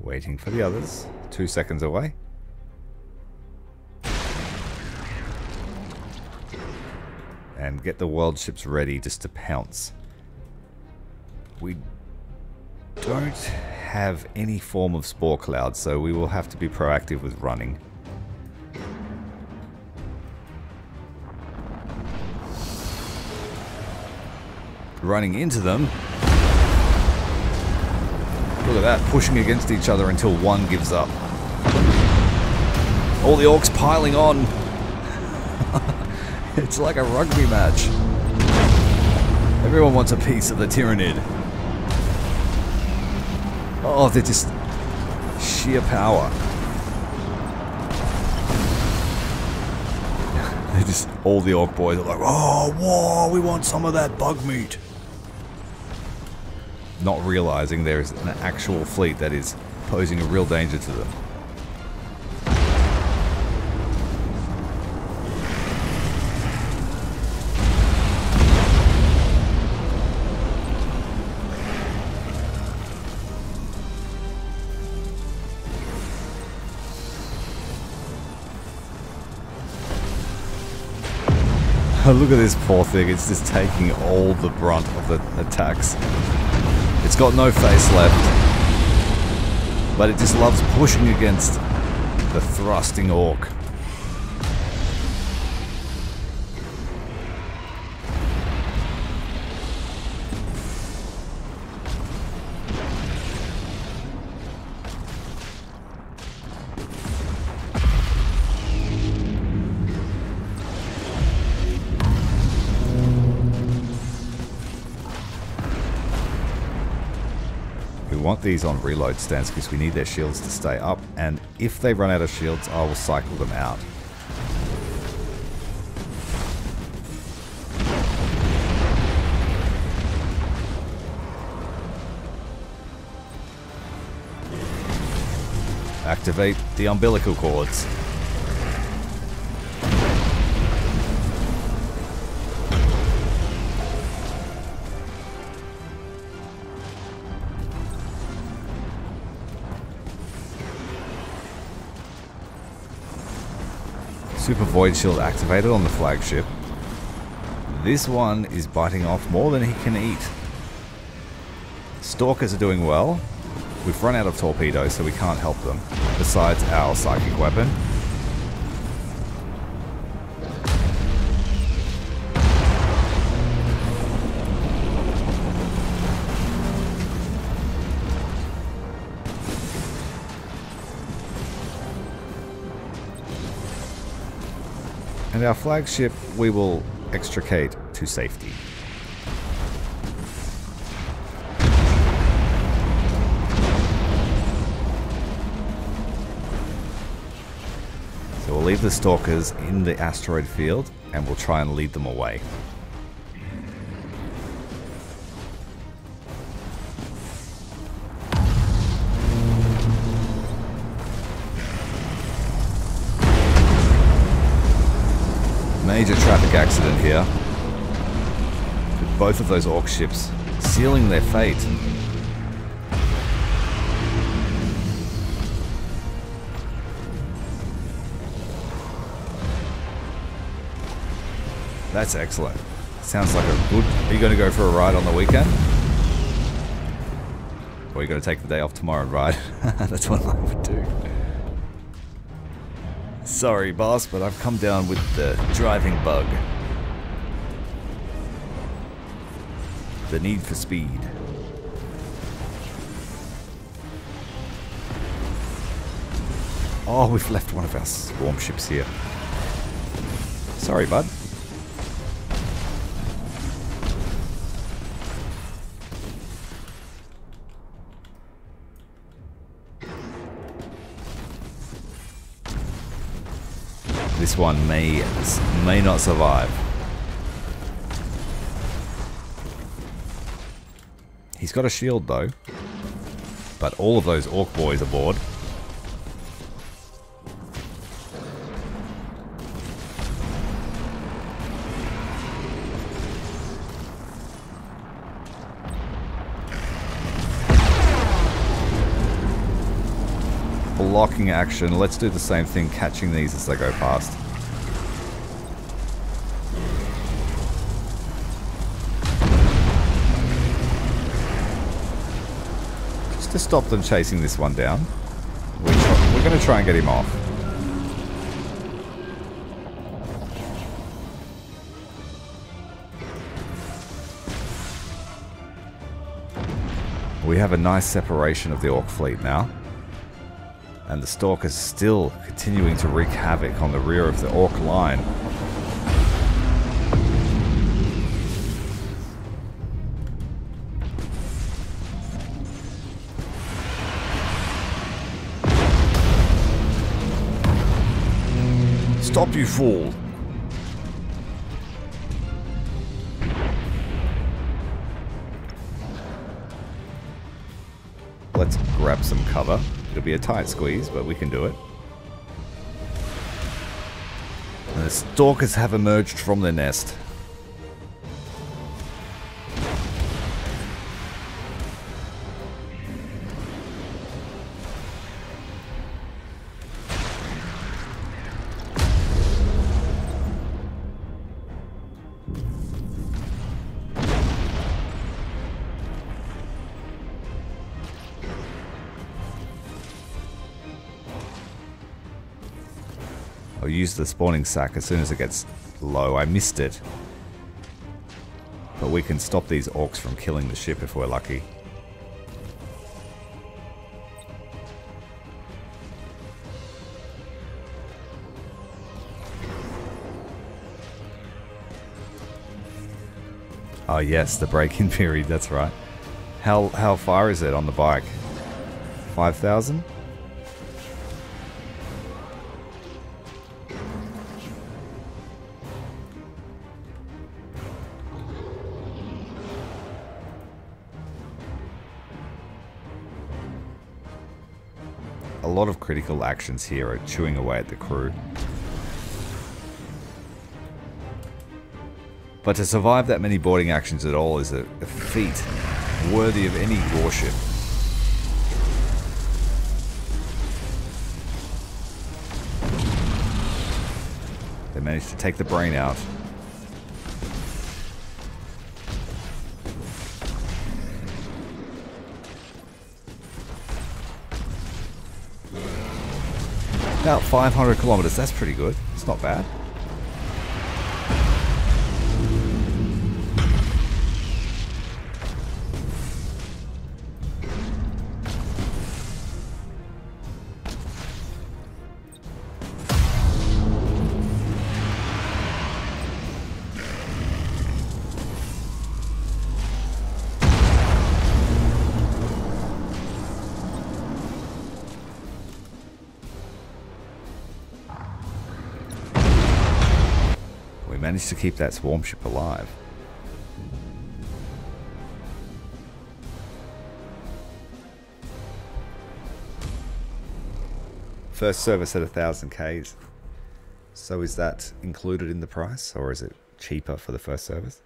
Waiting for the others. 2 seconds away. And get the world ships ready just to pounce. We don't have any form of spore cloud, so we will have to be proactive with running. Running into them. Look at that, pushing against each other until one gives up. All the orcs piling on. It's like a rugby match. Everyone wants a piece of the Tyranid. Oh, they're just sheer power. They're just, all the orc boys are like, oh, whoa, we want some of that bug meat. Not realizing there is an actual fleet that is posing a real danger to them. Look at this poor thing, it's just taking all the brunt of the attacks. It's got no face left, but it just loves pushing against the thrusting orc. We want these on reload stands because we need their shields to stay up, and if they run out of shields, I will cycle them out. Activate the umbilical cords. Super Void Shield activated on the flagship. This one is biting off more than he can eat. Stalkers are doing well. We've run out of torpedoes, so we can't help them, besides our psychic weapon. And our flagship we will extricate to safety. So we'll leave the stalkers in the asteroid field and we'll try and lead them away. Major traffic accident here. both of those orc ships, sealing their fate. That's excellent. Sounds like a good... Are you going to go for a ride on the weekend? Or are you going to take the day off tomorrow and ride? That's what I would do. Sorry, boss, but I've come down with the driving bug. The need for speed. Oh, we've left one of our swarm ships here. Sorry, bud. This one may not survive. He's got a shield though, but all of those orc boys aboard. Blocking action. Let's do the same thing, catching these as they go past. Just to stop them chasing this one down. We're going to try and get him off. We have a nice separation of the orc fleet now. And the Stalker's still continuing to wreak havoc on the rear of the orc line. Stop, you fool! Let's grab some cover. It'll be a tight squeeze, but we can do it. And the Stalkers have emerged from their nest. I'll use the spawning sack as soon as it gets low. I missed it. But we can stop these orcs from killing the ship if we're lucky. Oh yes, the break-in period, that's right. How far is it on the bike? 5,000? A lot of critical actions here are chewing away at the crew. But to survive that many boarding actions at all is a feat worthy of any warship. They managed to take the brain out. About 500 kilometers, that's pretty good. It's not bad. Managed to keep that swarm ship alive. First service at 1,000 Ks. So is that included in the price, or is it cheaper for the first service?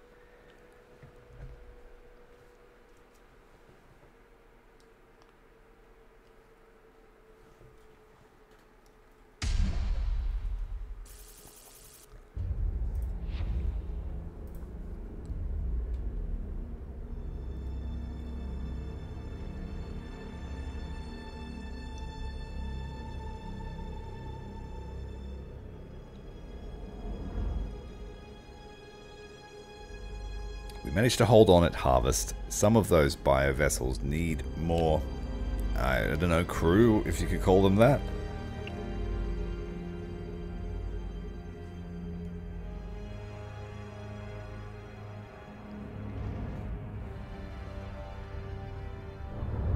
We managed to hold on at Harvest. Some of those bio vessels need more, I don't know, crew, if you could call them that.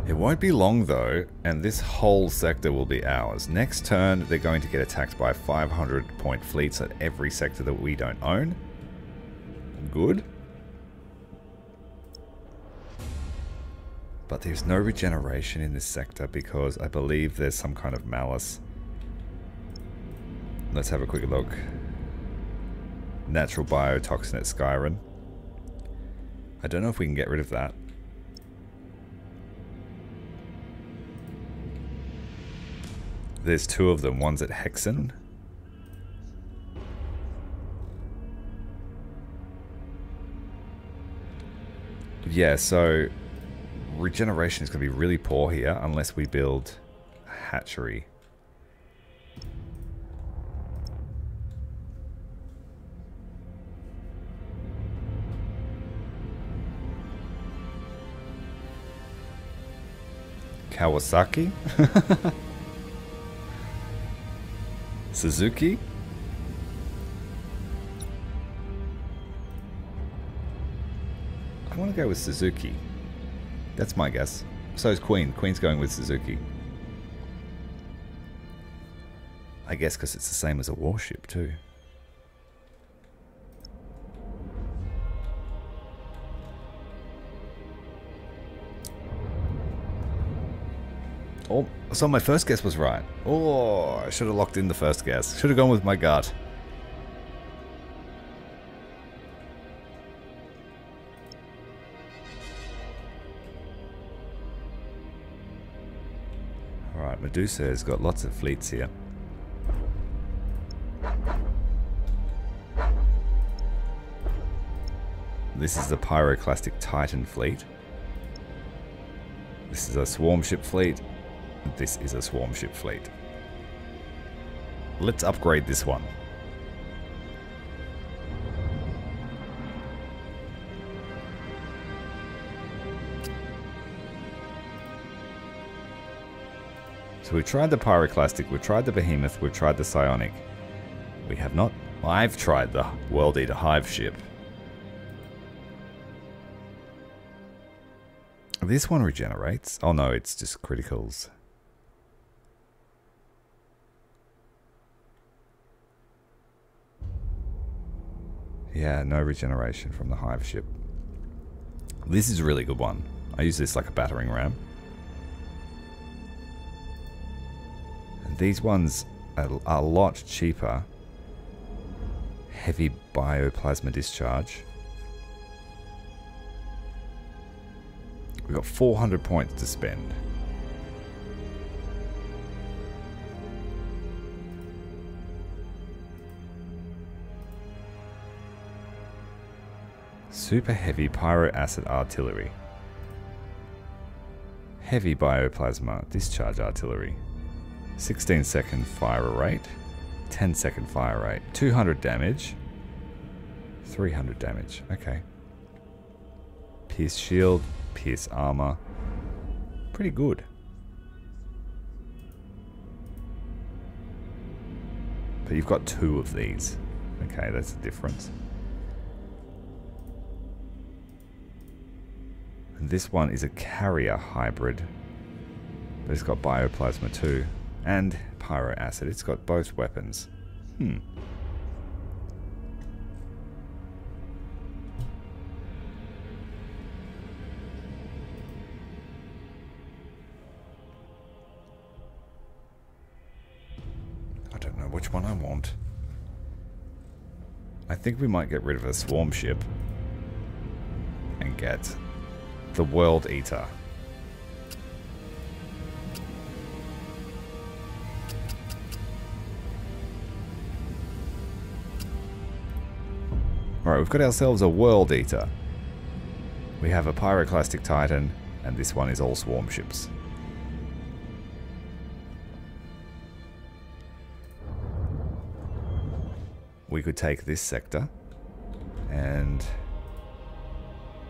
It won't be long though, and this whole sector will be ours. Next turn, they're going to get attacked by 500-point fleets at every sector that we don't own. Good. But there's no regeneration in this sector because I believe there's some kind of malice. Let's have a quick look. Natural biotoxin at Skyrim. I don't know if we can get rid of that. There's two of them. One's at Hexen. Yeah, so regeneration is going to be really poor here unless we build a hatchery. Kawasaki? Suzuki? I want to go with Suzuki. That's my guess. So is Queen. Queen's going with Suzuki. I guess because it's the same as a warship too. Oh, so my first guess was right. Oh, I should have locked in the first guess. Should have gone with my gut. Alright, Medusa has got lots of fleets here. This is the Pyroclastic Titan fleet. This is a swarm ship fleet. This is a swarm ship fleet. Let's upgrade this one. So we've tried the Pyroclastic, we've tried the Behemoth, we've tried the Psionic. We have not... I've tried the World Eater Hive ship. This one regenerates. Oh no, it's just criticals. Yeah, no regeneration from the Hive ship. This is a really good one. I use this like a battering ram. And these ones are a lot cheaper. Heavy bioplasma discharge. We've got 400 points to spend. Super heavy pyro acid artillery. Heavy bioplasma discharge artillery. 16-second fire rate. 10-second fire rate. 200 damage. 300 damage. Okay. Pierce shield. Pierce armor. Pretty good. But you've got two of these. Okay, that's the difference. And this one is a carrier hybrid. But it's got bioplasma too. And pyro acid. It's got both weapons. I don't know which one I want. I think we might get rid of a swarm ship and get the World Eater. Alright, we've got ourselves a World Eater. We have a Pyroclastic Titan, and this one is all swarm ships. We could take this sector and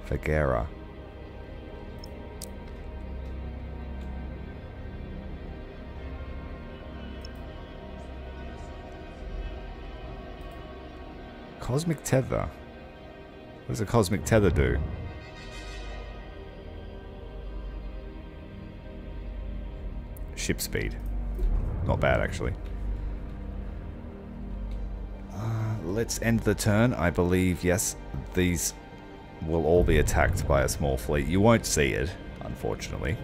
Figuera. Cosmic Tether. What does a Cosmic Tether do? Ship speed. Not bad, actually. Let's end the turn. I believe, yes, these will all be attacked by a small fleet. You won't see it, unfortunately.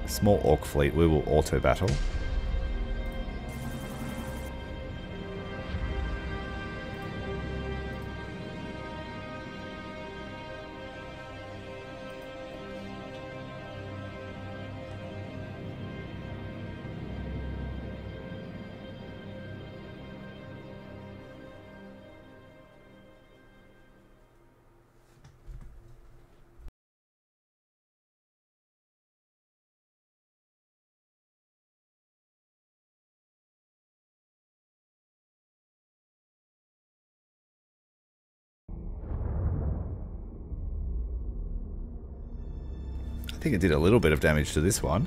Small Orc fleet, we will auto-battle. I think it did a little bit of damage to this one.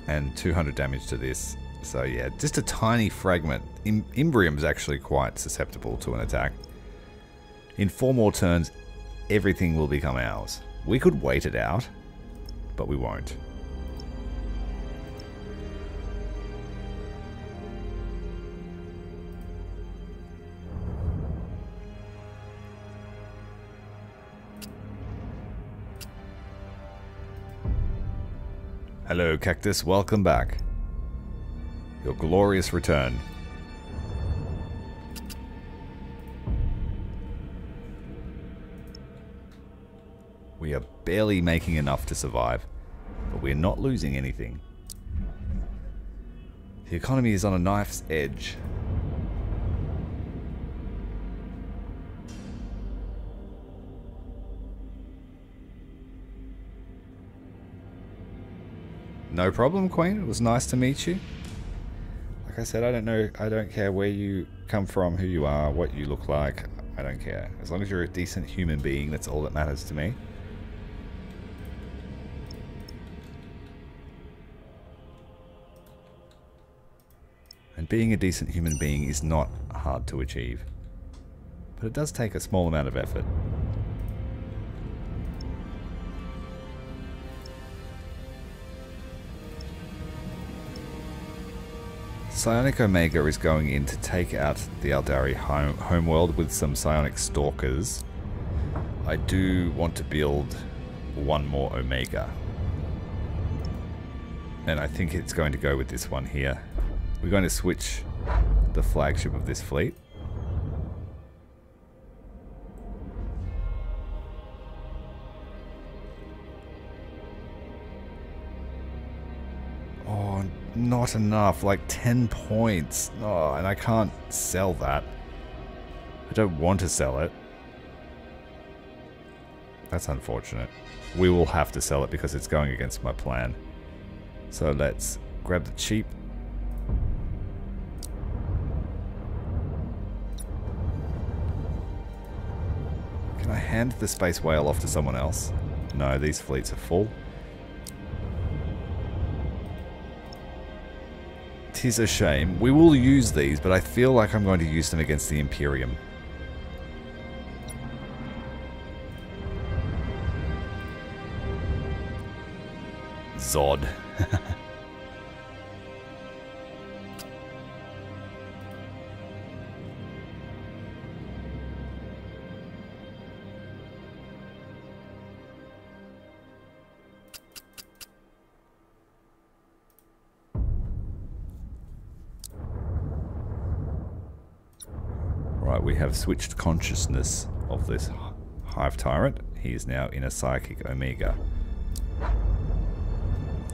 And 200 damage to this. So yeah, just a tiny fragment. Imbrium's actually quite susceptible to an attack. In 4 more turns, everything will become ours. We could wait it out, but we won't. Hello, Cactus. Welcome back. Your glorious return. We are barely making enough to survive, but we're not losing anything. The economy is on a knife's edge. No problem, Queen. It was nice to meet you. Like I said, I don't care where you come from, who you are, what you look like. I don't care. As long as you're a decent human being, that's all that matters to me. And being a decent human being is not hard to achieve. But it does take a small amount of effort. Psionic Omega is going in to take out the Aldari homeworld with some Psionic Stalkers. I do want to build one more Omega. And I think it's going to go with this one here. We're going to switch the flagship of this fleet. Oh, not enough. Like 10 points. Oh, and I can't sell that. I don't want to sell it. That's unfortunate. We will have to sell it because it's going against my plan. So let's grab the cheap. Can I hand the Space Whale off to someone else? No, these fleets are full. Tis a shame. We will use these, but I feel like I'm going to use them against the Imperium. Zod. Right, we have switched consciousness of this Hive Tyrant. He is now in a Psychic Omega.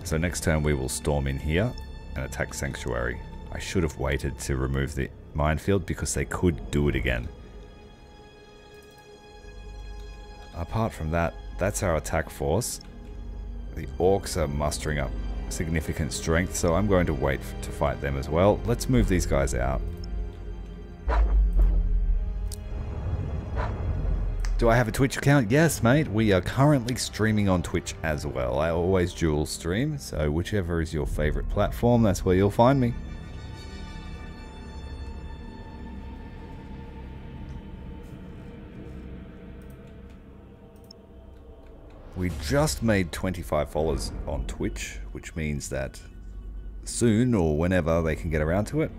So next turn we will storm in here and attack Sanctuary. I should have waited to remove the minefield because they could do it again. Apart from that, that's our attack force. The Orcs are mustering up significant strength, so I'm going to wait to fight them as well. Let's move these guys out. Do I have a Twitch account? Yes, mate. We are currently streaming on Twitch as well. I always dual stream, so whichever is your favorite platform, that's where you'll find me. We just made 25 followers on Twitch, which means that soon, or whenever they can get around to it,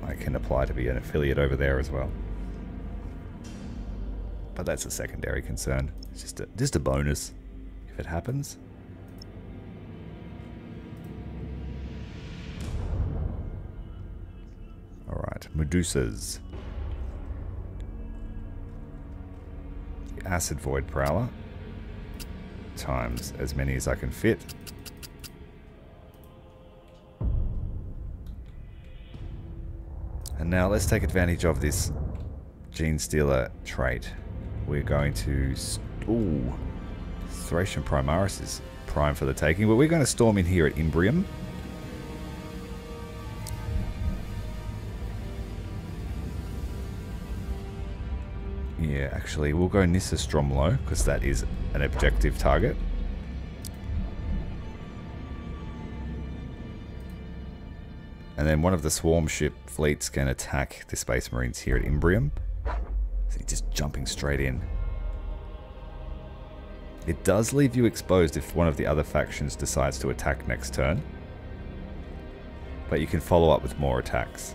I can apply to be an affiliate over there as well. But that's a secondary concern. It's just a bonus if it happens. Alright, Medusas. The Acid Void Prowler. Times as many as I can fit. And now let's take advantage of this Gene Stealer trait. We're going to... Ooh. Thracian Primaris is prime for the taking, but we're going to storm in here at Imbrium. Yeah, actually, we'll go Nissa Stromlo, because that is an objective target. And then one of the swarm ship fleets can attack the Space Marines here at Imbrium. So just jumping straight in. It does leave you exposed if one of the other factions decides to attack next turn. But you can follow up with more attacks.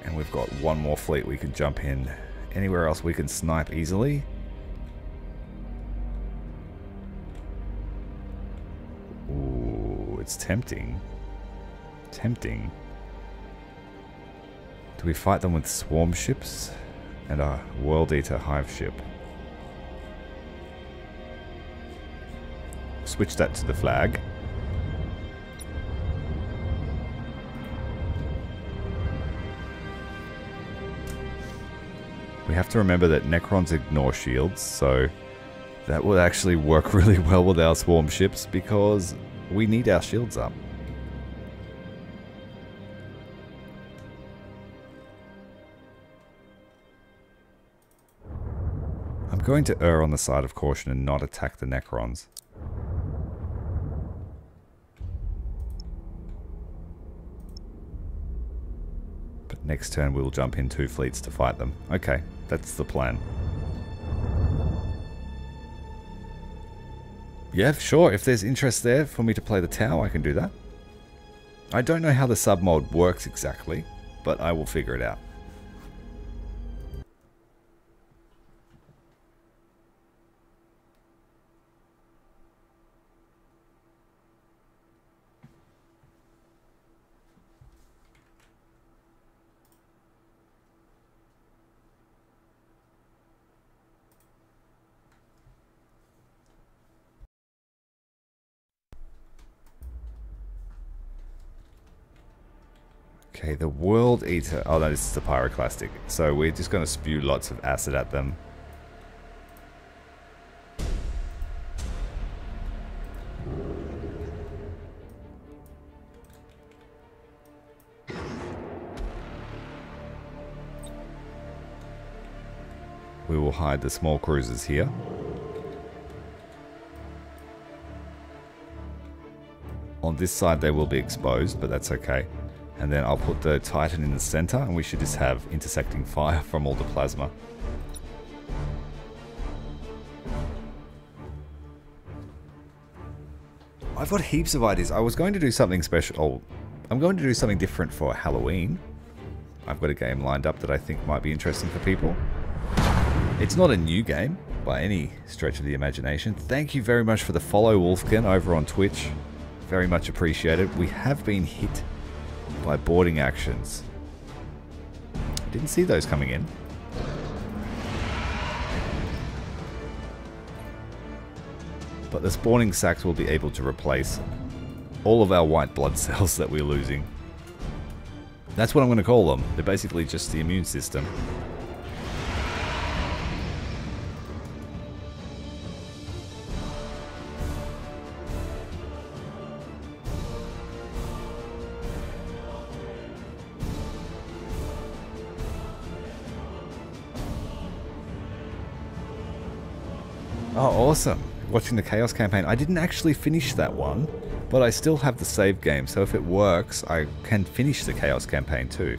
And we've got one more fleet we can jump in. Anywhere else we can snipe easily. Ooh, it's tempting. Tempting. Do we fight them with swarm ships and a World Eater hive ship? Switch that to the flag. We have to remember that Necrons ignore shields, so that would actually work really well with our swarm ships because we need our shields up. I'm going to err on the side of caution and not attack the Necrons. But next turn we'll jump in 2 fleets to fight them. Okay, that's the plan. Yeah, sure, if there's interest there for me to play the Tau, I can do that. I don't know how the sub-mod works exactly, but I will figure it out. Okay, the World Eater. Oh no, this is the Pyroclastic. So we're just going to spew lots of acid at them. We will hide the small cruisers here. On this side they will be exposed, but that's okay. And then I'll put the Titan in the center, and we should just have intersecting fire from all the plasma. I've got heaps of ideas. I was going to do something special. Oh, I'm going to do something different for Halloween. I've got a game lined up that I think might be interesting for people. It's not a new game by any stretch of the imagination. Thank you very much for the follow, Wolfkin, over on Twitch. Very much appreciated. We have been hit by boarding actions. Didn't see those coming in. But the spawning sacks will be able to replace all of our white blood cells that we're losing. That's what I'm going to call them. They're basically just the immune system. Oh, awesome. Watching the Chaos campaign. I didn't actually finish that one, but I still have the save game, so if it works, I can finish the Chaos campaign too.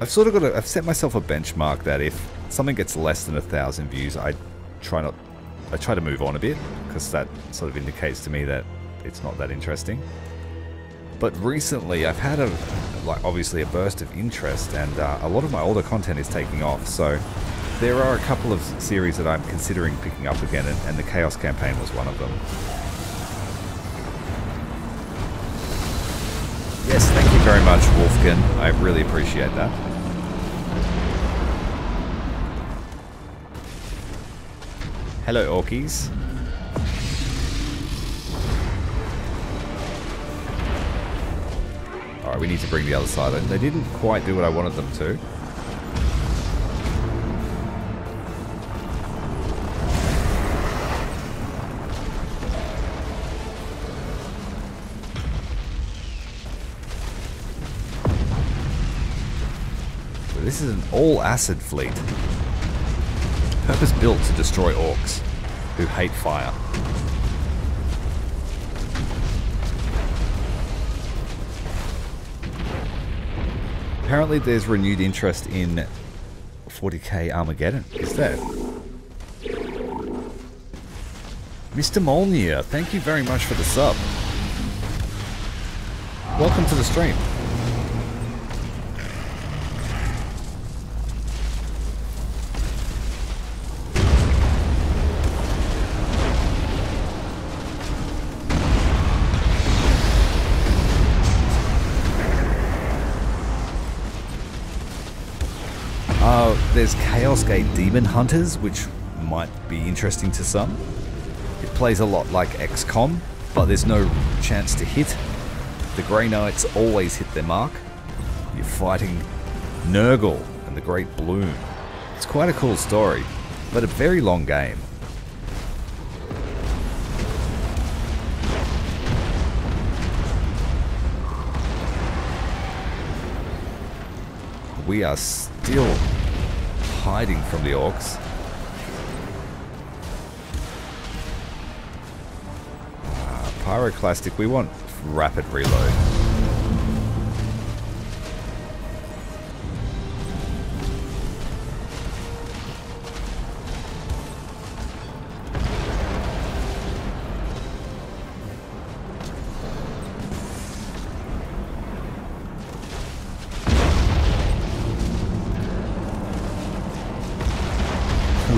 I've set myself a benchmark that if something gets less than 1,000 views, I try to move on a bit, because that sort of indicates to me that it's not that interesting. But recently I've had obviously a burst of interest, and a lot of my older content is taking off, so there are a couple of series that I'm considering picking up again, and the Chaos campaign was one of them. Yes, thank you very much, Wolfkin. I really appreciate that. Hello, Orkies. Alright, we need to bring the other side in. They didn't quite do what I wanted them to. This is an all-acid fleet, purpose-built to destroy orcs, who hate fire. Apparently there's renewed interest in 40k Armageddon. Is there? Mr. Molnir, thank you very much for the sub. Welcome to the stream. There's Chaos Gate Demon Hunters, which might be interesting to some. It plays a lot like XCOM, but there's no chance to hit. The Grey Knights always hit their mark. You're fighting Nurgle and the Great Bloom. It's quite a cool story, but a very long game. We are still hiding from the orcs. Pyroclastic, we want rapid reload.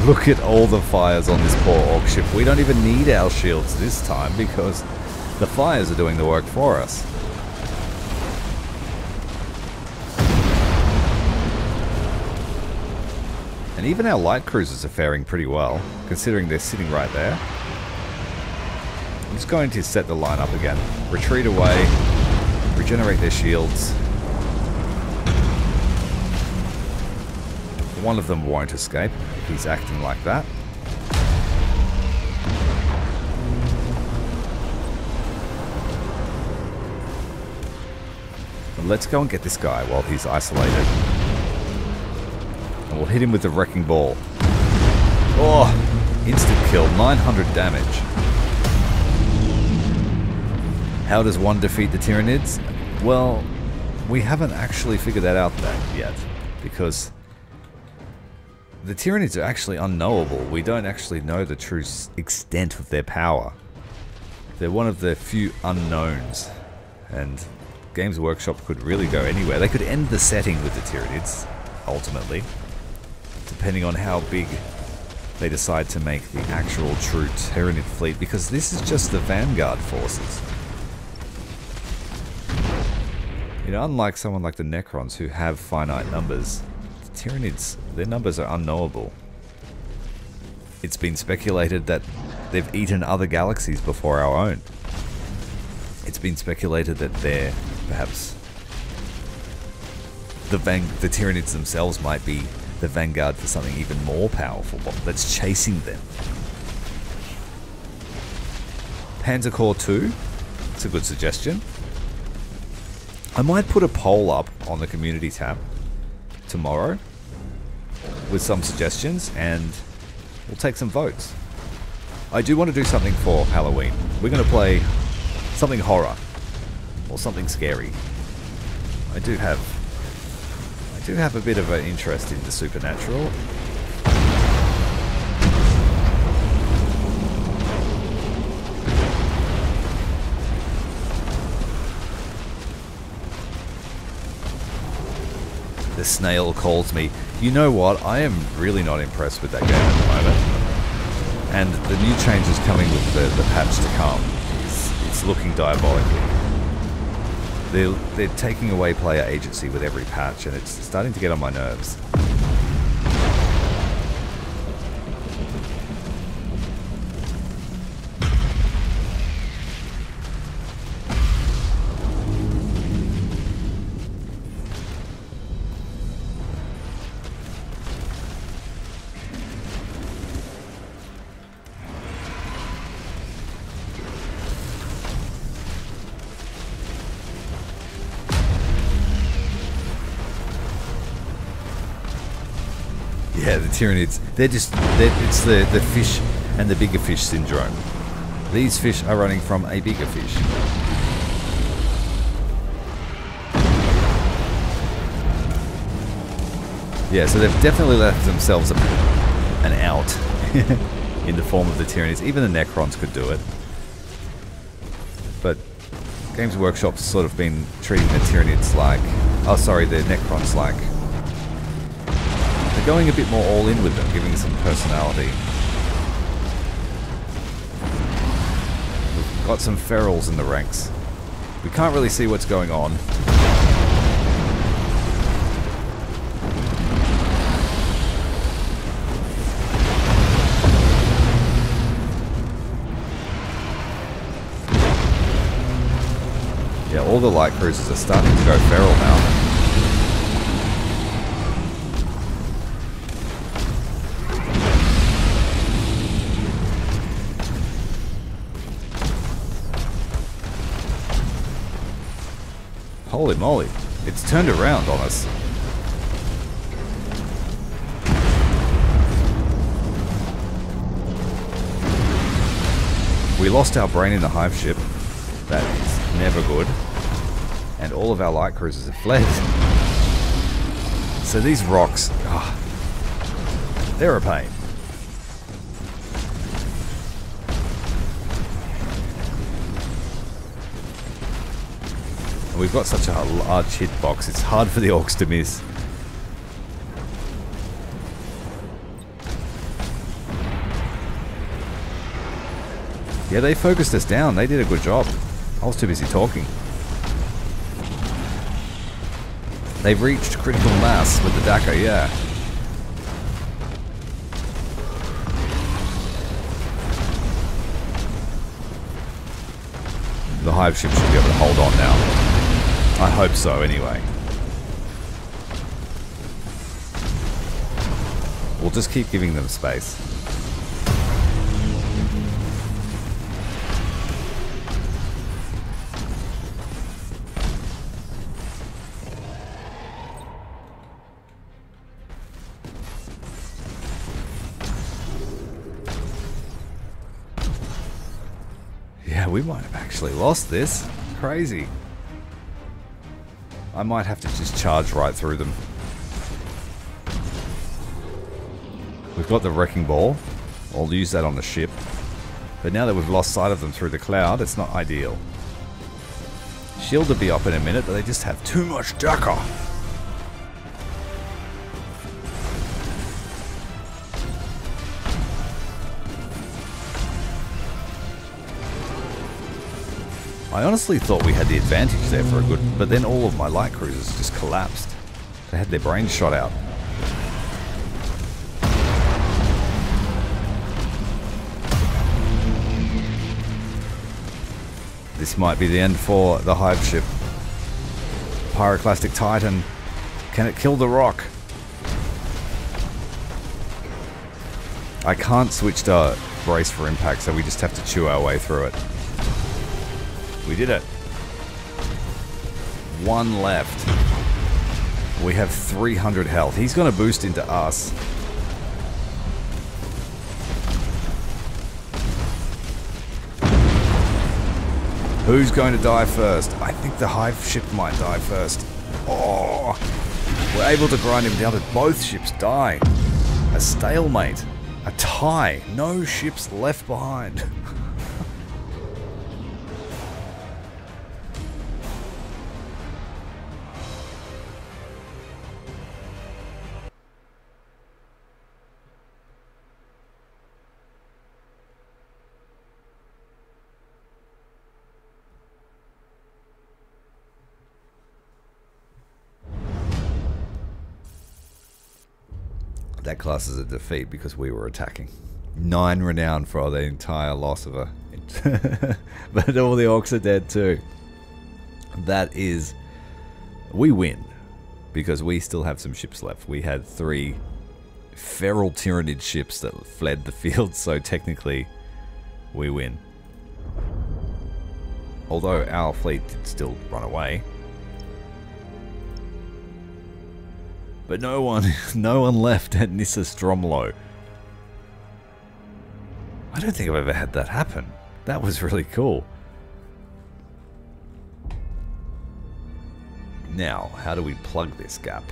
Look at all the fires on this poor orc ship. We don't even need our shields this time because the fires are doing the work for us. And even our light cruisers are faring pretty well, considering they're sitting right there. I'm just going to set the line up again. Retreat away, regenerate their shields. One of them won't escape if he's acting like that. But let's go and get this guy while he's isolated. And we'll hit him with the Wrecking Ball. Oh! Instant kill, 900 damage. How does one defeat the Tyranids? Well, we haven't actually figured that out yet, because the Tyranids are actually unknowable. We don't actually know the true extent of their power. They're one of the few unknowns, and Games Workshop could really go anywhere. They could end the setting with the Tyranids, ultimately, depending on how big they decide to make the actual true Tyranid fleet, because this is just the Vanguard forces. You know, unlike someone like the Necrons who have finite numbers, Tyranids, their numbers are unknowable. It's been speculated that they've eaten other galaxies before our own. It's been speculated that they're perhaps the Tyranids themselves might be the vanguard for something even more powerful that's chasing them. Panzer Corps 2. It's a good suggestion. I might put a poll up on the community tab tomorrow with some suggestions, and we'll take some votes. I do want to do something for Halloween. We're going to play something horror or something scary. I do have a bit of an interest in the supernatural. The snail calls me. You know what? I am really not impressed with that game at the moment. And the new changes coming with the patch to come, it's looking diabolical. They're taking away player agency with every patch, and it's starting to get on my nerves. Yeah, the Tyranids, it's the fish and the bigger fish syndrome. These fish are running from a bigger fish. Yeah, so they've definitely left themselves an out in the form of the Tyranids. Even the Necrons could do it. But Games Workshop's sort of been treating the Tyranids like... Oh, sorry, the Necrons like... They're going a bit more all in with them, giving some personality. We've got some ferals in the ranks. We can't really see what's going on. Yeah, all the light cruisers are starting to go feral now. Holy moly, it's turned around on us. We lost our brain in the hive ship. That is never good. And all of our light cruisers have fled. So these rocks, they're a pain. We've got such a large hitbox, it's hard for the orcs to miss. Yeah, they focused us down, they did a good job. I was too busy talking. They've reached critical mass with the Daka, yeah. The hive ship should be able to hold on now. I hope so, anyway. We'll just keep giving them space. Yeah, we might have actually lost this. Crazy. I might have to just charge right through them. We've got the wrecking ball. I'll use that on the ship. But now that we've lost sight of them through the cloud, it's not ideal. Shield will be up in a minute, but they just have too much Daka. I honestly thought we had the advantage there for a good, but then all of my light cruisers just collapsed. They had their brains shot out. This might be the end for the hive ship. Pyroclastic Titan. Can it kill the rock? I can't switch to brace for impact, so we just have to chew our way through it. We did it. One left. We have 300 health. He's going to boost into us. Who's going to die first? I think the Hive ship might die first. Oh! We're able to grind him down to both ships die. A stalemate. A tie. No ships left behind. That class is a defeat because we were attacking. 9 renown for the entire loss of a... but all the orcs are dead too. That is... We win. Because we still have some ships left. We had 3 feral Tyranid ships that fled the field, so technically we win. Although our fleet did still run away. But no one left at Nissa Stromlo. I don't think I've ever had that happen. That was really cool. Now, how do we plug this gap?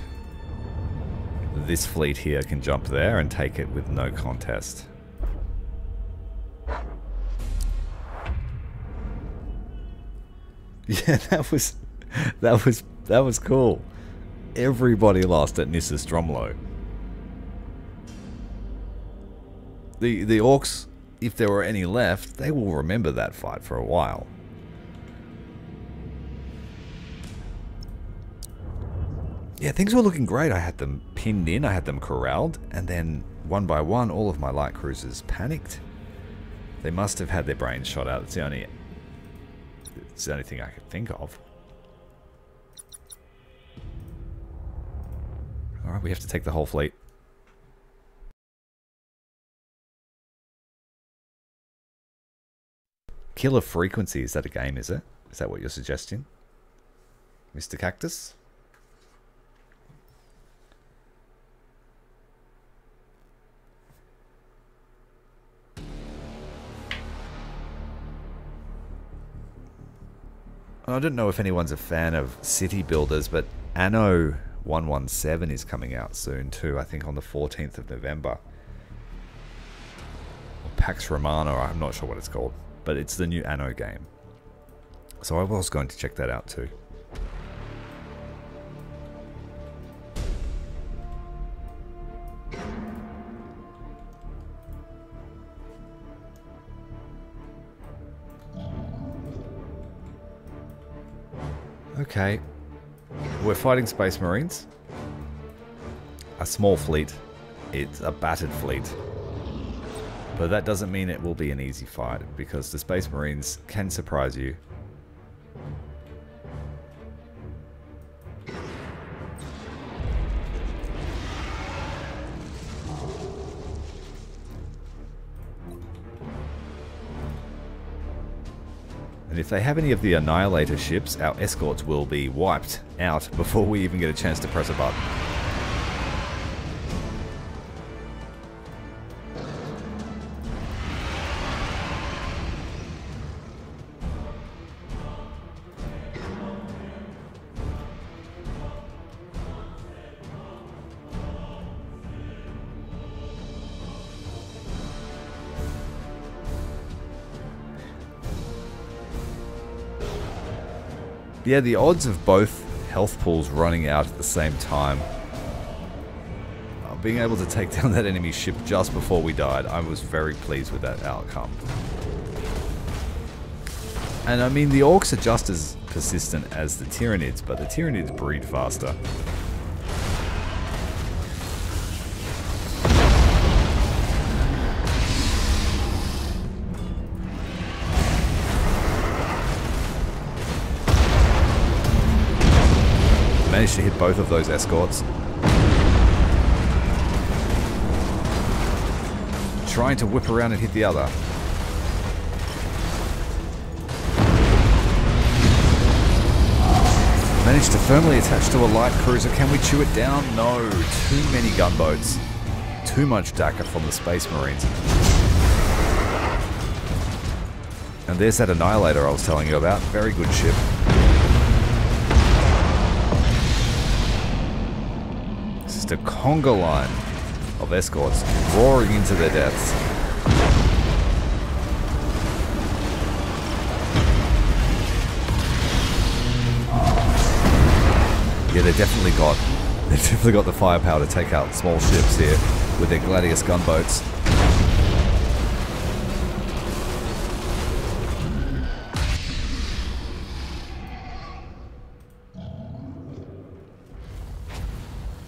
This fleet here can jump there and take it with no contest. Yeah, that was cool. Everybody lost at Nissa Stromlo. The orcs, if there were any left, they will remember that fight for a while. Yeah, things were looking great. I had them pinned in, I had them corralled, and then one by one, all of my light cruisers panicked. They must have had their brains shot out. It's the only thing I could think of. Alright, we have to take the whole fleet. Killer Frequency, is that a game, is it? Is that what you're suggesting? Mr. Cactus? I don't know if anyone's a fan of city builders, but Anno 117 is coming out soon too, I think on the 14th of November. Or Pax Romana, I'm not sure what it's called. But it's the new Anno game. So I was going to check that out too. Okay. We're fighting Space Marines. A small fleet. It's a battered fleet. But that doesn't mean it will be an easy fight, because the Space Marines can surprise you. And if they have any of the Annihilator ships, our escorts will be wiped out before we even get a chance to press a button. Yeah, the odds of both health pools running out at the same time. Being able to take down that enemy ship just before we died, I was very pleased with that outcome. And I mean, the orcs are just as persistent as the Tyranids, but the Tyranids breed faster. Managed to hit both of those escorts. Trying to whip around and hit the other. Managed to firmly attach to a light cruiser. Can we chew it down? No. Too many gunboats. Too much DACA from the Space Marines. And there's that Annihilator I was telling you about. Very good ship. It's just a conga line of escorts roaring into their deaths. Yeah, they've definitely got the firepower to take out small ships here with their Gladius gunboats.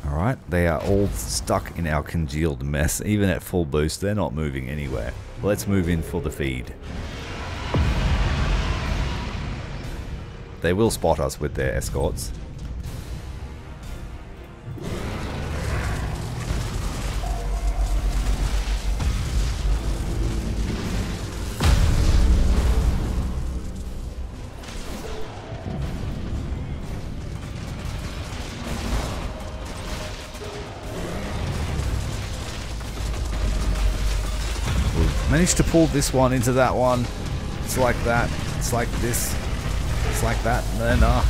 Alright, they are all stuck in our congealed mess. Even at full boost, they're not moving anywhere. Let's move in for the feed. They will spot us with their escorts. Managed to pull this one into that one. It's like that. It's like this. It's like that. And then,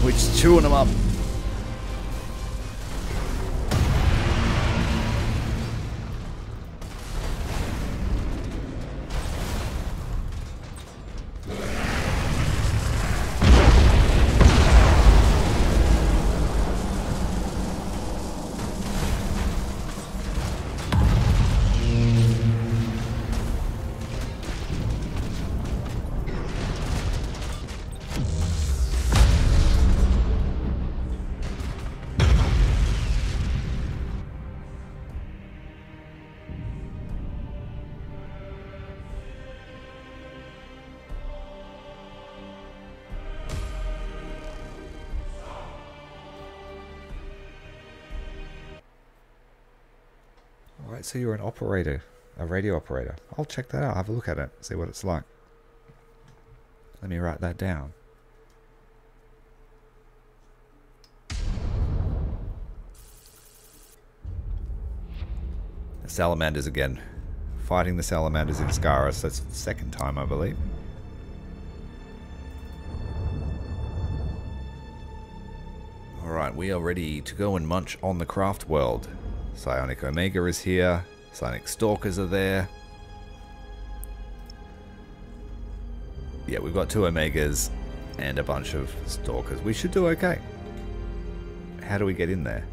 we're just chewing them up. Alright, so you're an operator, a radio operator. I'll check that out, have a look at it, see what it's like. Let me write that down. The Salamanders again. Fighting the Salamanders in Scaris. That's the second time, I believe. Alright, we are ready to go and munch on the craft world. Psionic Omega is here. Psionic Stalkers are there. Yeah, we've got 2 Omegas and a bunch of Stalkers. We should do okay. How do we get in there?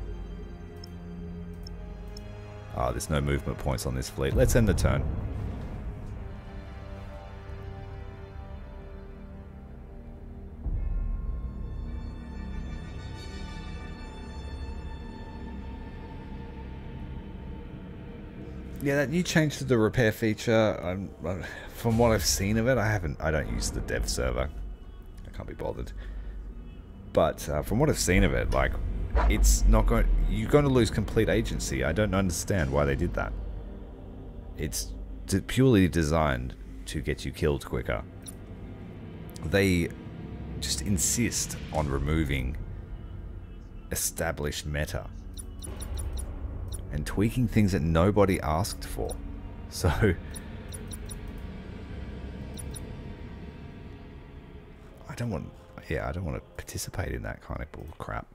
Ah, there's no movement points on this fleet. Let's end the turn. Yeah, that new change to the repair feature, from what I've seen of it, I don't use the dev server. I can't be bothered. But from what I've seen of it, like, it's not going. You're going to lose complete agency. I don't understand why they did that. It's purely designed to get you killed quicker. They just insist on removing established meta and tweaking things that nobody asked for. So I don't want to participate in that kind of bull crap.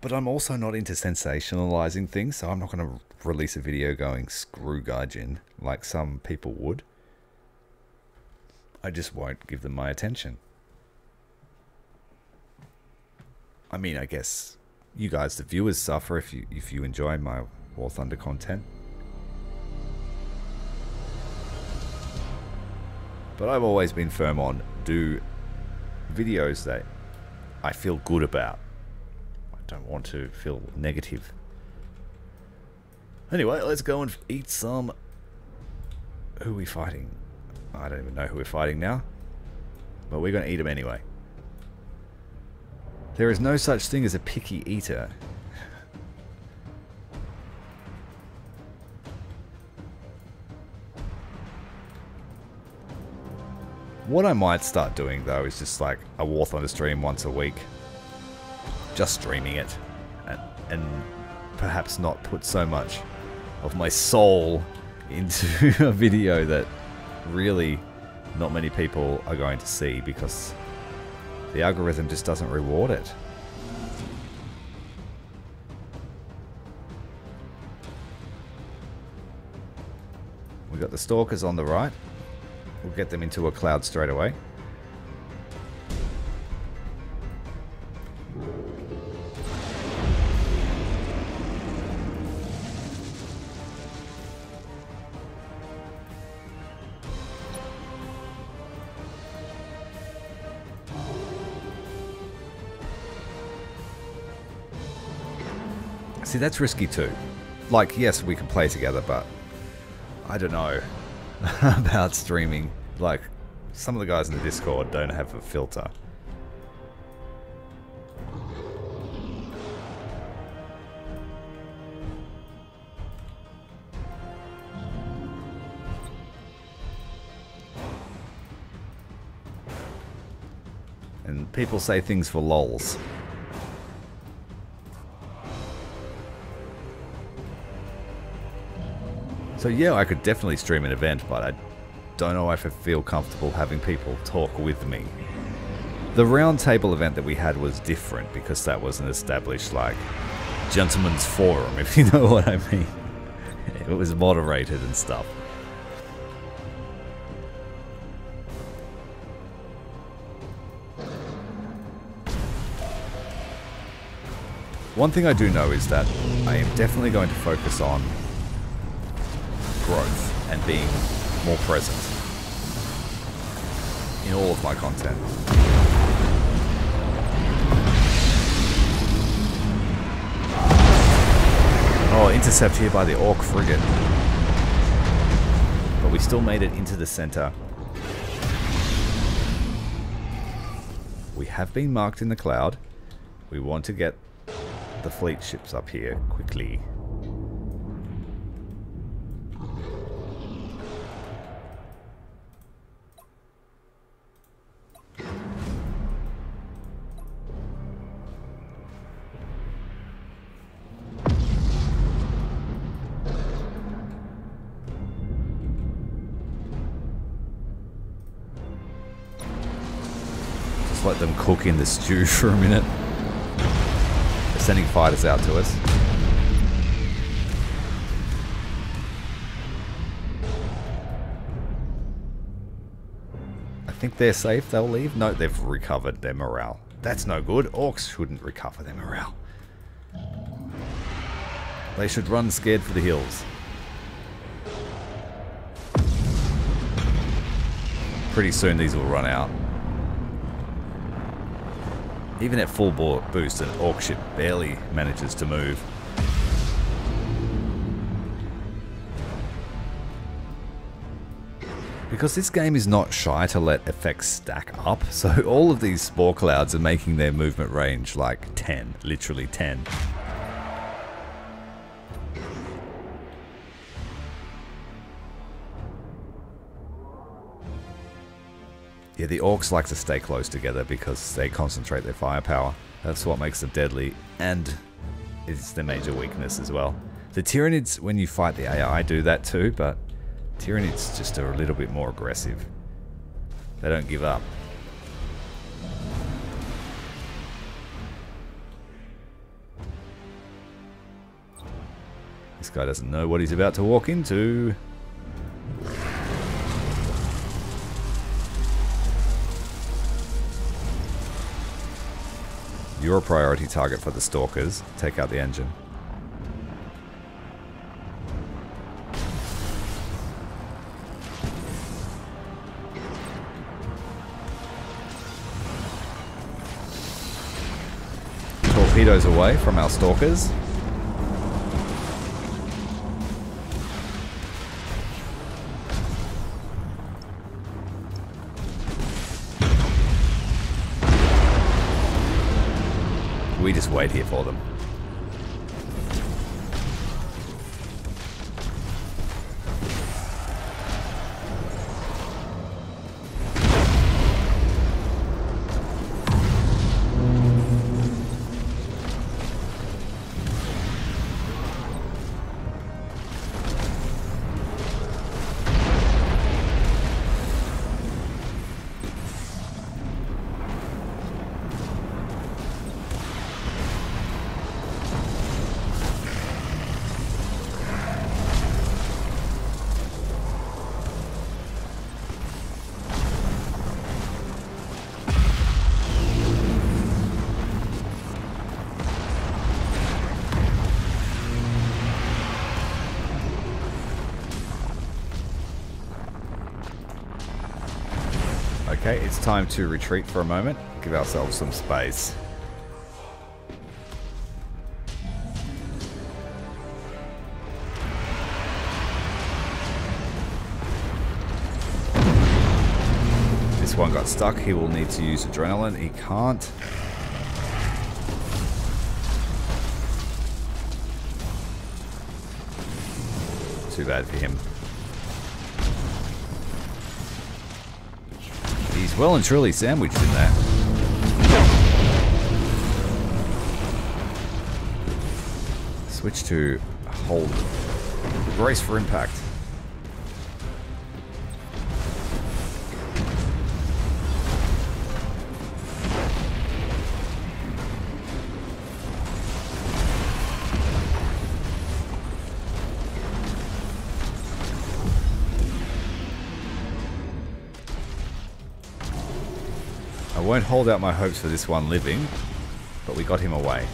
But I'm also not into sensationalizing things, so I'm not going to release a video going screw Gaijin like some people would. I just won't give them my attention. I mean, I guess you guys, the viewers, suffer if you enjoy my War Thunder content. But I've always been firm on do videos that I feel good about. I don't want to feel negative. Anyway, let's go and eat some... Who are we fighting? I don't even know who we're fighting now. But we're going to eat them anyway. There is no such thing as a picky eater. What I might start doing though is just like a Warthonder stream once a week. Just streaming it. And perhaps not put so much of my soul into a video that really not many people are going to see because the algorithm just doesn't reward it. We've got the Stalkers on the right. We'll get them into a cloud straight away. See, that's risky too. Like, yes, we can play together, but I don't know about streaming. Like, some of the guys in the Discord don't have a filter. And people say things for lols. So yeah, I could definitely stream an event, but I don't know if I feel comfortable having people talk with me. The round table event that we had was different because that was an established, like, gentleman's forum, if you know what I mean. It was moderated and stuff. One thing I do know is that I am definitely going to focus on growth and being more present in all of my content. Oh, intercept here by the Orc frigate. But we still made it into the center. We have been marked in the cloud. We want to get the fleet ships up here quickly. Just let them cook in the stew for a minute. They're sending fighters out to us. I think they're safe, they'll leave. No, they've recovered their morale. That's no good. Orcs shouldn't recover their morale. They should run scared for the hills. Pretty soon these will run out. Even at full boost, an Orc ship barely manages to move. Because this game is not shy to let effects stack up, so all of these spore clouds are making their movement range like 10, literally 10. Yeah, the Orcs like to stay close together because they concentrate their firepower. That's what makes them deadly, and it's their major weakness as well. The Tyranids, when you fight the AI, do that too, but Tyranids just are a little bit more aggressive. They don't give up. This guy doesn't know what he's about to walk into. You're a priority target for the Stalkers. Take out the engine. Torpedoes away from our Stalkers. We just wait here for them. Okay, it's time to retreat for a moment. Give ourselves some space. This one got stuck. He will need to use adrenaline. He can't. Too bad for him. He's well and truly sandwiched in there. Switch to hold. Brace for impact. I won't hold out my hopes for this one living, but we got him away.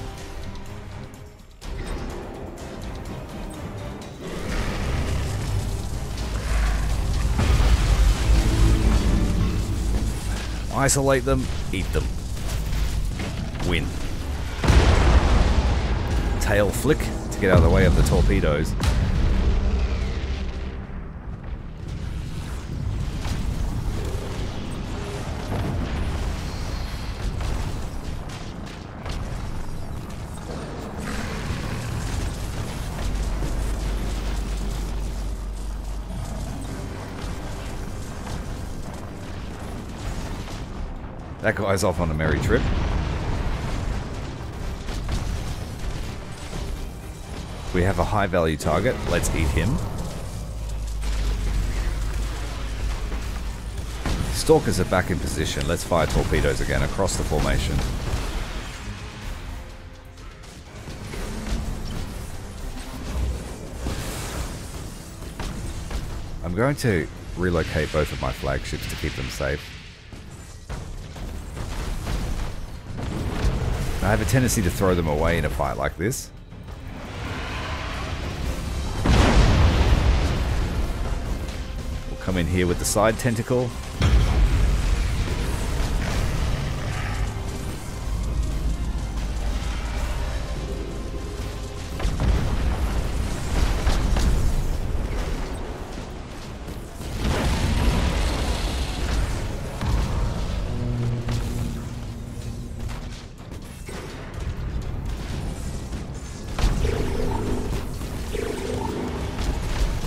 Isolate them, eat them. Win. Tail flick to get out of the way of the torpedoes. That guy's off on a merry trip. We have a high value target. Let's eat him. Stalkers are back in position. Let's fire torpedoes again across the formation. I'm going to relocate both of my flagships to keep them safe. I have a tendency to throw them away in a fight like this. We'll come in here with the side tentacle.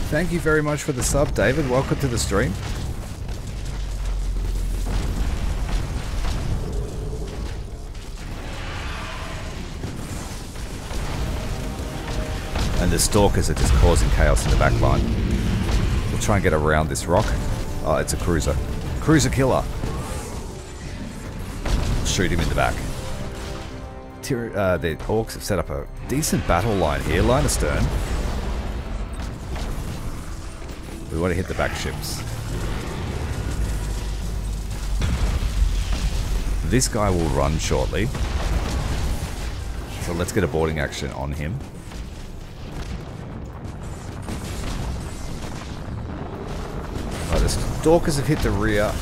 Thank you very much for the sub, David. Welcome to the stream. And the stalkers are just causing chaos in the back line. We'll try and get around this rock. Oh, it's a cruiser. Cruiser killer. Shoot him in the back. The orcs have set up a decent battle line here, line astern. We want to hit the back ships. This guy will run shortly. So let's get a boarding action on him. Right, the stalkers have hit the rear.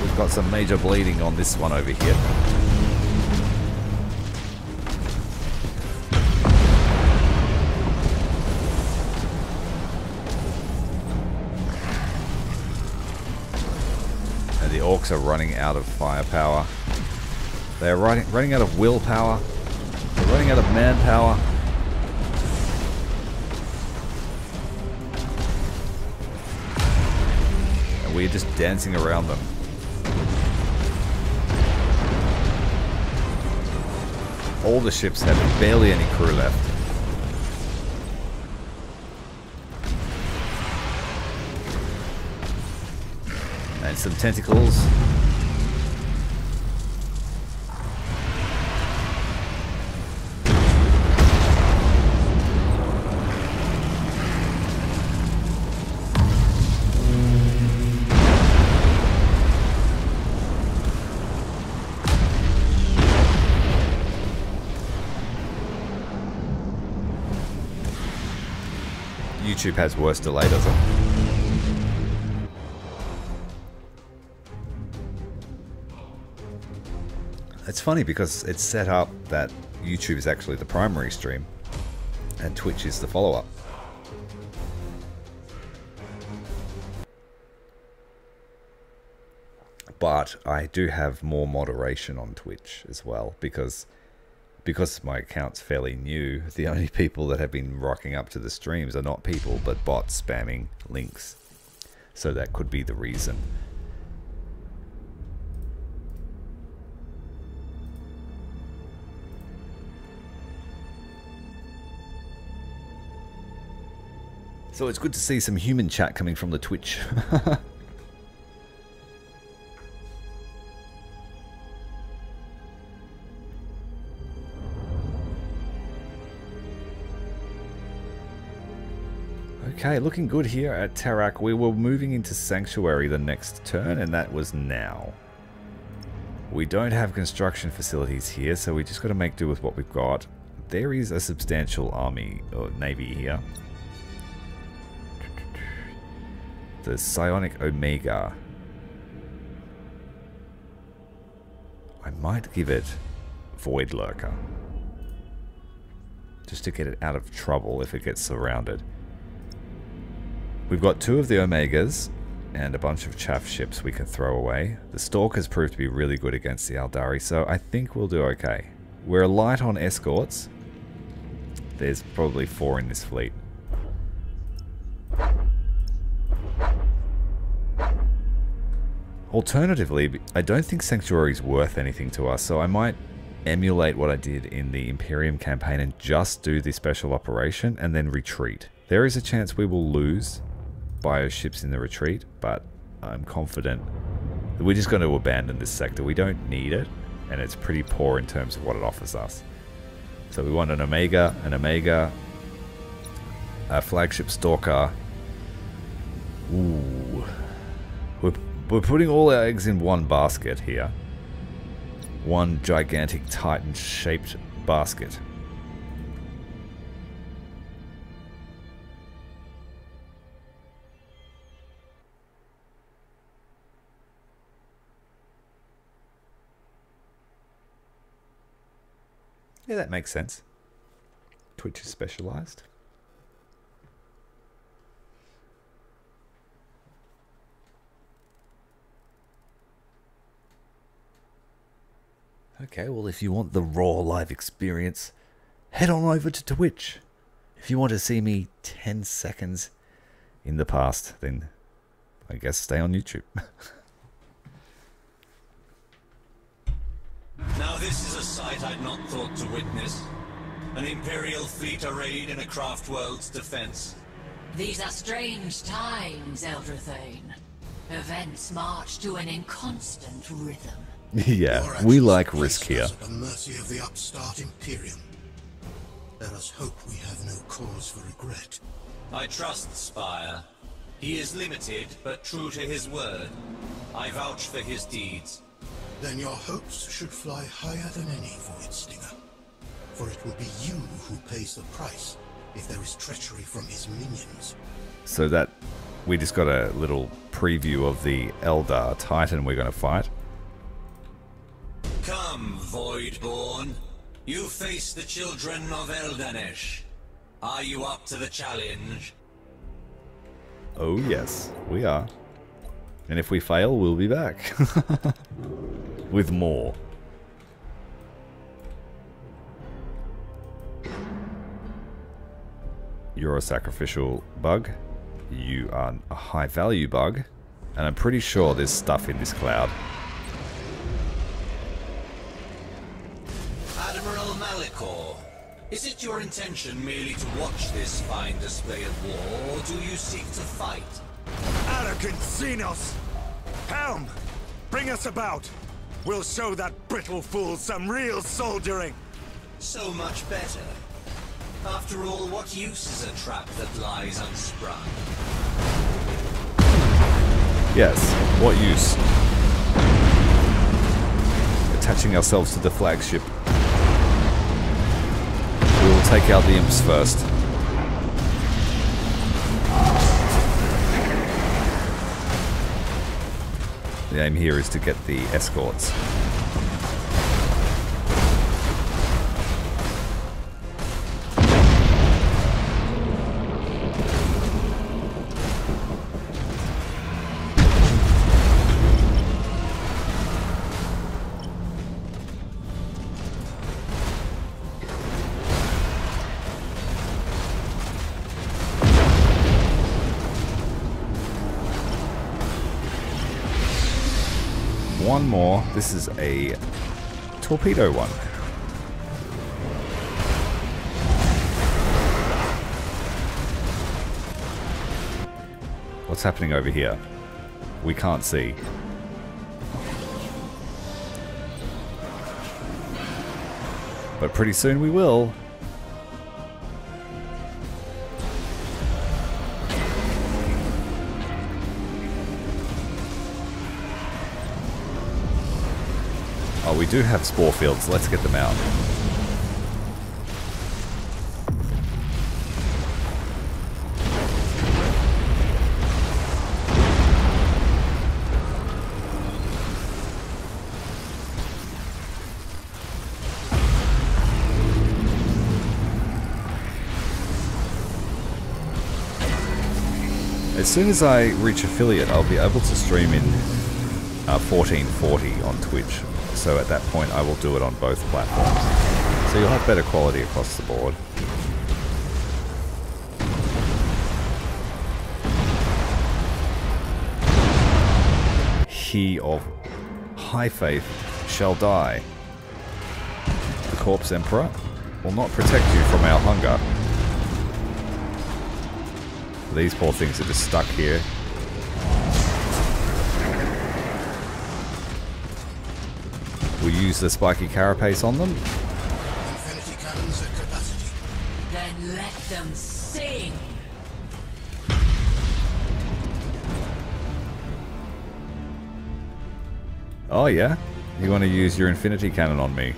We've got some major bleeding on this one over here. The orcs are running out of firepower. They are running out of willpower. They're running out of manpower. And we're just dancing around them. All the ships have barely any crew left. And some tentacles. YouTube has worse delay, does it? It's funny because it's set up that YouTube is actually the primary stream and Twitch is the follow-up. But I do have more moderation on Twitch as well because my account's fairly new. The only people that have been rocking up to the streams are not people but bots spamming links. So that could be the reason. So it's good to see some human chat coming from the Twitch. Okay, looking good here at Tarak. We were moving into Sanctuary the next turn, and that was now. We don't have construction facilities here, so we just got to make do with what we've got. There is a substantial army, or navy here. The Psionic Omega. I might give it Void Lurker. Just to get it out of trouble if it gets surrounded. We've got 2 of the Omegas and a bunch of chaff ships we can throw away. The Stalkers proved to be really good against the Aldari, so I think we'll do okay. We're light on escorts. There's probably 4 in this fleet. Alternatively, I don't think Sanctuary is worth anything to us, so I might emulate what I did in the Imperium campaign and just do the special operation and then retreat. There is a chance we will lose bioships in the retreat, but I'm confident that we're just going to abandon this sector. We don't need it, and it's pretty poor in terms of what it offers us. So we want an Omega, a flagship Stalker. Ooh. We're putting all our eggs in one basket here. One gigantic Titan-shaped basket. Yeah, that makes sense. Twitch is specialized. Okay, well, if you want the raw live experience, head on over to Twitch. If you want to see me 10 seconds in the past, then I guess stay on YouTube. Now this is a sight I'd not thought to witness. An Imperial fleet arrayed in a craft world's defense. These are strange times, Eldrathane. Events march to an inconstant rhythm. Yeah, we like risk here. At the mercy of the upstart Imperium. Let us hope we have no cause for regret. I trust Spire. He is limited, but true to his word. I vouch for his deeds. Then your hopes should fly higher than any, Void Stinger. For it will be you who pays the price if there is treachery from his minions. So that, we just got a little preview of the Eldar Titan we're going to fight. Come, Voidborn. You face the children of Eldanesh. Are you up to the challenge? Oh yes, we are. And if we fail, we'll be back. With more. You're a sacrificial bug. You are a high value bug. And I'm pretty sure there's stuff in this cloud. Admiral Malikor, is it your intention merely to watch this fine display of war, or do you seek to fight? Arrogant Xenos! Helm! Bring us about! We'll show that brittle fool some real soldiering! So much better. After all, what use is a trap that lies unsprung? Yes, what use? Attaching ourselves to the flagship. We will take out the imps first. The aim here is to get the escorts. one more. This is a torpedo one. What's happening over here? We can't see. But pretty soon we will. Oh, we do have spore fields. Let's get them out. As soon as I reach affiliate, I'll be able to stream in 1440 on Twitch. So at that point, I will do it on both platforms. So you'll have better quality across the board. He of high faith shall die. The Corpse Emperor will not protect you from our hunger. These poor things are just stuck here. We'll use the spiky carapace on them. Infinity cannons at capacity. Then let them sing! Oh yeah? You want to use your infinity cannon on me?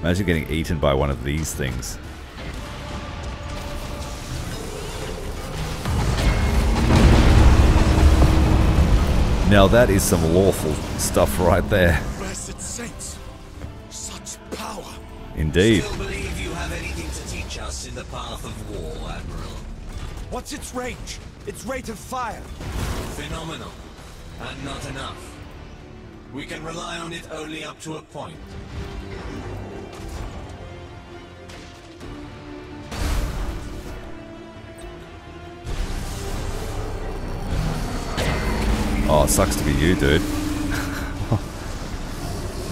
Imagine getting eaten by one of these things. Now that is some lawful stuff right there. Blessed saints, such power. Indeed. Still believe you have anything to teach us in the path of war, Admiral? What's its range? Its rate of fire? Phenomenal, and not enough. We can rely on it only up to a point. Oh, it sucks to be you, dude.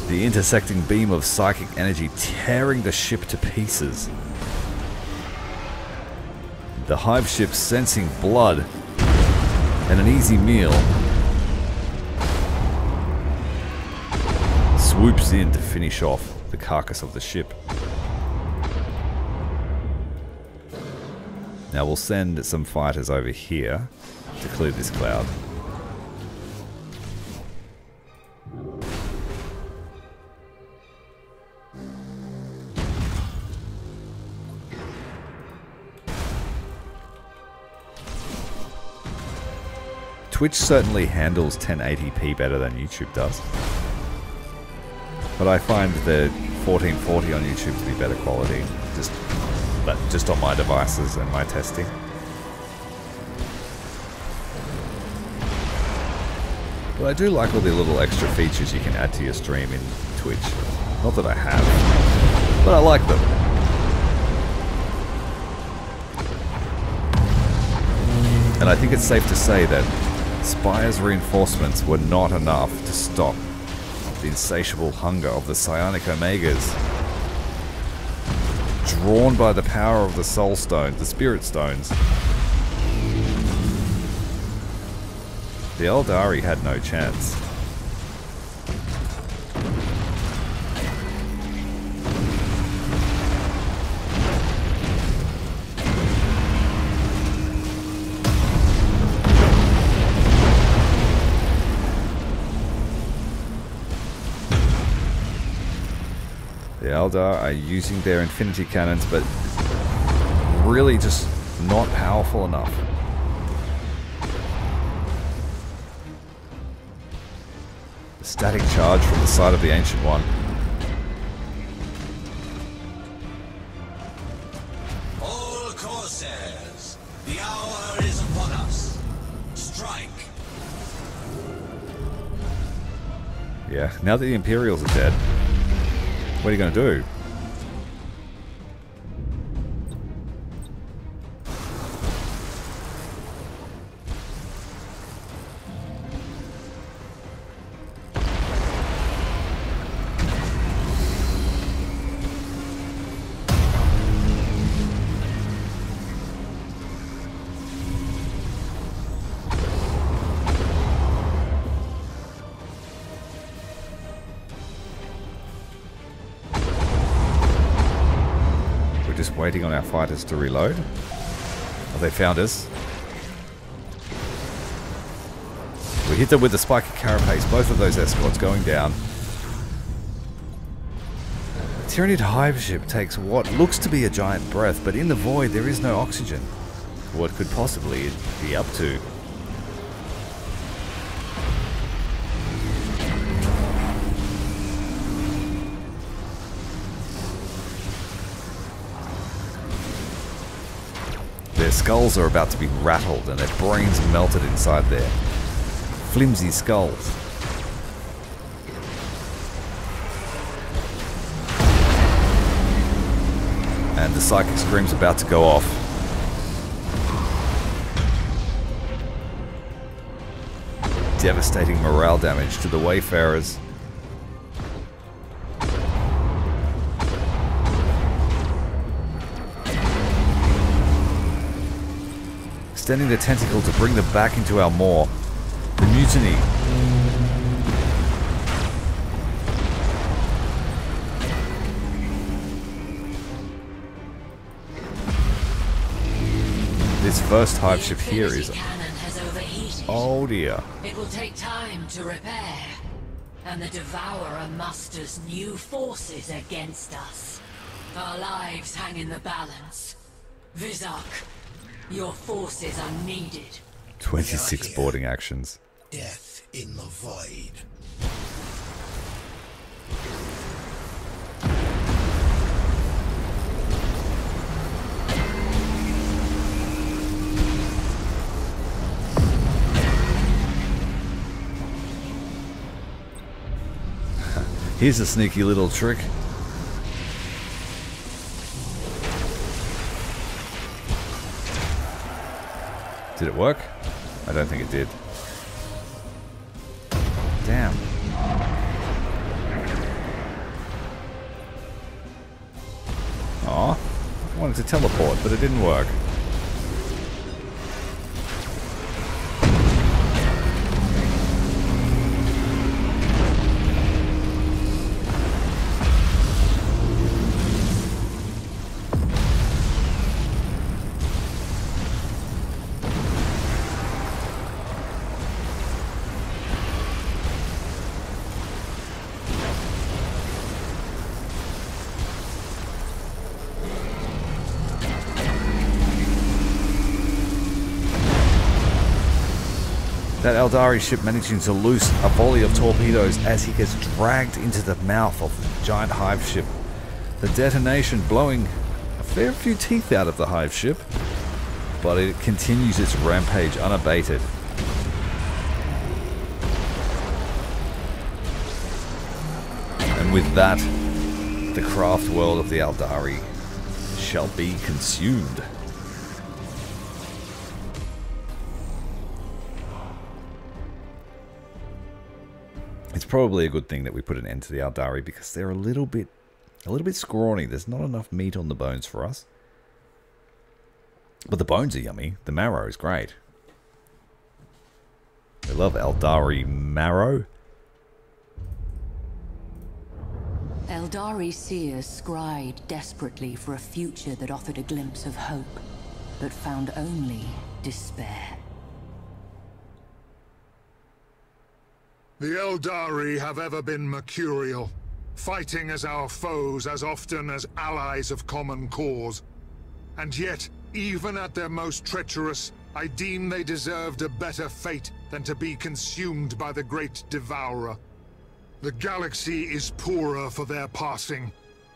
The intersecting beam of psychic energy tearing the ship to pieces. The hive ship sensing blood and an easy meal swoops in to finish off the carcass of the ship. Now we'll send some fighters over here to clear this cloud. Twitch certainly handles 1080p better than YouTube does. But I find the 1440 on YouTube to be better quality, just on my devices and my testing. But I do like all the little extra features you can add to your stream in Twitch. Not that I have, but I like them. And I think it's safe to say that Spire's reinforcements were not enough to stop the insatiable hunger of the psionic Omegas. Drawn by the power of the Soul Stones, the Spirit Stones, the Eldari had no chance. The Eldar are using their infinity cannons, but really just not powerful enough. The static charge from the side of the Ancient One. All Corsairs, the hour is upon us. Strike! Yeah, now that the Imperials are dead, what are you going to do? We're just waiting on our fighters to reload. Oh, they found us. We hit them with the spiky carapace. Both of those escorts going down. The Tyranid hive ship takes what looks to be a giant breath, but in the void there is no oxygen. What could possibly it be up to? Their skulls are about to be rattled and their brains melted inside their flimsy skulls. And the psychic scream's about to go off. Devastating morale damage to the Wayfarers. Extending the tentacle to bring them back into our maw. The mutiny. This first hive ship here is... Oh dear. It will take time to repair. And the Devourer musters new forces against us. Our lives hang in the balance. Vizak, your forces are needed. 26 boarding actions. Death in the void. Here's a sneaky little trick. Did it work? I don't think it did. Damn. Aw. I wanted to teleport, but it didn't work. That Eldari ship managing to loose a volley of torpedoes as he gets dragged into the mouth of the giant hive ship. The detonation blowing a fair few teeth out of the hive ship, but it continues its rampage unabated. And with that, the craft world of the Eldari shall be consumed. It's probably a good thing that we put an end to the Eldari because they're a little bit scrawny. There's not enough meat on the bones for us. But the bones are yummy. The marrow is great. I love Eldari marrow. Eldari seers scryed desperately for a future that offered a glimpse of hope, but found only despair. The Eldari have ever been mercurial, fighting as our foes as often as allies of common cause. And yet, even at their most treacherous, I deem they deserved a better fate than to be consumed by the Great Devourer. The galaxy is poorer for their passing,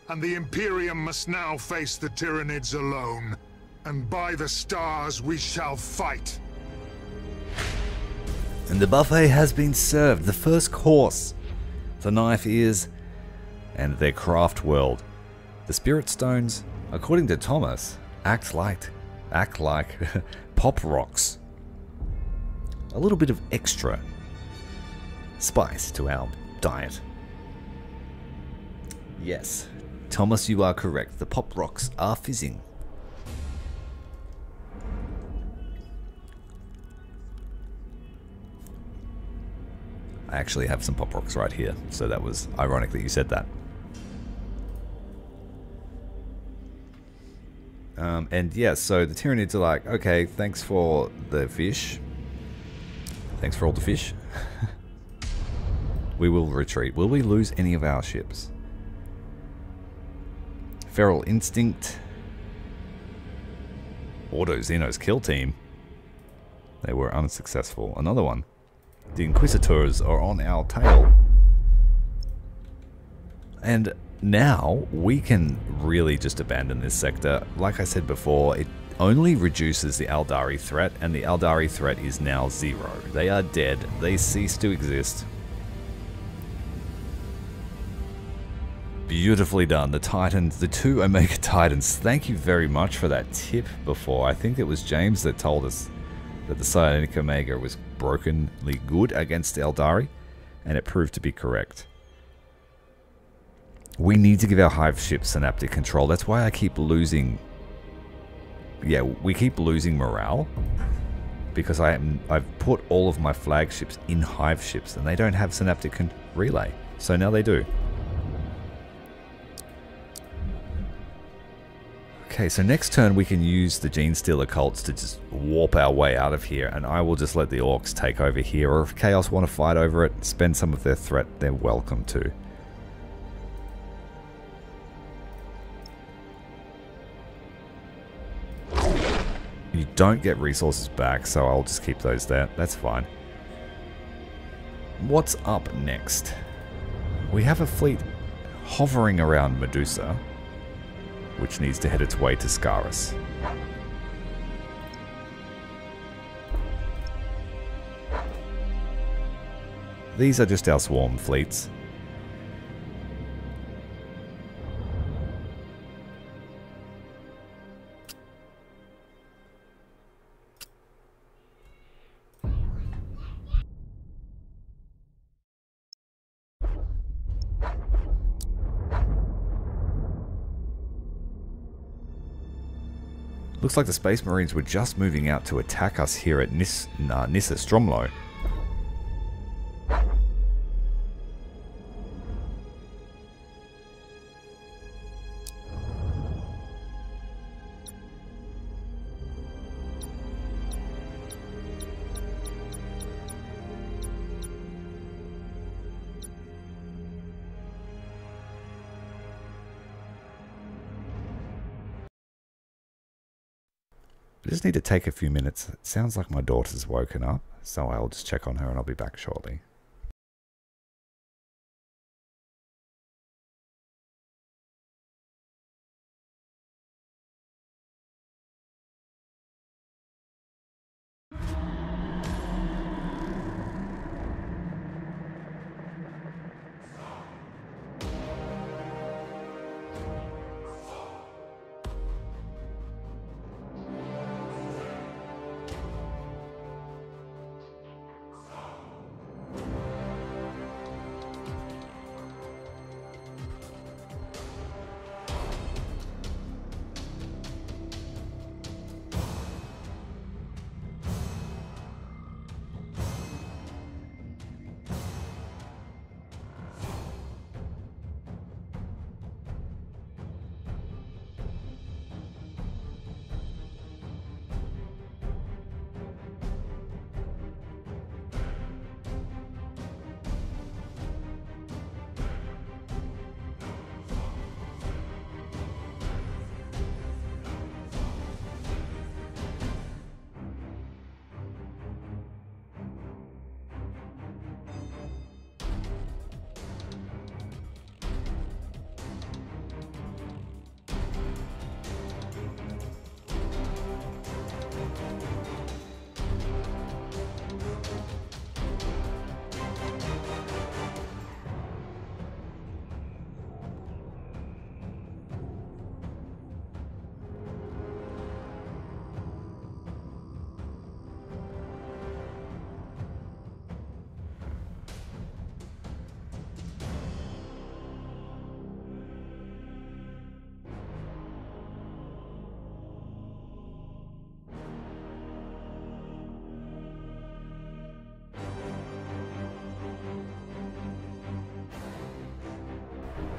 and the Imperium must now face the Tyranids alone. And by the stars we shall fight. And the buffet has been served. The first course. The knife ears and their craft world. The spirit stones, according to Thomas, act like pop rocks. A little bit of extra spice to our diet. Yes, Thomas, you are correct. The pop rocks are fizzing. I actually have some pop rocks right here, so that was ironic that you said that. And yeah, so the Tyranids are like, okay, thanks for the fish. Thanks for all the fish. We will retreat. Will we lose any of our ships? Feral Instinct. Auto Xenos Kill Team. They were unsuccessful. Another one. The Inquisitors are on our tail. And now we can really just abandon this sector. Like I said before, it only reduces the Aeldari threat, and the Aeldari threat is now 0. They are dead. They cease to exist. Beautifully done. The Titans, the 2 Omega Titans. Thank you very much for that tip before. I think it was James that told us that the Psionic Omega was brokenly good against Aeldari, and it proved to be correct. We need to give our Hive ships synaptic control. That's why I keep losing... Yeah, we keep losing morale. Because I've put all of my flagships in Hive ships, and they don't have synaptic relay. So now they do. Okay, so next turn we can use the Gene Stealer cults to just warp our way out of here, and I will just let the Orcs take over here, or if Chaos want to fight over it, spend some of their threat, they're welcome to. You don't get resources back, so I'll just keep those there. That's fine. What's up next? We have a fleet hovering around Medusa, which needs to head its way to Scaris. These are just our swarm fleets. Looks like the Space Marines were just moving out to attack us here at Nissa Stromlo. I just need to take a few minutes. It sounds like my daughter's woken up, so I'll just check on her and I'll be back shortly.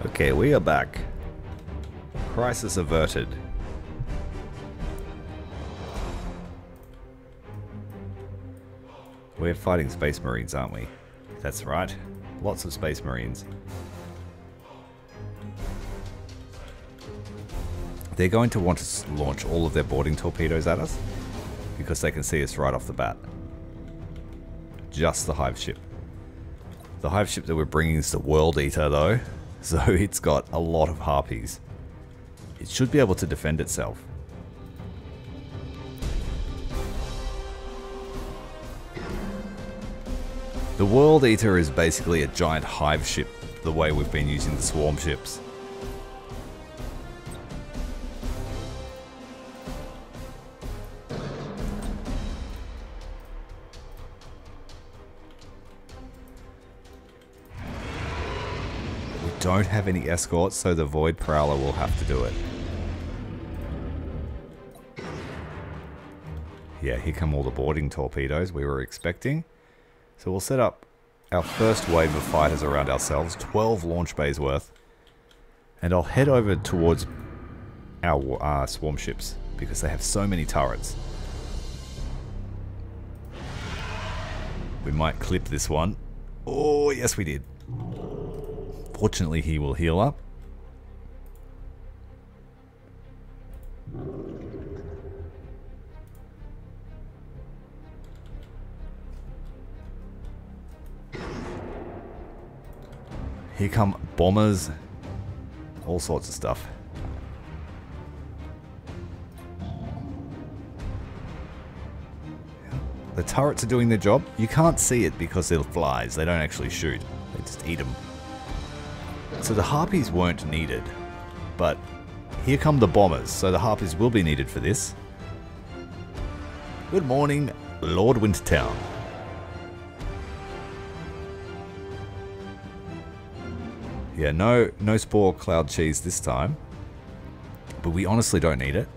Okay, we are back. Crisis averted. We're fighting Space Marines, aren't we? That's right. Lots of Space Marines. They're going to want to launch all of their boarding torpedoes at us because they can see us right off the bat. Just the Hive ship. The Hive ship that we're bringing is the World Eater though, so it's got a lot of harpies. It should be able to defend itself. The World Eater is basically a giant hive ship, the way we've been using the swarm ships. We don't have any escorts, so the Void Prowler will have to do it. Yeah, here come all the boarding torpedoes we were expecting. So we'll set up our first wave of fighters around ourselves, 12 launch bays worth. And I'll head over towards our swarm ships, because they have so many turrets. We might clip this one. Oh, yes we did. Fortunately, he will heal up. Here come bombers, all sorts of stuff. The turrets are doing their job. You can't see it because they're flies. They don't actually shoot. They just eat them. So the harpies weren't needed. But here come the bombers. So the harpies will be needed for this. Good morning, Lord Wintertown. Yeah, no Spore Cloud Cheese this time. But we honestly don't need it.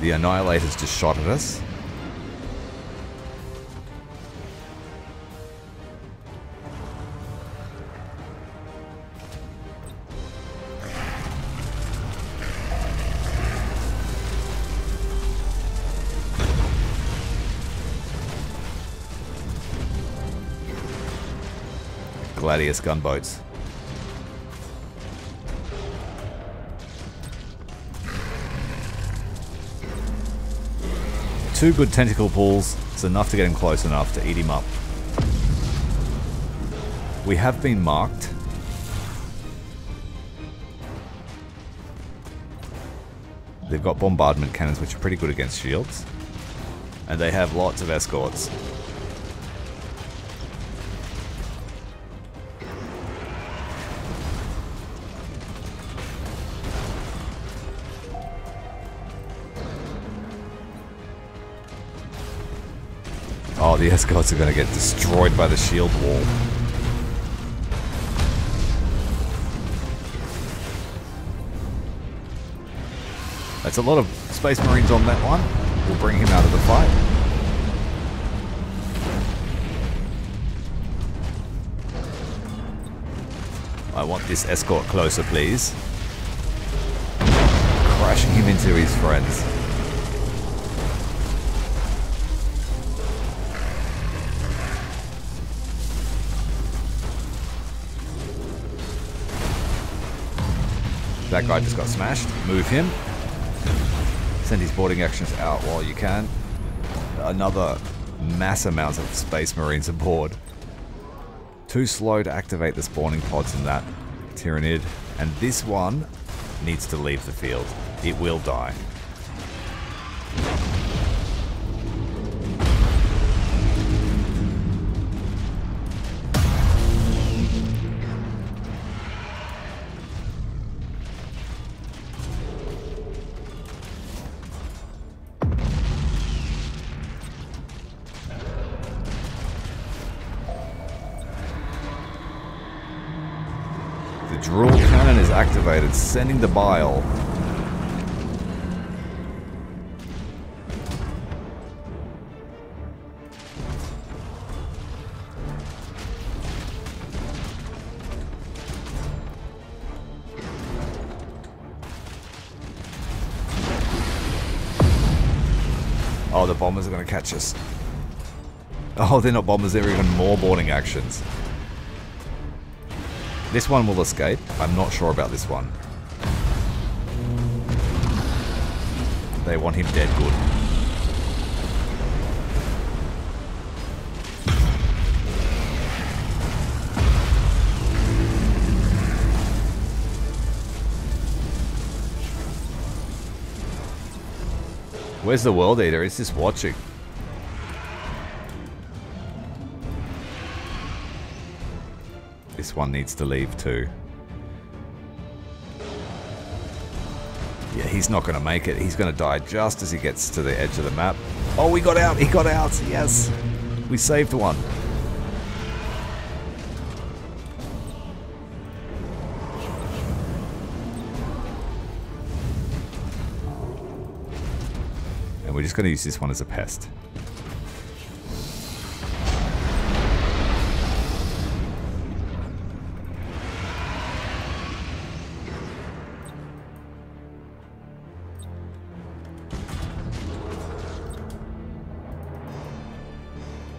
The Annihilators just shot at us. Gladius gunboats. Two good tentacle pulls. It's enough to get him close enough to eat him up. We have been marked. They've got bombardment cannons, which are pretty good against shields. And they have lots of escorts. Oh, the escorts are going to get destroyed by the shield wall. That's a lot of Space Marines on that one. We'll bring him out of the fight. I want this escort closer, please. Crashing him into his friends. That guy just got smashed. Move him. Send his boarding actions out while you can. Another mass amount of Space Marines aboard. Too slow to activate the spawning pods in that Tyranid. And this one needs to leave the field. It will die. Drool cannon is activated, sending the bile. Oh, the bombers are going to catch us. Oh, they're not bombers, they're even more boarding actions. This one will escape. I'm not sure about this one. They want him dead good. Where's the World Eater? He's just watching. This one needs to leave too. Yeah, he's not going to make it. He's going to die just as he gets to the edge of the map. Oh, we got out. He got out. Yes. We saved one. And we're just going to use this one as a pest.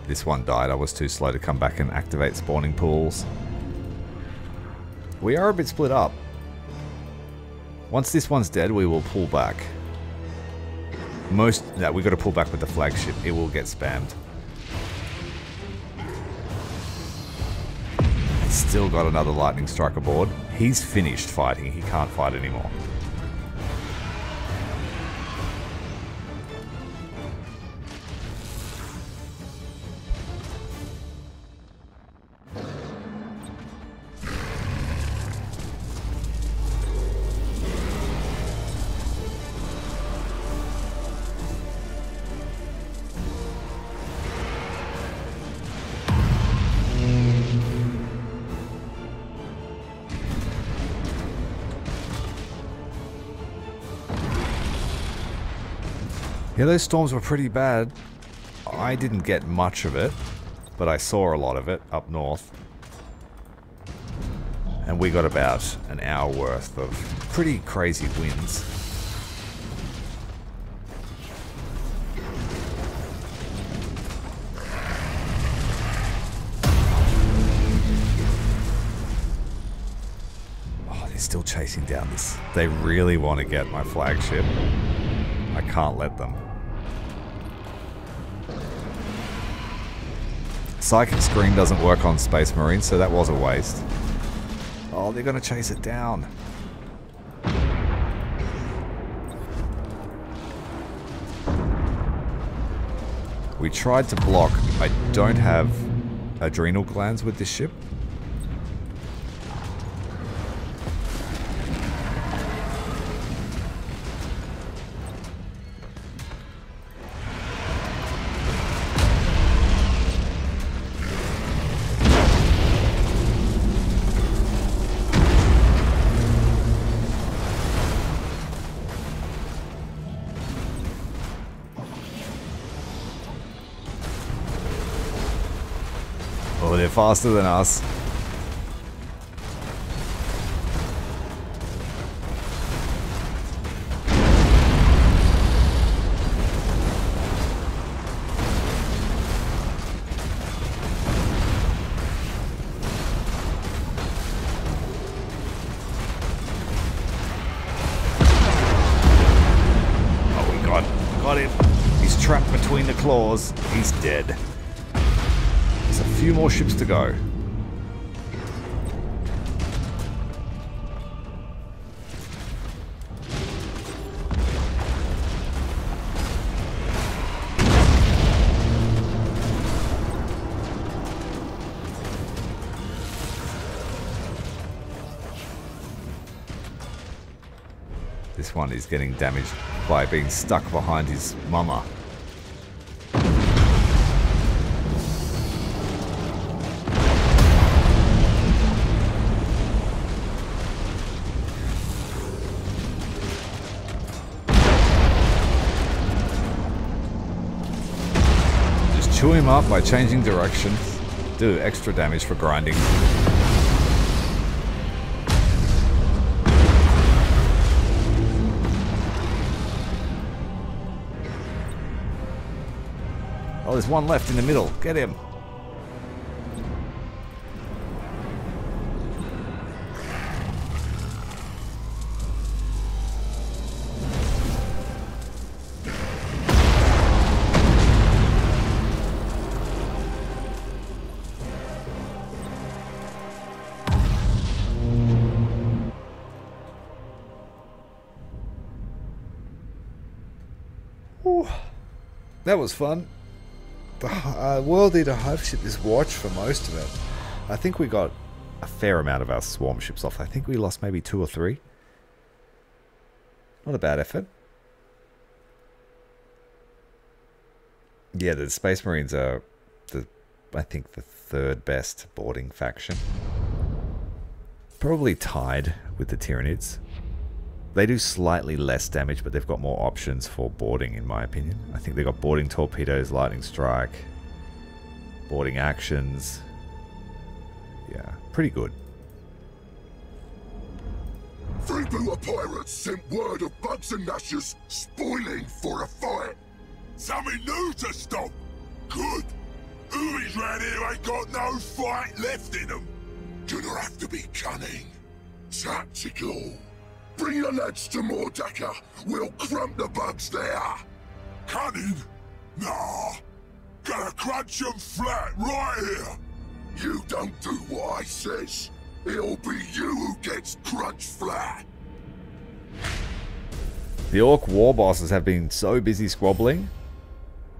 This one died. I was too slow to come back and activate spawning pools. We are a bit split up. Once this one's dead, we will pull back. We got to pull back with the flagship. It will get spammed. He's still got another lightning strike aboard. He's finished fighting. He can't fight anymore. Yeah, those storms were pretty bad. I didn't get much of it, but I saw a lot of it up north. And we got about an hour worth of pretty crazy winds. Oh, they're still chasing down this. They really want to get my flagship. I can't let them. Psychic Screen doesn't work on Space Marines, so that was a waste. Oh, they're going to chase it down. We tried to block. I don't have adrenal glands with this ship. Oh, they're faster than us. Oh, we got him. He's trapped between the claws. He's dead. There's a few more ships to go. This one is getting damaged by being stuck behind his mama. Chew him up by changing direction. Do extra damage for grinding. Oh, there's one left in the middle. Get him. Ooh, that was fun. The World Eater Hive ship is watched for most of it. I think we got a fair amount of our swarm ships off. I think we lost maybe 2 or 3. Not a bad effort. Yeah, the Space Marines are, I think, the 3rd best boarding faction. Probably tied with the Tyranids. They do slightly less damage, but they've got more options for boarding, in my opinion. I think they've got boarding torpedoes, lightning strike, boarding actions. Yeah, pretty good. Freebooter pirates sent word of Bugs and Gnashers spoiling for a fight. Something new to stop. Good. Who's round here ain't got no fight left in them. Gonna have to be cunning. Tactical. Bring your lads to Mordaka. We'll crump the Bugs there. Cunning? Nah. Gonna crunch them flat right here. You don't do what I says. It'll be you who gets crunched flat. The Orc war bosses have been so busy squabbling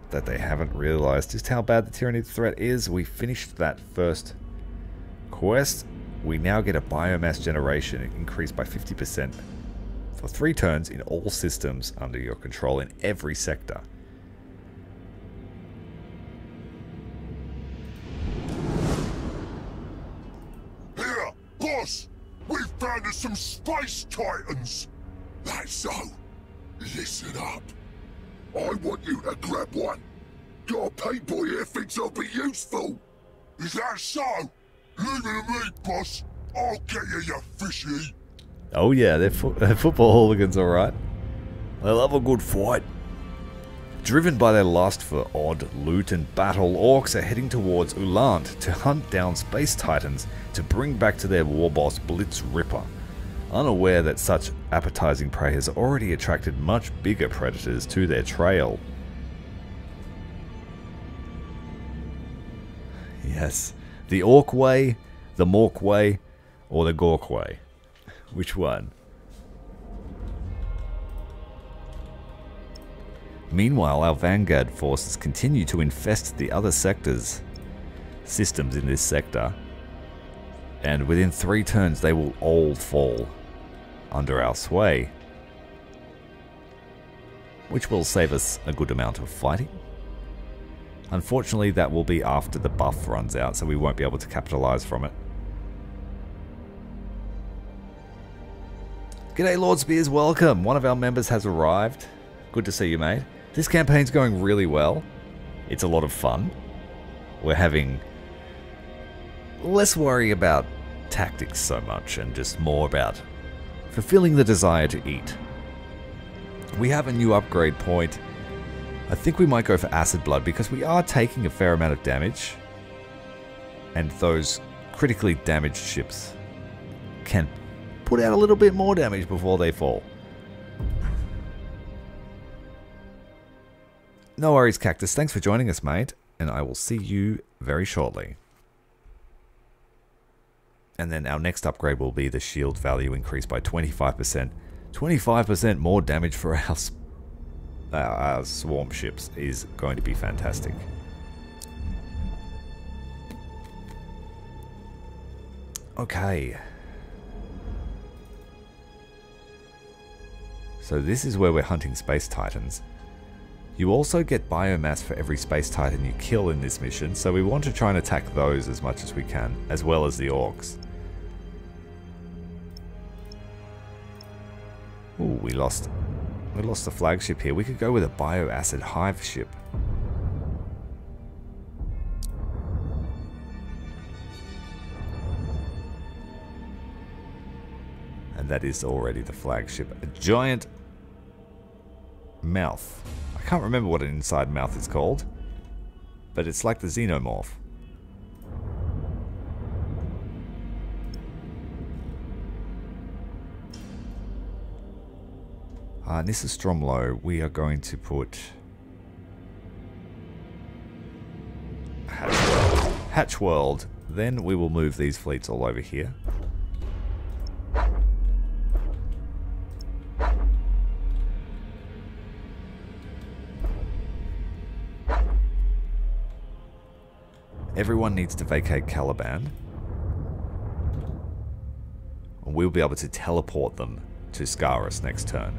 that they haven't realized just how bad the Tyranid threat is. We finished that first quest. We now get a biomass generation increased by 50% for 3 turns in all systems under your control in every sector. Here, boss! We've found us some space titans! That's so. Listen up. I want you to grab one. Got a paint boy here thinks I'll be useful. Is that so? Leave it to me, boss. I'll get you fishy. Oh yeah, they're football hooligans, alright. They love a good fight. Driven by their lust for odd loot and battle, orcs are heading towards Uland to hunt down space titans to bring back to their war boss Blitz Ripper, unaware that such appetizing prey has already attracted much bigger predators to their trail. Yes, the Orc way, the Mork way, or the Gork way. Which one? Meanwhile, our Vanguard forces continue to infest the other systems in this sector, and within 3 turns they will all fall under our sway, which will save us a good amount of fighting. Unfortunately, that will be after the buff runs out, so we won't be able to capitalize from it. G'day Lord Spears, welcome! One of our members has arrived. Good to see you, mate. This campaign's going really well. It's a lot of fun. We're having less worry about tactics so much, and just more about fulfilling the desire to eat. We have a new upgrade point. I think we might go for Acid Blood because we are taking a fair amount of damage, and those critically damaged ships can put out a little bit more damage before they fall. No worries, Cactus. Thanks for joining us, mate, and I will see you very shortly. And then our next upgrade will be the shield value increased by 25%. 25% more damage for our swarm ships is going to be fantastic. Okay. So this is where we're hunting space titans. You also get biomass for every space titan you kill in this mission, so we want to try and attack those as much as we can, as well as the orcs. Ooh, we lost the flagship here. We could go with a bioacid hive ship. And that is already the flagship. A giant mouth. I can't remember what an inside mouth is called. but it's like the xenomorph. And this is Stromlo. We are going to put Hatchworld. Then we will move these fleets all over here. Everyone needs to vacate Caliban. And we'll be able to teleport them to Scarus next turn.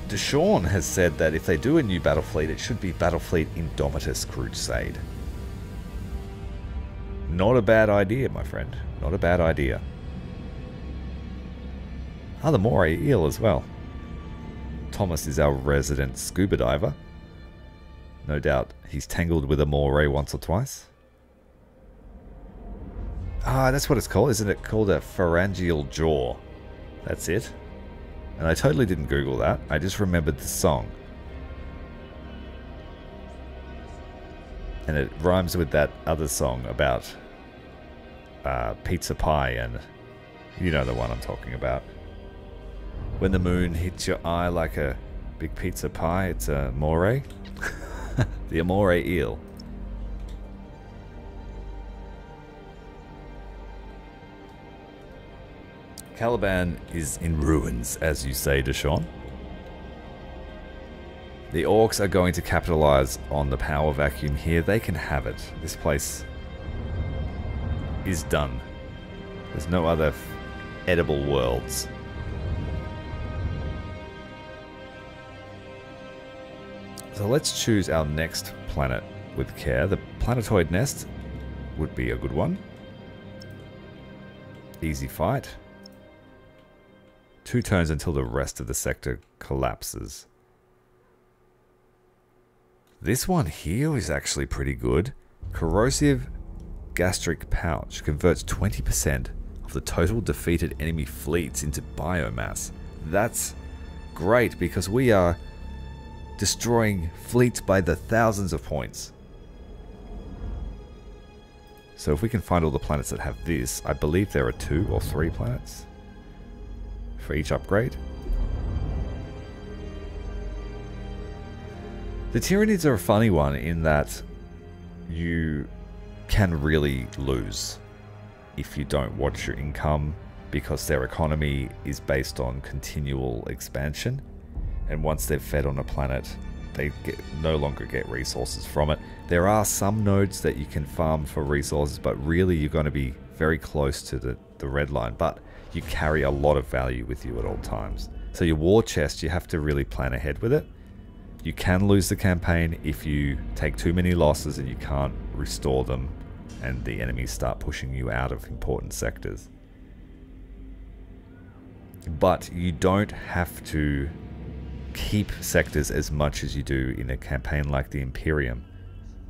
Deshawn has said that if they do a new Battlefleet, it should be Battlefleet Indomitus Crusade. Not a bad idea, my friend. Not a bad idea. Ah, the Moray Eel as well. Thomas is our resident scuba diver. No doubt he's tangled with a Moray once or twice. Ah, that's what it's called. Isn't it called a pharyngeal jaw? That's it. And I totally didn't Google that. I just remembered the song. And it rhymes with that other song about pizza pie, and you know the one I'm talking about. When the moon hits your eye like a big pizza pie, it's a moray. The moray eel. Caliban is in ruins, as you say, Deshawn. The orcs are going to capitalize on the power vacuum here. They can have it. This place is done. There's no other edible worlds. So let's choose our next planet with care. The planetoid nest would be a good one. Easy fight. 2 turns until the rest of the sector collapses. This one here is actually pretty good. Corrosive gastric pouch converts 20% of the total defeated enemy fleets into biomass. That's great because we are destroying fleets by the thousands of points. So if we can find all the planets that have this, I believe there are 2 or 3 planets for each upgrade. The Tyranids are a funny one in that you can really lose if you don't watch your income, because their economy is based on continual expansion, and once they've fed on a planet they no longer get resources from it. There are some nodes that you can farm for resources, but really you're going to be very close to the red line, but you carry a lot of value with you at all times. So your war chest, you have to really plan ahead with it. You can lose the campaign if you take too many losses and you can't restore them and the enemies start pushing you out of important sectors. But you don't have to keep sectors as much as you do in a campaign like the Imperium,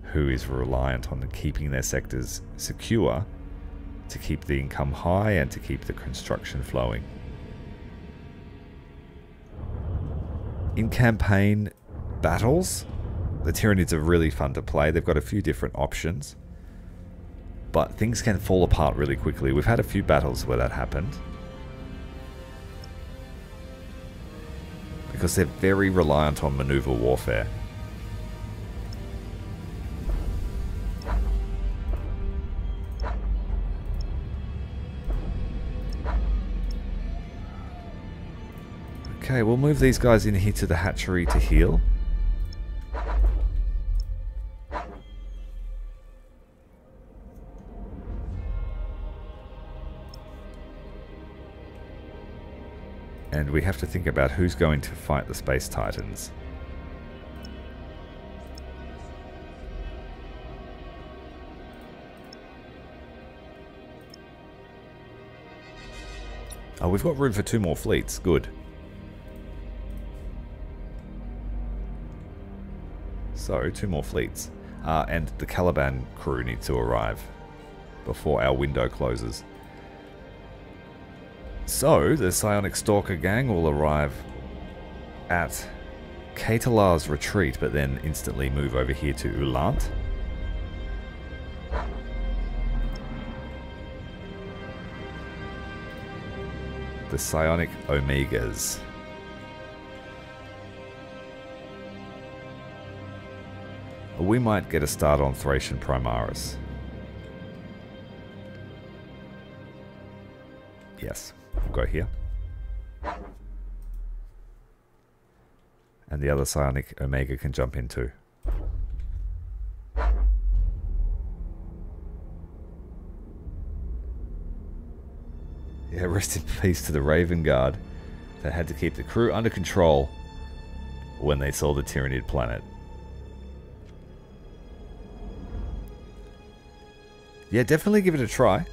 who is reliant on keeping their sectors secure to keep the income high and to keep the construction flowing. In campaign battles, the Tyranids are really fun to play. They've got a few different options, but things can fall apart really quickly. We've had a few battles where that happened, because they're very reliant on maneuver warfare. Okay, we'll move these guys in here to the hatchery to heal. And we have to think about who's going to fight the Space Titans. Oh, we've got room for 2 more fleets. Good. So, 2 more fleets. And the Caliban crew need to arrive before our window closes. So, the Psionic Stalker gang will arrive at Katalar's retreat, but then instantly move over here to Ulant. The Psionic Omegas. We might get a start on Thracian Primaris. Yes, we'll go here. And the other Psionic Omega can jump in too. Yeah, rest in peace to the Raven Guard that had to keep the crew under control when they saw the Tyranid planet. Yeah, definitely give it a try.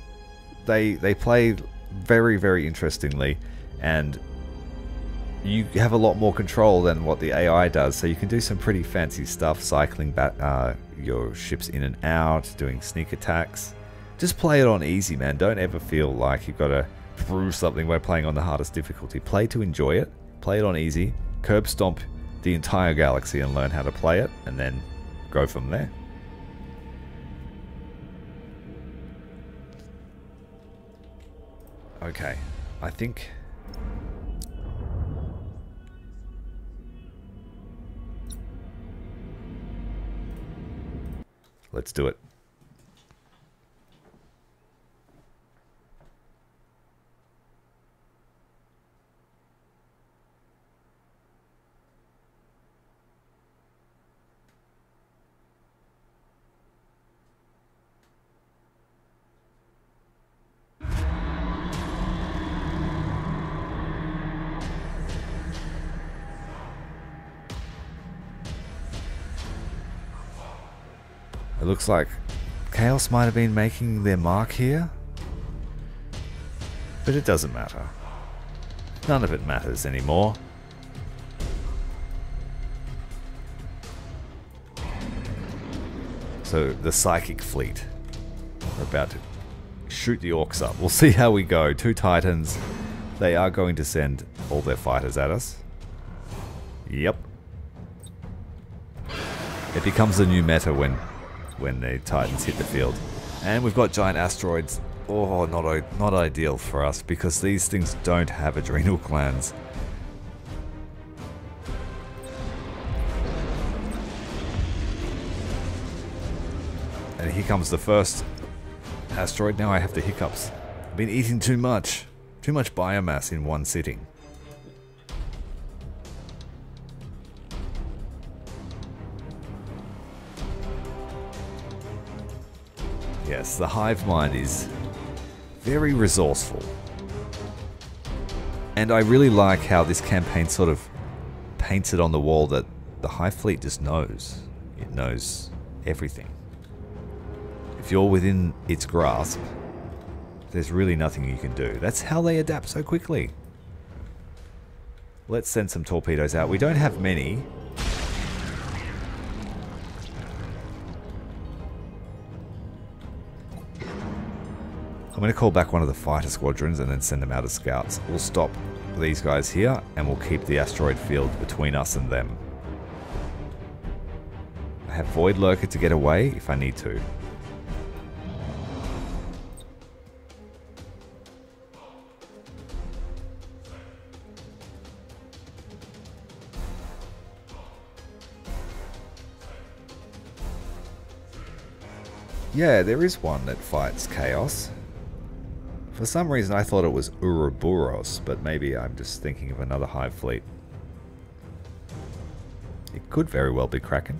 They play very, very interestingly, and you have a lot more control than what the AI does, so you can do some pretty fancy stuff, cycling back your ships in and out, doing sneak attacks. Just play it on easy, man. Don't ever feel like you've got to prove something by playing on the hardest difficulty. Play to enjoy it. Play it on easy. Curb stomp the entire galaxy and learn how to play it, and then go from there. Okay, I think... let's do it. It looks like Chaos might have been making their mark here, but it doesn't matter. None of it matters anymore. So the Psychic Fleet are about to shoot the orcs up. We'll see how we go. 2 Titans. They are going to send all their fighters at us. Yep. It becomes the new meta when the Titans hit the field. And we've got giant asteroids. Oh, not ideal for us, because these things don't have adrenal glands. And here comes the first asteroid. Now I have the hiccups. I've been eating too much. Too much biomass in one sitting. Yes, the hive mind is very resourceful. And I really like how this campaign sort of paints it on the wall that the Hivefleet just knows. It knows everything. If you're within its grasp, there's really nothing you can do. That's how they adapt so quickly. Let's send some torpedoes out. We don't have many. I'm going to call back one of the fighter squadrons and then send them out as scouts. We'll stop these guys here and we'll keep the asteroid field between us and them. I have Void Lurker to get away if I need to. Yeah, there is one that fights Chaos. For some reason I thought it was Ouroboros, but maybe I'm just thinking of another Hivefleet. It could very well be Kraken.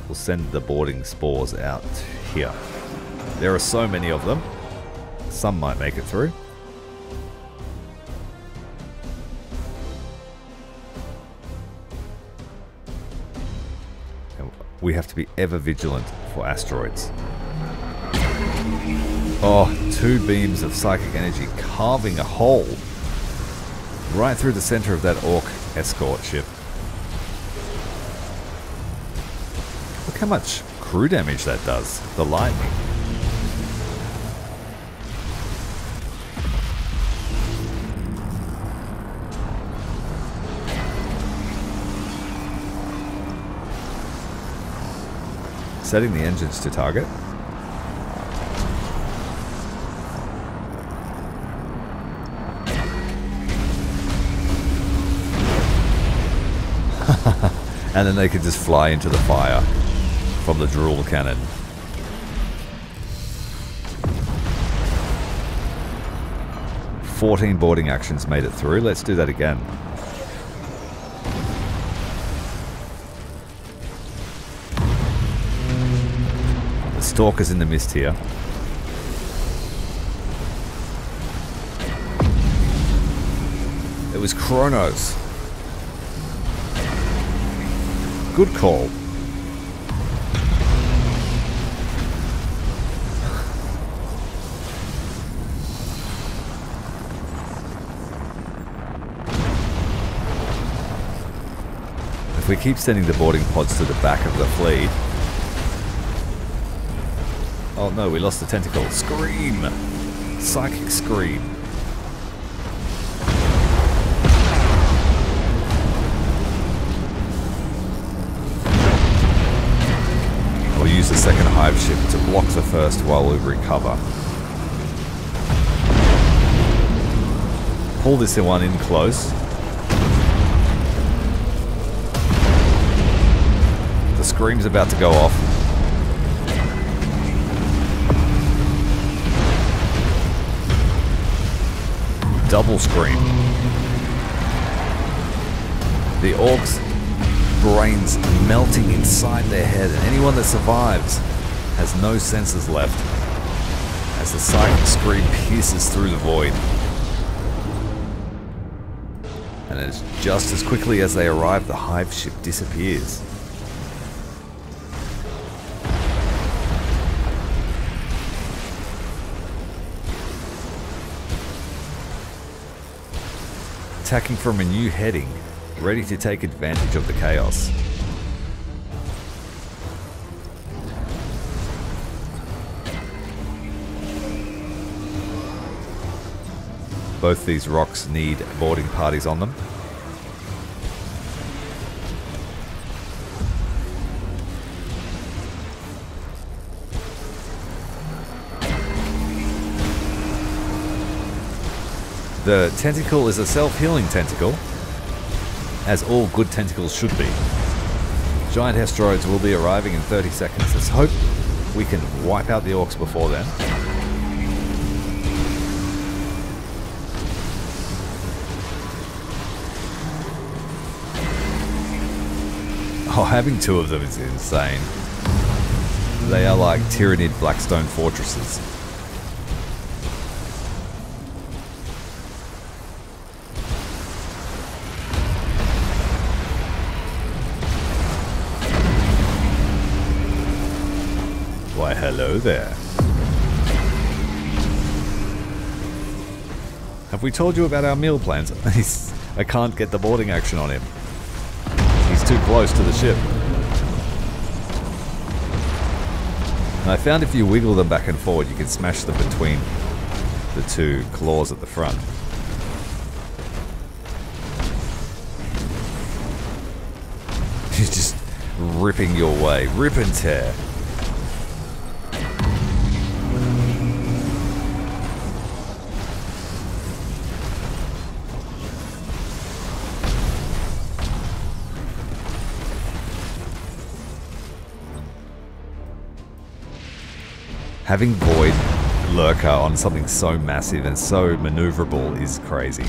We'll send the boarding spores out here. There are so many of them. Some might make it through. We have to be ever vigilant for asteroids. Oh, 2 beams of psychic energy carving a hole right through the center of that orc escort ship. Look how much crew damage that does. The lightning. Setting the engines to target. And then they could just fly into the fire from the drool cannon. "14 boarding actions made it through." Let's do that again. The Stalker's in the mist here. It was Kronos. Good call. If we keep sending the boarding pods to the back of the fleet... Oh no, we lost the tentacle. Scream! Psychic scream. We'll use the second hive ship to block the first while we recover. Pull this one in close. The scream's about to go off. Double scream. The orcs' brains melting inside their head, and anyone that survives has no senses left as the psychic scream pierces through the void. And it's just as quickly as they arrive, the hive ship disappears. Attacking from a new heading, ready to take advantage of the chaos. Both these rocks need boarding parties on them. The tentacle is a self-healing tentacle, as all good tentacles should be. Giant asteroids will be arriving in 30 seconds. Let's hope we can wipe out the orcs before then. Oh, having two of them is insane. They are like Tyranid Blackstone fortresses. Why, hello there. Have we told you about our meal plans? I can't get the boarding action on him. He's too close to the ship. And I found if you wiggle them back and forward, you can smash them between the two claws at the front. He's just ripping your way. Rip and tear. Having Void Lurker on something so massive and so maneuverable is crazy.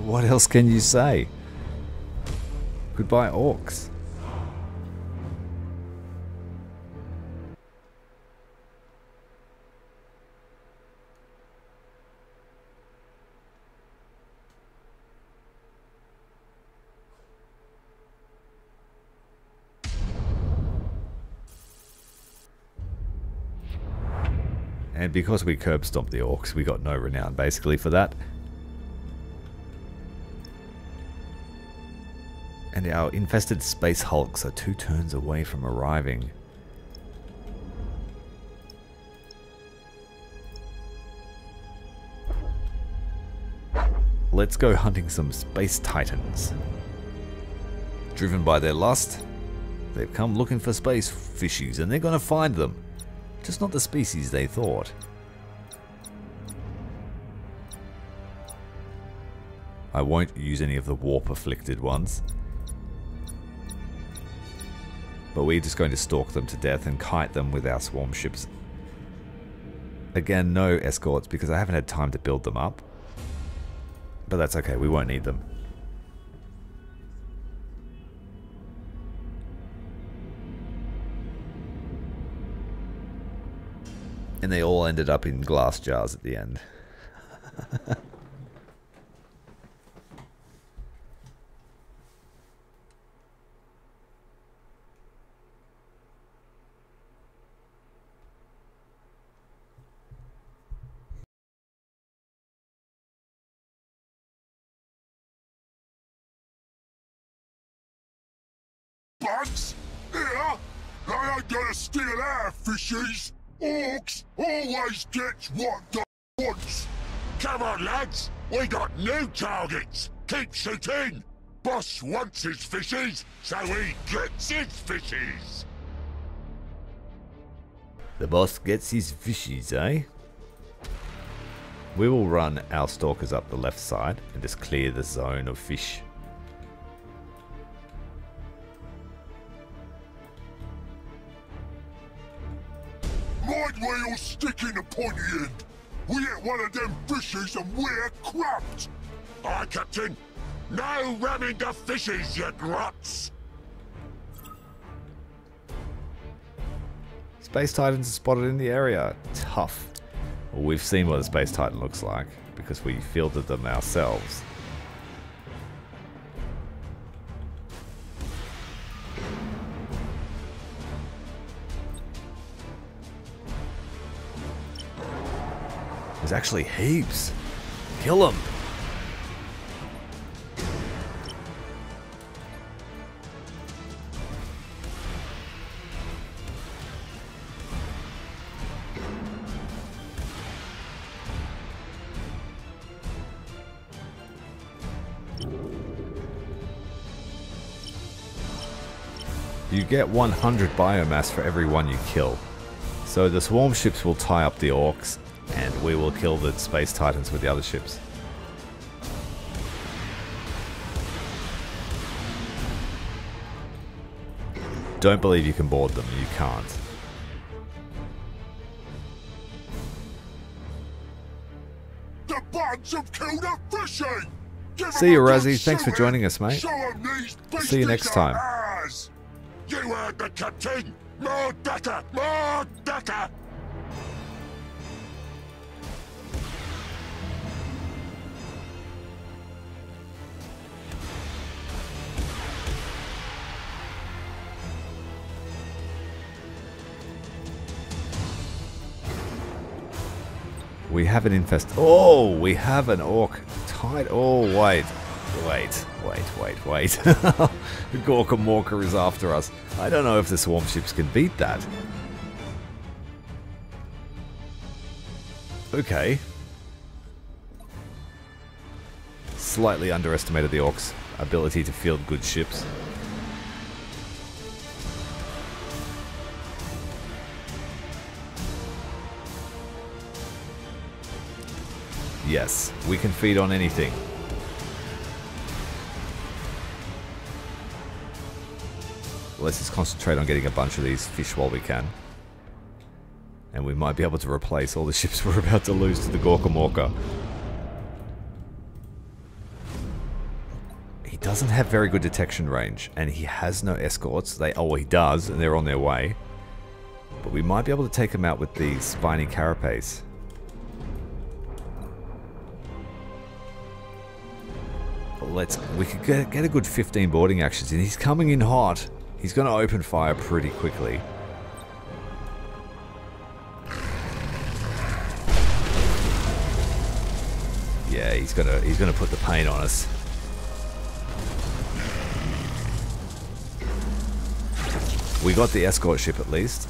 What else can you say? Goodbye, orcs. And because we curb stomped the orcs, we got no renown basically for that. And our infested space hulks are 2 turns away from arriving. Let's go hunting some space titans. Driven by their lust, they've come looking for space fishies and they're gonna find them. Just not the species they thought. I won't use any of the warp afflicted ones. But we're just going to stalk them to death and kite them with our swarm ships. Again, no escorts because I haven't had time to build them up. But that's okay, we won't need them. And they all ended up in glass jars at the end. Bugs? Here? I ain't gonna steal our fishies. Orcs always gets what they wants. Come on, lads. We got new targets. Keep shooting. Boss wants his fishies, so he gets his fishies. The boss gets his fishies, eh? We will run our stalkers up the left side and just clear the zone of fish. Mind where you're sticking the pointy end. We hit one of them fishies and we're crapped. Aye, Captain. No ramming the fishies, you grots. Space Titans are spotted in the area. Tough. Well, we've seen what a Space Titan looks like because we fielded them ourselves. There's actually heaps. Kill them. You get 100 biomass for every one you kill. So the swarm ships will tie up the orcs, and we will kill the Space Titans with the other ships. Don't believe you can board them, you can't. The bugs have killed a fishing! See you, Razzie. Thanks for joining us, mate. See you next time. You heard the captain! More data! More data! We have an infest. Oh, we have an orc tied. Oh, wait. The Gorka Morka is after us. I don't know if the swarm ships can beat that. Okay. Slightly underestimated the orcs' ability to field good ships. Yes, we can feed on anything. Let's just concentrate on getting a bunch of these fish while we can. And we might be able to replace all the ships we're about to lose to the Gorka Morka. He doesn't have very good detection range, and he has no escorts. He does, and they're on their way. But we might be able to take him out with the spiny carapace. We could get a good 15 boarding actions, and he's coming in hot. He's going to open fire pretty quickly. Yeah, he's gonna put the pain on us. We got the escort ship at least.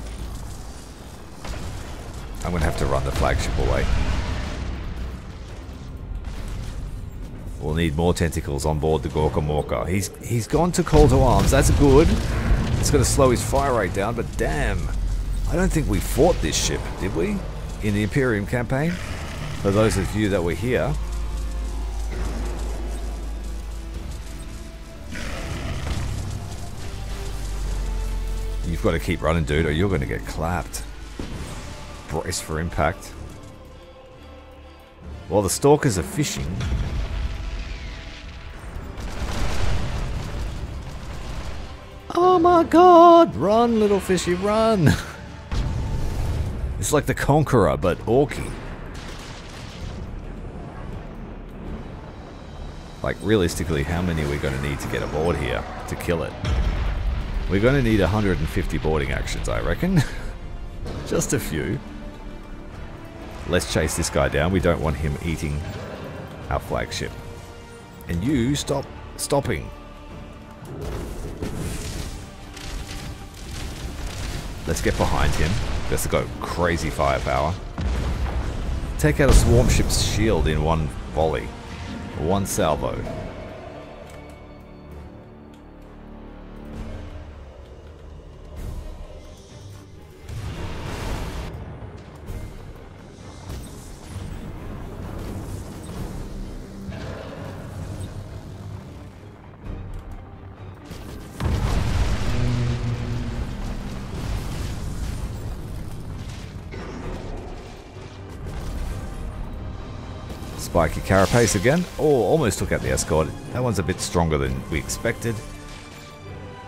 I'm gonna have to run the flagship away. We'll need more tentacles on board the Gorka Morka. He's gone to call to arms. That's good. It's gonna slow his fire rate down, but damn. I don't think we fought this ship, did we? In the Imperium campaign? For those of you that were here. You've got to keep running, dude, or you're going to get clapped. Brace for impact. While the stalkers are fishing. Oh my god! Run, little fishy, run! It's like the Conqueror, but orky. Like, realistically, how many are we going to need to get aboard here to kill it? We're going to need 150 boarding actions, I reckon. Just a few. Let's chase this guy down. We don't want him eating our flagship. And you, stopping. Let's get behind him. Let's go crazy firepower. Take out a swarm ship's shield in one volley. One salvo. Spiky carapace again. Oh, almost took out the escort. That one's a bit stronger than we expected.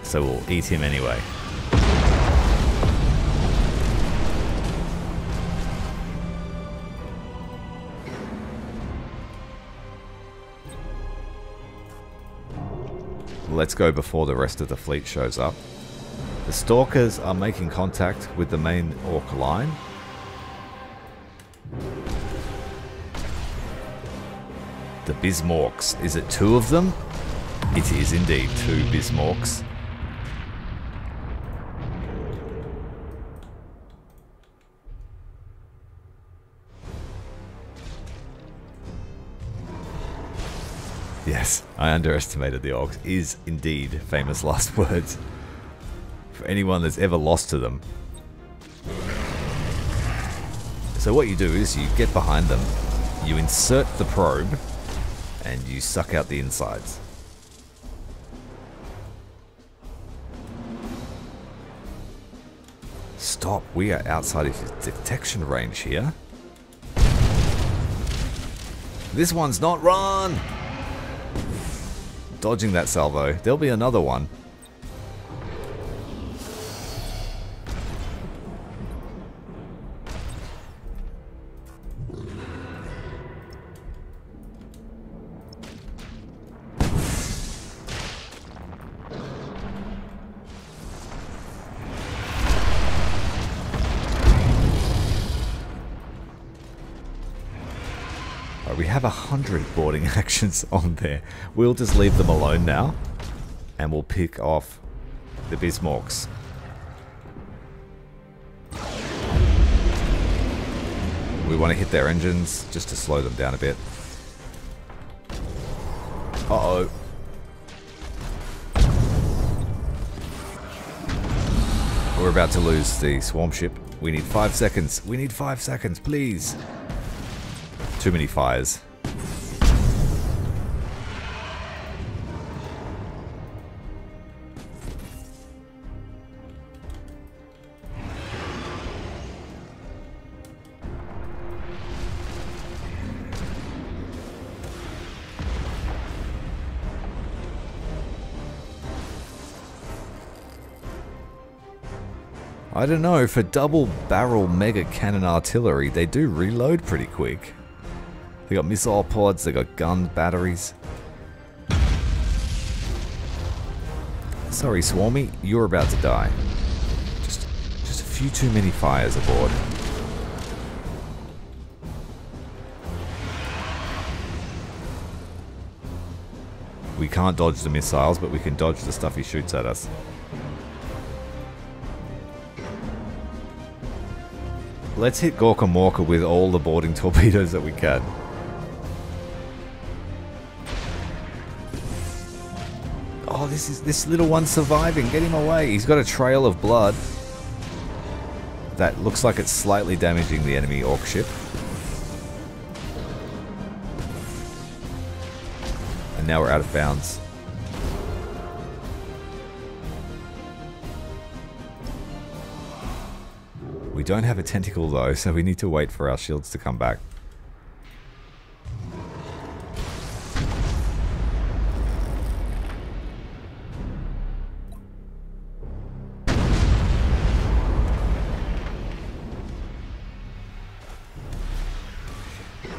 So we'll eat him anyway. Let's go before the rest of the fleet shows up. The stalkers are making contact with the main orc line. The Bismarcks. Is it 2 of them? It is indeed 2 Bismarcks. Yes, I underestimated the orcs. Is indeed famous last words. For anyone that's ever lost to them. So what you do is you get behind them, you insert the probe, and you suck out the insides. Stop, we are outside of his detection range here. This one's not, run! Dodging that salvo, there'll be another one. We have 100 boarding actions on there. We'll just leave them alone now. And we'll pick off the Bismarcks. We want to hit their engines just to slow them down a bit. Uh-oh. We're about to lose the swarm ship. We need 5 seconds. We need 5 seconds, please. Too many fires. I don't know, for double barrel mega cannon artillery, they do reload pretty quick. They got missile pods, they got gun batteries. Sorry, Swarmy, you're about to die. Just a few too many fires aboard. We can't dodge the missiles, but we can dodge the stuff he shoots at us. Let's hit Gorka Morka with all the boarding torpedoes that we can. Oh, this little one's surviving. Get him away. He's got a trail of blood. That looks like it's slightly damaging the enemy orc ship. And now we're out of bounds. We don't have a tentacle though, so we need to wait for our shields to come back.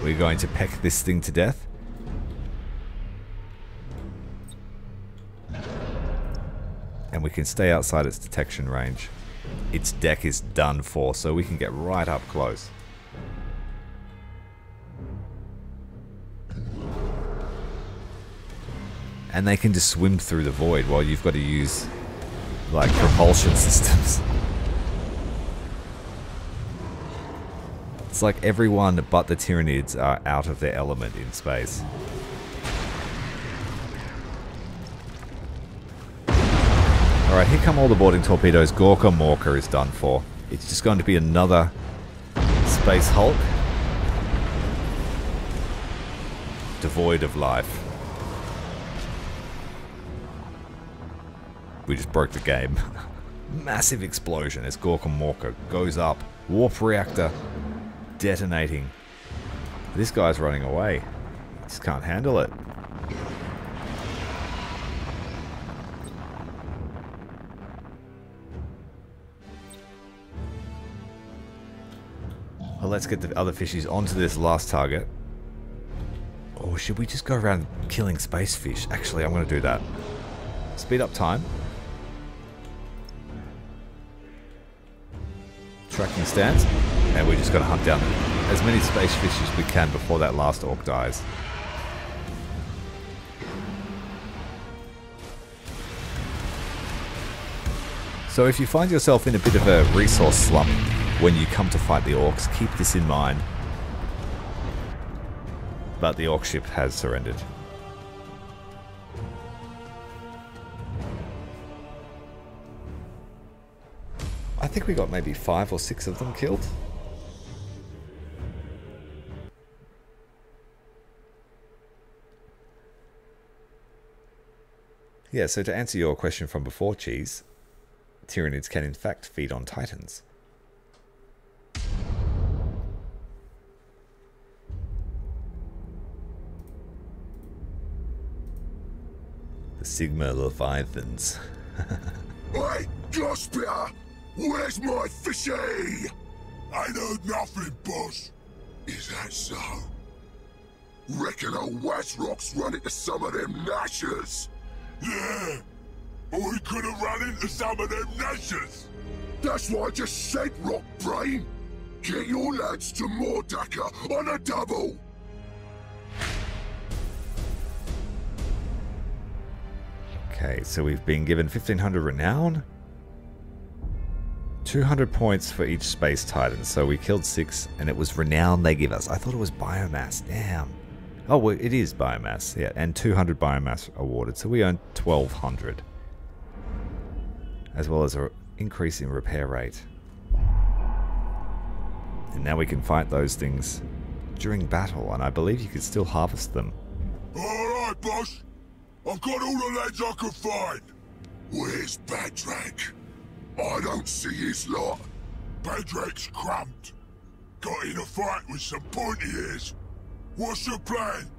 We're going to peck this thing to death. And we can stay outside its detection range. Its deck is done for, so we can get right up close. And they can just swim through the void while you've got to use, like, propulsion systems. It's like everyone but the Tyranids are out of their element in space. Alright, here come all the boarding torpedoes. Gorka Morka is done for. It's just going to be another Space Hulk. Devoid of life. We just broke the game. Massive explosion as Gorka Morka goes up. Warp reactor detonating. This guy's running away. He just can't handle it. Well, let's get the other fishies onto this last target. Or should we just go around killing space fish? Actually, I'm going to do that. Speed up time. Tracking stance. And we're just going to hunt down as many space fish as we can before that last orc dies. So if you find yourself in a bit of a resource slump when you come to fight the orcs, keep this in mind. But the orc ship has surrendered. I think we got maybe 5 or 6 of them killed. Yeah, so to answer your question from before, Cheese, Tyranids can in fact feed on Titans. The Sigma Leviathans. Hey, Gospia! Where's my fishy? Ain't heard nothing, boss. Is that so? Reckon old Wasrock's run into some of them gnashers. Yeah, or he could have run into some of them gnashers. That's what I just said, Rock Brain. Get your lads to Mordaka on a double. Okay, so we've been given 1500 renown. 200 points for each space titan, so we killed 6 and it was renown they give us. I thought it was biomass, damn. Oh, well, it is biomass, yeah, and 200 biomass awarded, so we earned 1200. As well as an increase in repair rate. And now we can fight those things during battle, and I believe you could still harvest them. Alright, boss. I've got all the lads I can find. Where's Badrak? I don't see his lot. Badrak's cramped. Got in a fight with some pointy ears. What's your plan?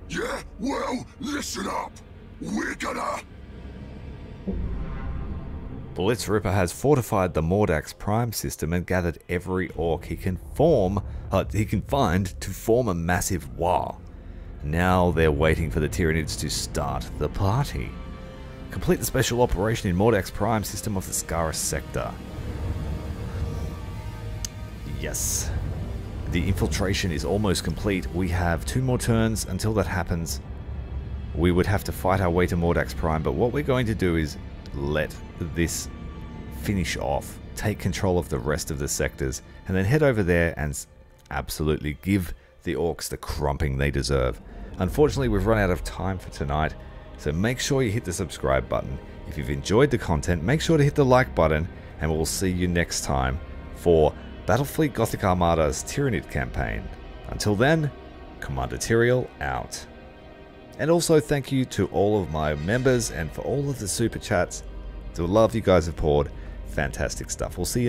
Yeah, well, listen up. We're gonna... Blitzripper has fortified the Mordak's Prime system and gathered every orc he can find to form a massive war. Now they're waiting for the Tyranids to start the party. Complete the special operation in Mordak's Prime system of the Scaris sector. Yes. The infiltration is almost complete. We have 2 more turns until that happens. we would have to fight our way to Mordax Prime, but what we're going to do is let this finish off, take control of the rest of the sectors, and then head over there and absolutely give the orcs the crumping they deserve. Unfortunately, we've run out of time for tonight, so make sure you hit the subscribe button. If you've enjoyed the content, make sure to hit the like button, and we'll see you next time for Battlefleet Gothic Armada's Tyranid campaign. Until then, Commander Tyrael out. And also thank you to all of my members and for all of the super chats. The love you guys have poured. Fantastic stuff. We'll see you